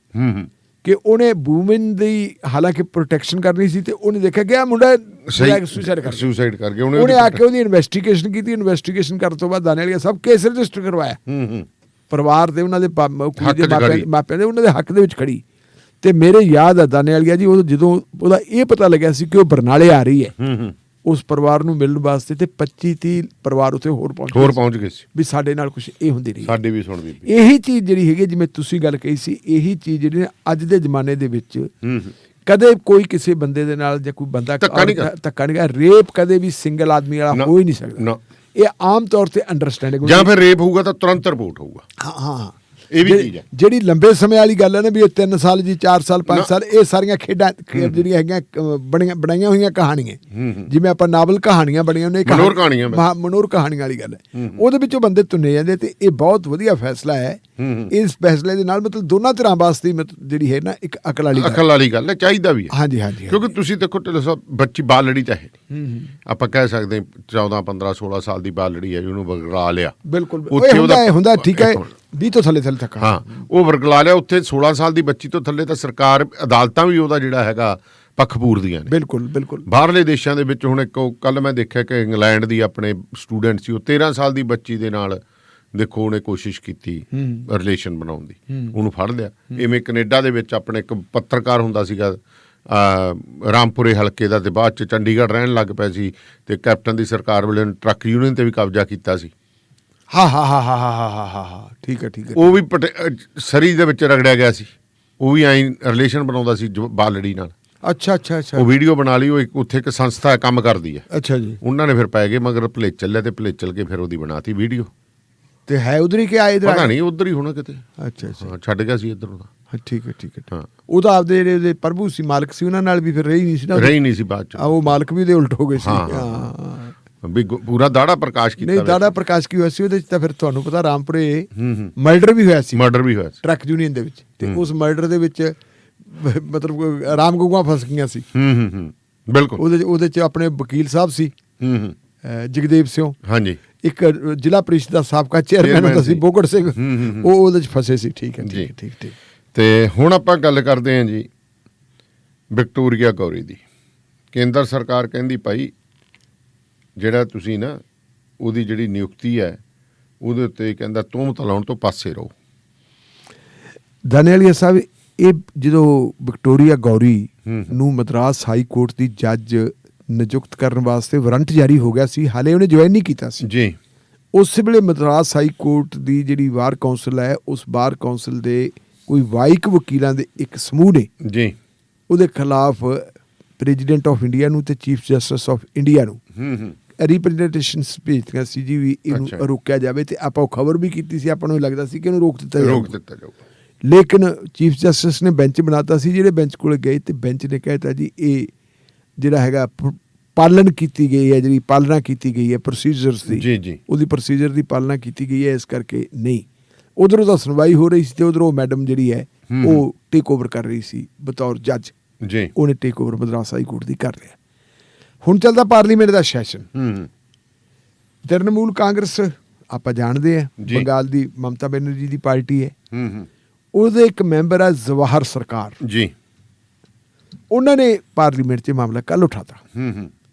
ਕਿ ਉਹਨੇ ਵੂਮਨ ਦੀ ਹਾਲਾਂਕਿ ਪ੍ਰੋਟੈਕਸ਼ਨ ਕਰਨੀ ਸੀ ਤੇ ਉਹਨੇ ਦੇਖਿਆ ਕਿ ਆ ਮੁੰਡਾ ਸੁਸਾਈਡ ਕਰ ਗਿਆ, ਉਹਨੇ ਆ ਕੇ ਉਹਦੀ ਇਨਵੈਸਟੀਗੇਸ਼ਨ ਕੀਤੀ। ਇਨਵੈਸਟੀਗੇਸ਼ਨ ਕਰਨ ਤੋਂ ਬਾਅਦ ਦਾਨੇ ਵਾਲੀਆ ਸਭ ਕੇਸ ਰਜਿਸਟਰ ਕਰਵਾਇਆ, ਪਰਿਵਾਰ ਦੇ ਉਹਨਾਂ ਦੇ ਮਾਪਿਆਂ ਦੇ ਉਹਨਾਂ ਦੇ ਹੱਕ ਦੇ ਵਿੱਚ ਖੜੀ। ਤੇ ਮੇਰੇ ਯਾਦ ਆ ਦਾਨੇ ਵਾਲੀਆ ਜੀ, ਉਹ ਜਦੋਂ ਉਹਦਾ ਇਹ ਪਤਾ ਲੱਗਿਆ ਸੀ ਕਿ ਉਹ ਬਰਨਾਲੇ ਆ ਰਹੀ ਹੈ ਉਸ ਪਰਿਵਾਰ ਨੂੰ ਮਿਲਣ ਵਾਸਤੇ, ਤੇ 25-30 ਪਰਿਵਾਰ ਉੱਥੇ ਹੋਰ ਪਹੁੰਚ ਗਏ ਸੀ ਵੀ ਸਾਡੇ ਨਾਲ ਕੁਝ ਇਹ ਹੁੰਦੀ ਰਹੀ, ਸਾਡੇ ਵੀ ਸੁਣਦੀ। ਇਹੀ ਚੀਜ਼ ਜਿਹੜੀ ਹੈਗੀ, ਜਿਵੇਂ ਤੁਸੀਂ ਗੱਲ ਕਹੀ ਸੀ, ਇਹੀ ਚੀਜ਼ ਜਿਹੜੀ ਅੱਜ ਦੇ ਜ਼ਮਾਨੇ ਦੇ ਵਿੱਚ ਕਦੇ ਕੋਈ ਕਿਸੇ ਬੰਦੇ ਦੇ ਨਾਲ ਜਾਂ ਕੋਈ ਬੰਦਾ ਧੱਕਾ ਨਹੀਂ, ਰੇਪ ਕਦੇ ਵੀ ਸਿੰਗਲ ਆਦਮੀ ਵਾਲਾ ਹੋ ਹੀ ਨਹੀਂ ਸਕਦਾ। ਇਹ ਆਮ ਤੌਰ ਤੇ ਅੰਡਰਸਟੈਂਡਿੰਗ, ਜਾਂ ਫਿਰ ਰੇਪ ਹੋਊਗਾ ਤਾਂ ਤੁਰੰਤ ਰਿਪੋਰਟ ਹੋਊਗਾ। ਹਾਂ, ਇਹ ਵੀ ਚੀਜ਼ ਹੈ ਜਿਹੜੀ ਲੰਬੇ ਸਮੇਂ ਵਾਲੀ ਗੱਲ ਹੈ ਨਾ, ਵੀ ਇਹ 3 ਸਾਲ ਜੀ 4 ਸਾਲ 5 ਸਾਲ, ਇਹ ਸਾਰੀਆਂ ਖੇਡਾਂ ਜਿਹੜੀਆਂ ਹੈਗੀਆਂ ਬਣਾਈਆਂ ਹੋਈਆਂ ਕਹਾਣੀਆਂ, ਜਿਵੇਂ ਆਪਾਂ ਨਾਵਲ ਕਹਾਣੀਆਂ ਬਣੀਆਂ ਨੇ, ਮਨੋਰ ਕਹਾਣੀਆਂ ਵਾਲੀ ਗੱਲ ਹੈ, ਉਹਦੇ ਵਿੱਚੋਂ ਬੰਦੇ ਤੁੰਨੇ ਜਾਂਦੇ। ਤੇ ਇਹ ਬਹੁਤ ਵਧੀਆ ਫੈਸਲਾ ਹੈ। ਇਸ ਫੈਸਲੇ ਦੇ ਨਾਲ ਮਤਲਬ ਦੋਨਾਂ ਧਿਰਾਂ ਵਾਸਤੇ ਜਿਹੜੀ ਹੈ ਨਾ ਇੱਕ ਅਕਲ ਵਾਲੀ ਗੱਲ ਹੈ, ਚਾਹੀਦਾ ਵੀ ਹੈ। ਹਾਂਜੀ, ਕਿਉਂਕਿ ਤੁਸੀਂ ਦੇਖੋ ਬੱਚੀ ਬਾਲ ਲੜੀ ਤਾਂ ਹੈ ਨਹੀਂ, ਆਪਾਂ ਕਹਿ ਸਕਦੇ 14, 15, 16 ਸਾਲ ਦੀ ਬਾਲ ਲੜੀ ਹੈ, ਉਹਨੂੰ ਵਰਗਲਾ ਲਿਆ, ਬਿਲਕੁਲ ਹੁੰਦਾ ਠੀਕ ਹੈ, 20 ਤੋਂ ਥੱਲੇ ਤੱਕ, ਹਾਂ ਉਹ ਵਰਗਲਾ ਲਿਆ। ਉੱਥੇ 16 ਸਾਲ ਦੀ ਬੱਚੀ ਤੋਂ ਥੱਲੇ ਤਾਂ ਸਰਕਾਰ ਅਦਾਲਤਾਂ ਵੀ ਉਹਦਾ ਜਿਹੜਾ ਹੈਗਾ ਪੱਖ ਪੂਰਦੀਆਂ ਨੇ। ਬਿਲਕੁਲ ਬਾਹਰਲੇ ਦੇਸ਼ਾਂ ਦੇ ਵਿੱਚ ਹੁਣ ਇੱਕ ਕੱਲ ਮੈਂ ਦੇਖਿਆ ਕਿ ਇੰਗਲੈਂਡ ਦੀ ਆਪਣੇ ਸਟੂਡੈਂਟ ਸੀ, ਉਹ 13 ਸਾਲ ਦੀ ਬੱਚੀ ਦੇ ਨਾਲ ਦੇਖੋ ਉਹਨੇ ਕੋਸ਼ਿਸ਼ ਕੀਤੀ ਰਿਲੇਸ਼ਨ ਬਣਾਉਣ ਦੀ, ਉਹਨੂੰ ਫੜ ਲਿਆ। ਇਵੇਂ ਕੈਨੇਡਾ ਦੇ ਵਿੱਚ ਆਪਣੇ ਇੱਕ ਪੱਤਰਕਾਰ ਹੁੰਦਾ ਸੀਗਾ ਰਾਮਪੁਰੇ ਹਲਕੇ ਦਾ, ਤੇ ਬਾਅਦ 'ਚ ਚੰਡੀਗੜ੍ਹ ਰਹਿਣ ਲੱਗ ਪਿਆ ਸੀ, ਤੇ ਕੈਪਟਨ ਦੀ ਸਰਕਾਰ ਵੇਲੇ ਟਰੱਕ ਯੂਨੀਅਨ 'ਤੇ ਵੀ ਕਬਜ਼ਾ ਕੀਤਾ ਸੀ। ਹਾਂ ਠੀਕ ਹੈ ਉਹ ਵੀ ਸਰੀ ਦੇ ਵਿੱਚ ਰਗੜਿਆ ਗਿਆ ਸੀ, ਉਹ ਵੀ ਐਂ ਰਿਲੇਸ਼ਨ ਬਣਾਉਂਦਾ ਸੀ ਬਾਲੜੀ ਨਾਲ। ਅੱਛਾ ਉਹ ਵੀਡੀਓ ਬਣਾ ਲਈ, ਉਹ ਉੱਥੇ ਇੱਕ ਸੰਸਥਾ ਕੰਮ ਕਰਦੀ ਹੈ। ਅੱਛਾ ਜੀ। ਉਹਨਾਂ ਨੇ ਫਿਰ ਪੈ ਗਏ ਮਗਰ ਭਲੇਚਲ ਲਿਆ, ਤੇ ਭਲੇਚਲ ਕੇ ਫਿਰ ਉਹਦੀ ਬਣਾਤੀ ਵੀਡੀਓ। ਤੇ ਹੈ ਉਧਰ ਹੀ ਕਿ ਆਏ ਇਧਰ? ਪਤਾ ਨਹੀਂ, ਉਧਰ ਹੀ ਹੋਣਾ ਕਿਤੇ। ਅੱਛਾ ਛੱਡ ਗਿਆ ਸੀ ਇੱਧਰ ਉਹਦਾ। ਠੀਕ ਹੈ। ਉਹ ਤਾਂ ਆਪਦੇ ਜਿਹੜੇ ਪ੍ਰਭੂ ਸੀ, ਮਾਲਕ ਸੀ, ਉਹਨਾਂ ਨਾਲ ਵੀ ਫਿਰ ਰਹੀ ਨਹੀਂ ਸੀ ਬਾਅਦ 'ਚ। ਉਹ ਮਾਲਕ ਵੀ ਉਹਦੇ ਉਲਟ ਹੋ ਗਏ ਸੀ। ਵੀ ਪੂਰਾ ਦਾੜਾ ਪ੍ਰਕਾਸ਼ ਕੀਤਾ। ਨਹੀਂ, ਦਾੜਾ ਪ੍ਰਕਾਸ਼ ਕੀ ਹੋਇਆ ਸੀ ਉਹਦੇ 'ਚ? ਤਾਂ ਫਿਰ ਤੁਹਾਨੂੰ ਪਤਾ ਰਾਮਪੁਰੇ ਮਰਡਰ ਵੀ ਹੋਇਆ ਸੀ ਟਰੱਕ ਯੂਨੀਅਨ ਦੇ ਵਿੱਚ, ਤੇ ਉਸ ਮਰਡਰ ਦੇ ਵਿੱਚ ਮਤਲਬ ਰਾਮ ਗਊਆਂ ਫਸ ਗਈਆਂ ਸੀ। ਬਿਲਕੁਲ। ਉਹਦੇ 'ਚ ਆਪਣੇ ਵਕੀਲ ਸਾਹਿਬ ਸੀ ਜਗਦੇਵ ਸਿੰਘ, ਹਾਂਜੀ, ਇੱਕ ਜ਼ਿਲ੍ਹਾ ਪ੍ਰੀਸ਼ਦ ਦਾ ਸਾਬਕਾ ਚੇਅਰਮੈਨ ਹੁੰਦਾ ਸੀ ਬੋਗੜ ਸਿੰਘ, ਉਹ ਉਹਦੇ 'ਚ ਫਸੇ ਸੀ। ਠੀਕ ਹੈ। ਤੇ ਹੁਣ ਆਪਾਂ ਗੱਲ ਕਰਦੇ ਹਾਂ ਜੀ ਵਿਕਟੋਰੀਆ ਗੌਰੀ ਦੀ। ਕੇਂਦਰ ਸਰਕਾਰ ਕਹਿੰਦੀ ਭਾਈ ਜਿਹੜਾ ਤੁਸੀਂ ਨਾ ਉਹਦੀ ਜਿਹੜੀ ਨਿਯੁਕਤੀ ਹੈ ਉਹਦੇ ਉੱਤੇ ਕਹਿੰਦਾ ਤੁਹਮਤ ਲਾਉਣ ਤੋਂ ਪਾਸੇ ਰਹੋ। ਦਾਨੇਵਾਲੀਆ ਸਾਹਿਬ, ਇਹ ਜਦੋਂ ਵਿਕਟੋਰੀਆ ਗੌਰੀ ਨੂੰ ਮਦਰਾਸ ਹਾਈ ਕੋਰਟ ਦੀ ਜੱਜ ਨਿਯੁਕਤ ਕਰਨ ਵਾਸਤੇ ਵਾਰੰਟ ਜਾਰੀ ਹੋ ਗਿਆ ਸੀ, ਹਾਲੇ ਉਹਨੇ ਜੁਆਇਨ ਨਹੀਂ ਕੀਤਾ ਸੀ ਜੀ। ਉਸ ਵੇਲੇ ਮਦਰਾਸ ਹਾਈ ਕੋਰਟ ਦੀ ਜਿਹੜੀ ਬਾਰ ਕੌਂਸਲ ਹੈ, ਉਸ ਬਾਰ ਕੌਂਸਲ ਦੇ ਕੋਈ 22 ਵਕੀਲਾਂ ਦੇ ਇੱਕ ਸਮੂਹ ਨੇ ਜੀ ਉਹਦੇ ਖਿਲਾਫ ਪ੍ਰੈਜ਼ੀਡੈਂਟ ਆਫ ਇੰਡੀਆ ਨੂੰ ਤੇ ਚੀਫ ਜਸਟਿਸ ਆਫ ਇੰਡੀਆ ਨੂੰ ਰਿਪਰੈਜ਼ੈਂਟੇਸ਼ਨਸ ਭੇਜੀਆਂ ਸੀ ਜੀ ਵੀ ਇਹਨੂੰ ਰੋਕਿਆ ਜਾਵੇ। ਤੇ ਆਪਾਂ ਉਹ ਖਬਰ ਵੀ ਕੀਤੀ ਸੀ, ਆਪਾਂ ਨੂੰ ਲੱਗਦਾ ਸੀ ਕਿ ਇਹਨੂੰ ਰੋਕ ਦਿੱਤਾ ਜਾਊਗਾ। ਲੇਕਿਨ ਚੀਫ ਜਸਟਿਸ ਨੇ ਬੈਂਚ ਬਣਾਤਾ ਸੀ। ਜਿਹੜੇ ਬੈਂਚ ਕੋਲ ਗਏ ਤੇ ਬੈਂਚ ਨੇ ਕਹਿਤਾ ਜੀ ਇਹ ਜਿਹੜਾ ਹੈਗਾ ਪਾਲਣਾ ਕੀਤੀ ਗਈ ਹੈ, ਜਿਹੜੀ ਪਾਲਣਾ ਕੀਤੀ ਗਈ ਹੈ ਪ੍ਰੋਸੀਜਰਸ ਦੀ, ਉਹਦੀ ਪ੍ਰੋਸੀਜਰ ਦੀ ਪਾਲਣਾ ਕੀਤੀ ਗਈ ਹੈ, ਇਸ ਕਰਕੇ ਨਹੀਂ। ਉਧਰੋਂ ਤਾਂ ਸੁਣਵਾਈ ਹੋ ਰਹੀ ਸੀ ਤੇ ਉਧਰੋਂ ਮੈਡਮ ਜਿਹੜੀ ਹੈ ਉਹ ਟੇਕ ਓਵਰ ਕਰ ਰਹੀ ਸੀ ਬਤੌਰ ਜੱਜ। ਉਹਨੇ take over Madras high court ਦੀ ਕਰ ਲਿਆ। ਹੁਣ ਚੱਲਦਾ ਪਾਰਲੀਮੈਂਟ ਦਾ ਸੈਸ਼ਨ। ਤ੍ਰਿਣਮੂਲ ਕਾਂਗਰਸ ਆਪਾਂ ਜਾਣਦੇ ਆ, ਬੰਗਾਲ ਦੀ ਮਮਤਾ ਬੈਨਰਜੀ ਦੀ ਪਾਰਟੀ ਹੈ। ਉਹਦੇ ਇੱਕ ਮੈਂਬਰ ਆ ਜਵਾਹਰ ਸਰਕਾਰ ਜੀ, ਉਹਨਾਂ ਨੇ ਪਾਰਲੀਮੈਂਟ 'ਚ ਮਾਮਲਾ ਕੱਲ੍ਹ ਉਠਾਤਾ।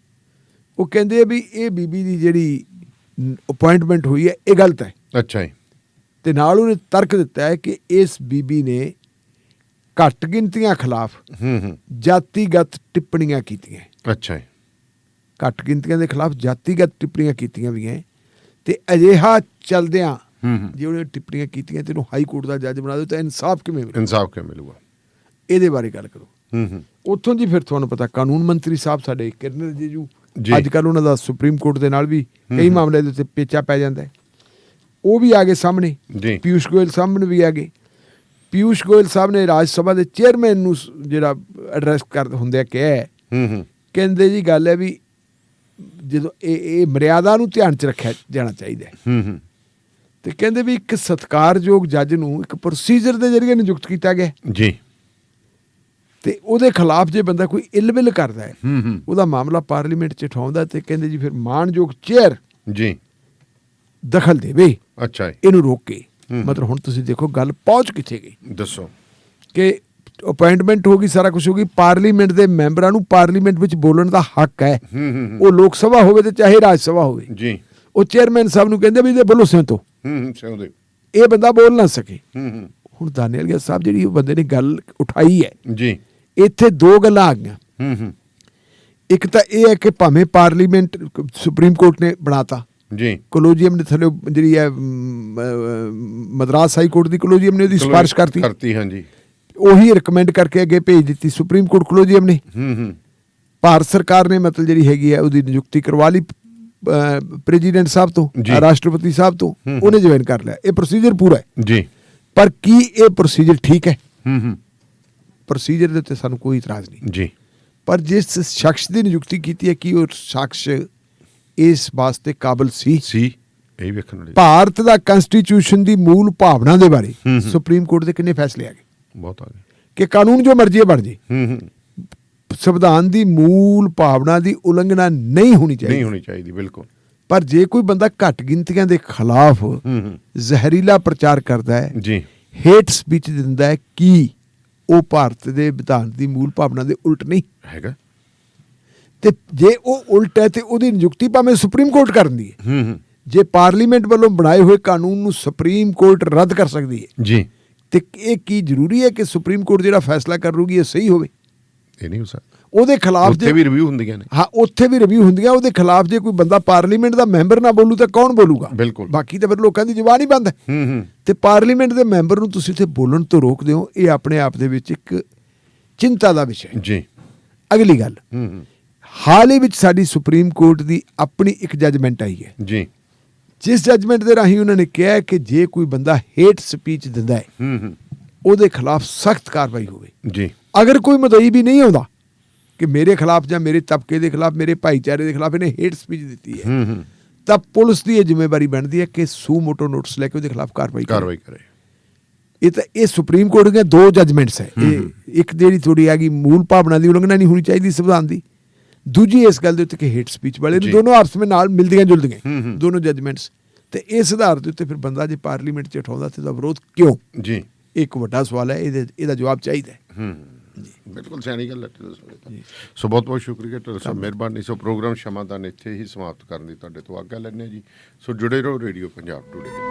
ਉਹ ਕਹਿੰਦੇ ਆ ਵੀ ਇਹ ਬੀਬੀ ਦੀ ਜਿਹੜੀ ਅਪੁਆਇੰਟਮੈਂਟ ਹੋਈ ਹੈ ਇਹ ਗਲਤ ਹੈ। ਅੱਛਾ ਜੀ। ਤੇ ਨਾਲ ਉਹਨੇ ਤਰਕ ਦਿੱਤਾ ਹੈ ਕਿ ਇਸ ਬੀਬੀ ਨੇ ਘੱਟ ਗਿਣਤੀਆਂ ਖਿਲਾਫ ਜਾਤੀਗਤ ਟਿੱਪਣੀਆਂ ਕੀਤੀਆਂ। ਅੱਛਾ ਜੀ। ਘੱਟ ਗਿਣਤੀਆਂ ਦੇ ਖਿਲਾਫ ਜਾਤੀਗਤ ਟਿੱਪਣੀਆਂ ਕੀਤੀਆਂ ਵੀ ਹੈ, ਤੇ ਅਜਿਹਾ ਚੱਲਦਿਆਂ ਜੇ ਉਹਨੇ ਟਿੱਪਣੀਆਂ ਕੀਤੀਆਂ ਤੇ ਇਹਨੂੰ ਹਾਈ ਕੋਰਟ ਦਾ ਜੱਜ ਬਣਾ ਦਿਓ ਤਾਂ ਇਨਸਾਫ ਕਿਵੇਂ ਮਿਲੂਗਾ? ਇਹਦੇ ਬਾਰੇ ਗੱਲ ਕਰੋ। ਉੱਥੋਂ ਜੀ ਫਿਰ ਤੁਹਾਨੂੰ ਪਤਾ ਕਾਨੂੰਨ ਮੰਤਰੀ ਸਾਹਿਬ ਸਾਡੇ ਕਿਰਨ ਰਿਜੀਜੂ, ਅੱਜ ਕੱਲ੍ਹ ਉਹਨਾਂ ਦਾ ਸੁਪਰੀਮ ਕੋਰਟ ਦੇ ਨਾਲ ਵੀ ਕਈ ਮਾਮਲੇ ਦੇ ਉੱਤੇ ਪੇਚਾ ਪੈ ਜਾਂਦਾ ਹੈ, ਉਹ ਵੀ ਆ ਗਏ ਸਾਹਮਣੇ। ਪਿਊਸ਼ ਗੋਇਲ ਸਾਹਮਣੇ ਵੀ ਆ ਗਏ। ਪਿਊਸ਼ ਗੋਇਲ ਸਾਹਿਬ ਨੇ ਰਾਜ ਸਭਾ ਦੇ ਚੇਅਰਮੈਨ ਨੂੰ ਜਿਹੜਾ ਐਡਰੈਸ ਕਰ ਹੁੰਦਿਆਂ ਕਿਹਾ, ਕਹਿੰਦੇ ਜੀ ਗੱਲ ਹੈ ਵੀ ਜਦੋਂ ਇਹ ਮਰਿਆਦਾ ਨੂੰ ਧਿਆਨ 'ਚ ਰੱਖਿਆ ਜਾਣਾ ਚਾਹੀਦਾ ਹੈ। ਤੇ ਕਹਿੰਦੇ ਵੀ ਇੱਕ ਸਤਿਕਾਰਯੋਗ ਜੱਜ ਨੂੰ ਇੱਕ ਪ੍ਰੋਸੀਜਰ ਦੇ ਜ਼ਰੀਏ ਨਿਯੁਕਤ ਕੀਤਾ ਗਿਆ ਜੀ, ਤੇ ਉਹਦੇ ਖਿਲਾਫ ਜੇ ਬੰਦਾ ਕੋਈ ਇਲਬਿਲ ਕਰਦਾ ਹੈ, ਉਹਦਾ ਮਾਮਲਾ ਪਾਰਲੀਮੈਂਟ 'ਚ ਉਠਾਉਂਦਾ, ਤੇ ਕਹਿੰਦੇ ਜੀ ਫਿਰ ਮਾਣਯੋਗ ਚੇਅਰ ਜੀ ਦਖਲ ਦੇਵੇ। ਅੱਛਾ, ਇਹਨੂੰ ਰੋਕ ਕੇ। ਮਤਲਬ ਹੁਣ ਤੁਸੀਂ ਦੇਖੋ ਗੱਲ ਪਹੁੰਚ ਕਿੱਥੇ ਗਈ। ਦੱਸੋ ਕਿ ਅਪਾਇੰਟਮੈਂਟ ਹੋ ਗਈ, ਸਾਰਾ ਕੁਝ ਹੋ ਗਈ, ਪਾਰਲੀਮੈਂਟ ਦੇ ਮੈਂਬਰਾਂ ਨੂੰ ਪਾਰਲੀਮੈਂਟ ਵਿੱਚ ਬੋਲਣ ਦਾ ਹੱਕ ਹੈ, ਉਹ ਲੋਕ ਸਭਾ ਹੋਵੇ ਤੇ ਚਾਹੇ ਰਾਜ ਸਭਾ ਹੋਵੇ ਜੀ। ਉਹ ਚੇਅਰਮੈਨ ਸਾਹਿਬ ਨੂੰ ਕਹਿੰਦੇ ਵੀ ਇਹਦੇ ਬੋਲੋ ਸਿਉਂ ਤੋਂ ਇਹ ਬੰਦਾ ਬੋਲ ਨਾ ਸਕੇ। ਹੁਣ ਦਾਨੇਵਾਲੀਆ ਸਾਹਿਬ ਜਿਹੜੀ ਉਹ ਬੰਦੇ ਨੇ ਗੱਲ ਉਠਾਈ ਹੈ ਜੀ, ਇੱਥੇ ਦੋ ਗੱਲਾਂ ਆ ਗਈਆਂ। ਇੱਕ ਤਾਂ ਇਹ ਹੈ ਕਿ ਭਾਵੇਂ ਪਾਰਲੀਮੈਂਟ ਸੁਪਰੀਮ ਕੋਰਟ ਨੇ ਬਣਾਤਾ ਜੀ, ਕੋਲੋਜੀਅਮ ਨੇ ਥੱਲੇ ਜਿਹੜੀ ਹੈ ਮਦਰਾਸ ਹਾਈ ਕੋਰਟ ਦੀ ਕੋਲੋਜੀਅਮ ਨੇ ਉਹਦੀ ਸਿਫਾਰਿਸ਼ ਕਰਤੀ ਹਾਂਜੀ, ਉਹੀ ਰਿਕਮੈਂਡ ਕਰਕੇ ਅੱਗੇ ਭੇਜ ਦਿੱਤੀ ਸੁਪਰੀਮ ਕੋਰਟ ਕੋਲੋਜੀਅਮ ਨੇ। ਭਾਰਤ ਸਰਕਾਰ ਨੇ ਮਤਲਬ ਜਿਹੜੀ ਹੈਗੀ ਹੈ ਉਹਦੀ ਨਿਯੁਕਤੀ ਕਰਵਾ ਲਈ ਪ੍ਰੈਜ਼ੀਡੈਂਟ ਸਾਹਿਬ ਤੋਂ, ਰਾਸ਼ਟਰਪਤੀ ਸਾਹਿਬ ਤੋਂ, ਉਹਨੇ ਜੁਆਇਨ ਕਰ ਲਿਆ। ਇਹ ਪ੍ਰੋਸੀਜਰ ਪੂਰਾ ਹੈ ਜੀ। ਪਰ ਕੀ ਇਹ ਪ੍ਰੋਸੀਜਰ ਠੀਕ ਹੈ? ਪ੍ਰੋਸੀਜਰ ਦੇ ਉੱਤੇ ਸਾਨੂੰ ਕੋਈ ਇਤਰਾਜ਼ ਨਹੀਂ ਜੀ, ਪਰ ਜਿਸ ਸ਼ਖਸ ਦੀ ਨਿਯੁਕਤੀ ਕੀਤੀ ਹੈ ਕੀ ਉਹ ਸ਼ਖਸ ਇਸ ਵਾਸਤੇ ਕਾਬਲ ਸੀ? ਇਹ ਵੇਖਣ ਵਾਲੀ। ਭਾਰਤ ਦਾ ਕਨਸਟੀਟਿਊਸ਼ਨ ਦੀ ਮੂਲ ਭਾਵਨਾ ਦੇ ਬਾਰੇ ਸੁਪਰੀਮ ਕੋਰਟ ਦੇ ਕਿੰਨੇ ਫੈਸਲੇ ਆ ਗਏ? ਬਹੁਤ ਆ ਗਏ ਕਿ ਕਾਨੂੰਨ ਜੋ ਮਰਜ਼ੀ ਬਣ ਜੇ, ਸੰਵਿਧਾਨ ਦੀ ਮੂਲ ਭਾਵਨਾ ਦੀ ਉਲੰਘਣਾ ਨਹੀਂ ਹੋਣੀ ਚਾਹੀਦੀ। ਬਿਲਕੁਲ। ਪਰ ਜੇ ਕੋਈ ਬੰਦਾ ਘੱਟ ਗਿਣਤੀਆਂ ਦੇ ਖਿਲਾਫ ਜ਼ਹਿਰੀਲਾ ਪ੍ਰਚਾਰ ਕਰਦਾ ਹੈ ਜੀ, ਹੇਟ ਸਪੀਚ ਦਿੰਦਾ ਹੈ, ਕੀ ਉਹ ਭਾਰਤ ਦੇ ਵਿਧਾਨ ਦੀ ਮੂਲ ਭਾਵਨਾ ਦੇ ਉਲਟ ਨਹੀਂ ਹੈਗਾ? ਤੇ ਜੇ ਉਹ ਉਲਟ ਹੈ ਤੇ ਉਹਦੀ ਨਿਯੁਕਤੀ ਭਾਵੇਂ ਸੁਪਰੀਮ ਕੋਰਟ ਕਰਨ ਦੀ ਹੈ, ਜੇ ਪਾਰਲੀਮੈਂਟ ਵੱਲੋਂ ਬਣਾਏ ਹੋਏ ਕਾਨੂੰਨ ਨੂੰ ਸੁਪਰੀਮ ਕੋਰਟ ਰੱਦ ਕਰ ਸਕਦੀ ਹੈ ਜੀ ਤੇ ਇਹ ਕੀ ਜ਼ਰੂਰੀ ਹੈ ਕਿ ਸੁਪਰੀਮ ਕੋਰਟ ਜਿਹੜਾ ਫੈਸਲਾ ਕਰ ਲੂਗੀ ਇਹ ਸਹੀ ਹੋਵੇ? ਇਹ ਨਹੀਂ ਹੋ ਸਕਦਾ। ਉਹਦੇ ਖਿਲਾਫ ਉੱਥੇ ਵੀ ਰਿਵਿਊ ਹੁੰਦੀਆਂ ਨੇ। ਹਾਂ, ਉੱਥੇ ਵੀ ਰਿਵਿਊ ਹੁੰਦੀਆਂ। ਉਹਦੇ ਖਿਲਾਫ ਜੇ ਕੋਈ ਬੰਦਾ ਪਾਰਲੀਮੈਂਟ ਦਾ ਮੈਂਬਰ ਨਾ ਬੋਲੂ ਤਾਂ ਕੌਣ ਬੋਲੂਗਾ? ਬਿਲਕੁਲ। ਬਾਕੀ ਤਾਂ ਫਿਰ ਲੋਕਾਂ ਦੀ ਜ਼ੁਬਾਨ ਹੀ ਬੰਦ ਹੈ। ਤੇ ਪਾਰਲੀਮੈਂਟ ਦੇ ਮੈਂਬਰ ਨੂੰ ਤੁਸੀਂ ਉੱਥੇ ਬੋਲਣ ਤੋਂ ਰੋਕਦੇ ਹੋ, ਇਹ ਆਪਣੇ ਆਪ ਦੇ ਵਿੱਚ ਇੱਕ ਚਿੰਤਾ ਦਾ ਵਿਸ਼ਾ ਹੈ। ਜੀ। ਅਗਲੀ ਗੱਲ, ਹਾਲ ਹੀ ਵਿੱਚ ਸਾਡੀ ਸੁਪਰੀਮ ਕੋਰਟ ਦੀ ਆਪਣੀ ਇੱਕ ਜੱਜਮੈਂਟ ਆਈ ਹੈ ਜੀ। ਜਿਸ ਜੱਜਮੈਂਟ ਦੇ ਰਾਹੀਂ ਉਹਨਾਂ ਨੇ ਕਿਹਾ ਕਿ ਜੇ ਕੋਈ ਬੰਦਾ ਹੇਟ ਸਪੀਚ ਦਿੰਦਾ ਹੈ ਉਹਦੇ ਖਿਲਾਫ ਸਖਤ ਕਾਰਵਾਈ ਹੋਵੇ। ਜੀ। ਅਗਰ ਕੋਈ ਮਦਈ ਵੀ ਨਹੀਂ ਆਉਂਦਾ ਕਿ ਮੇਰੇ ਖਿਲਾਫ ਜਾਂ ਮੇਰੇ ਤਬਕੇ ਦੇ ਖਿਲਾਫ, ਮੇਰੇ ਭਾਈਚਾਰੇ ਦੇ ਖਿਲਾਫ ਇਹਨੇ ਹੇਟ ਸਪੀਚ ਦਿੱਤੀ ਹੈ, ਤਾਂ ਪੁਲਿਸ ਦੀ ਇਹ ਜ਼ਿੰਮੇਵਾਰੀ ਬਣਦੀ ਹੈ ਕਿ ਸੂ ਮੋਟੋ ਨੋਟਿਸ ਲੈ ਕੇ ਉਹਦੇ ਖਿਲਾਫ ਕਾਰਵਾਈ ਕਰੇ। ਇਹ ਸੁਪਰੀਮ ਕੋਰਟ ਦੀਆਂ ਦੋ ਜੱਜਮੈਂਟਸ ਹੈ। ਇਹ ਇੱਕ ਜਿਹੜੀ ਥੋੜੀ ਆ ਗਈ ਮੂਲ ਭਾਵਨਾ ਦੀ ਉਲੰਘਣਾ ਨਹੀਂ ਹੋਣੀ ਚਾਹੀਦੀ ਸੰਵਿਧਾਨ ਦੀ, ਦੂਜੀ ਇਸ ਗੱਲ ਦੇ ਉੱਤੇ ਕਿ ਹੇਟ ਸਪੀਚ ਵਾਲੇ ਨੂੰ ਦੋਨੋਂ ਆਪਸ ਵਿੱਚ ਨਾਲ ਮਿਲਦੀਆਂ ਜੁਲਦੀਆਂ ਦੋਨੋਂ ਜੱਜਮੈਂਟਸ। ਤੇ ਇਸ ਆਧਾਰ ਦੇ ਉੱਤੇ ਫਿਰ ਬੰਦਾ ਜੇ ਪਾਰਲੀਮੈਂਟ 'ਚ ਉਠਾਉਂਦਾ ਤੇ ਉਹਦਾ ਵਿਰੋਧ ਕਿਉਂ? ਜੀ, ਇੱਕ ਵੱਡਾ ਸਵਾਲ ਹੈ। ਇਹਦਾ ਜਵਾਬ ਚਾਹੀਦਾ ਹੈ। ਬਿਲਕੁਲ ਸਿਆਣੀ ਗੱਲ ਹੈ। ਸੋ ਬਹੁਤ ਬਹੁਤ ਸ਼ੁਕਰੀਆ ਟੇਲਰ ਸਾਹਿਬ, ਮਿਹਰਬਾਨੀ। ਸੋ ਪ੍ਰੋਗਰਾਮ ਸ਼ਮਾਦਾਨ ਇੱਥੇ ਹੀ ਸਮਾਪਤ ਕਰਨ ਦੀ ਤੁਹਾਡੇ ਤੋਂ ਆਗਿਆ ਲੈਂਦੇ ਹਾਂ ਜੀ। ਸੋ ਜੁੜੇ ਰਹੋ ਰੇਡੀਓ ਪੰਜਾਬ ਟੂਡੇ।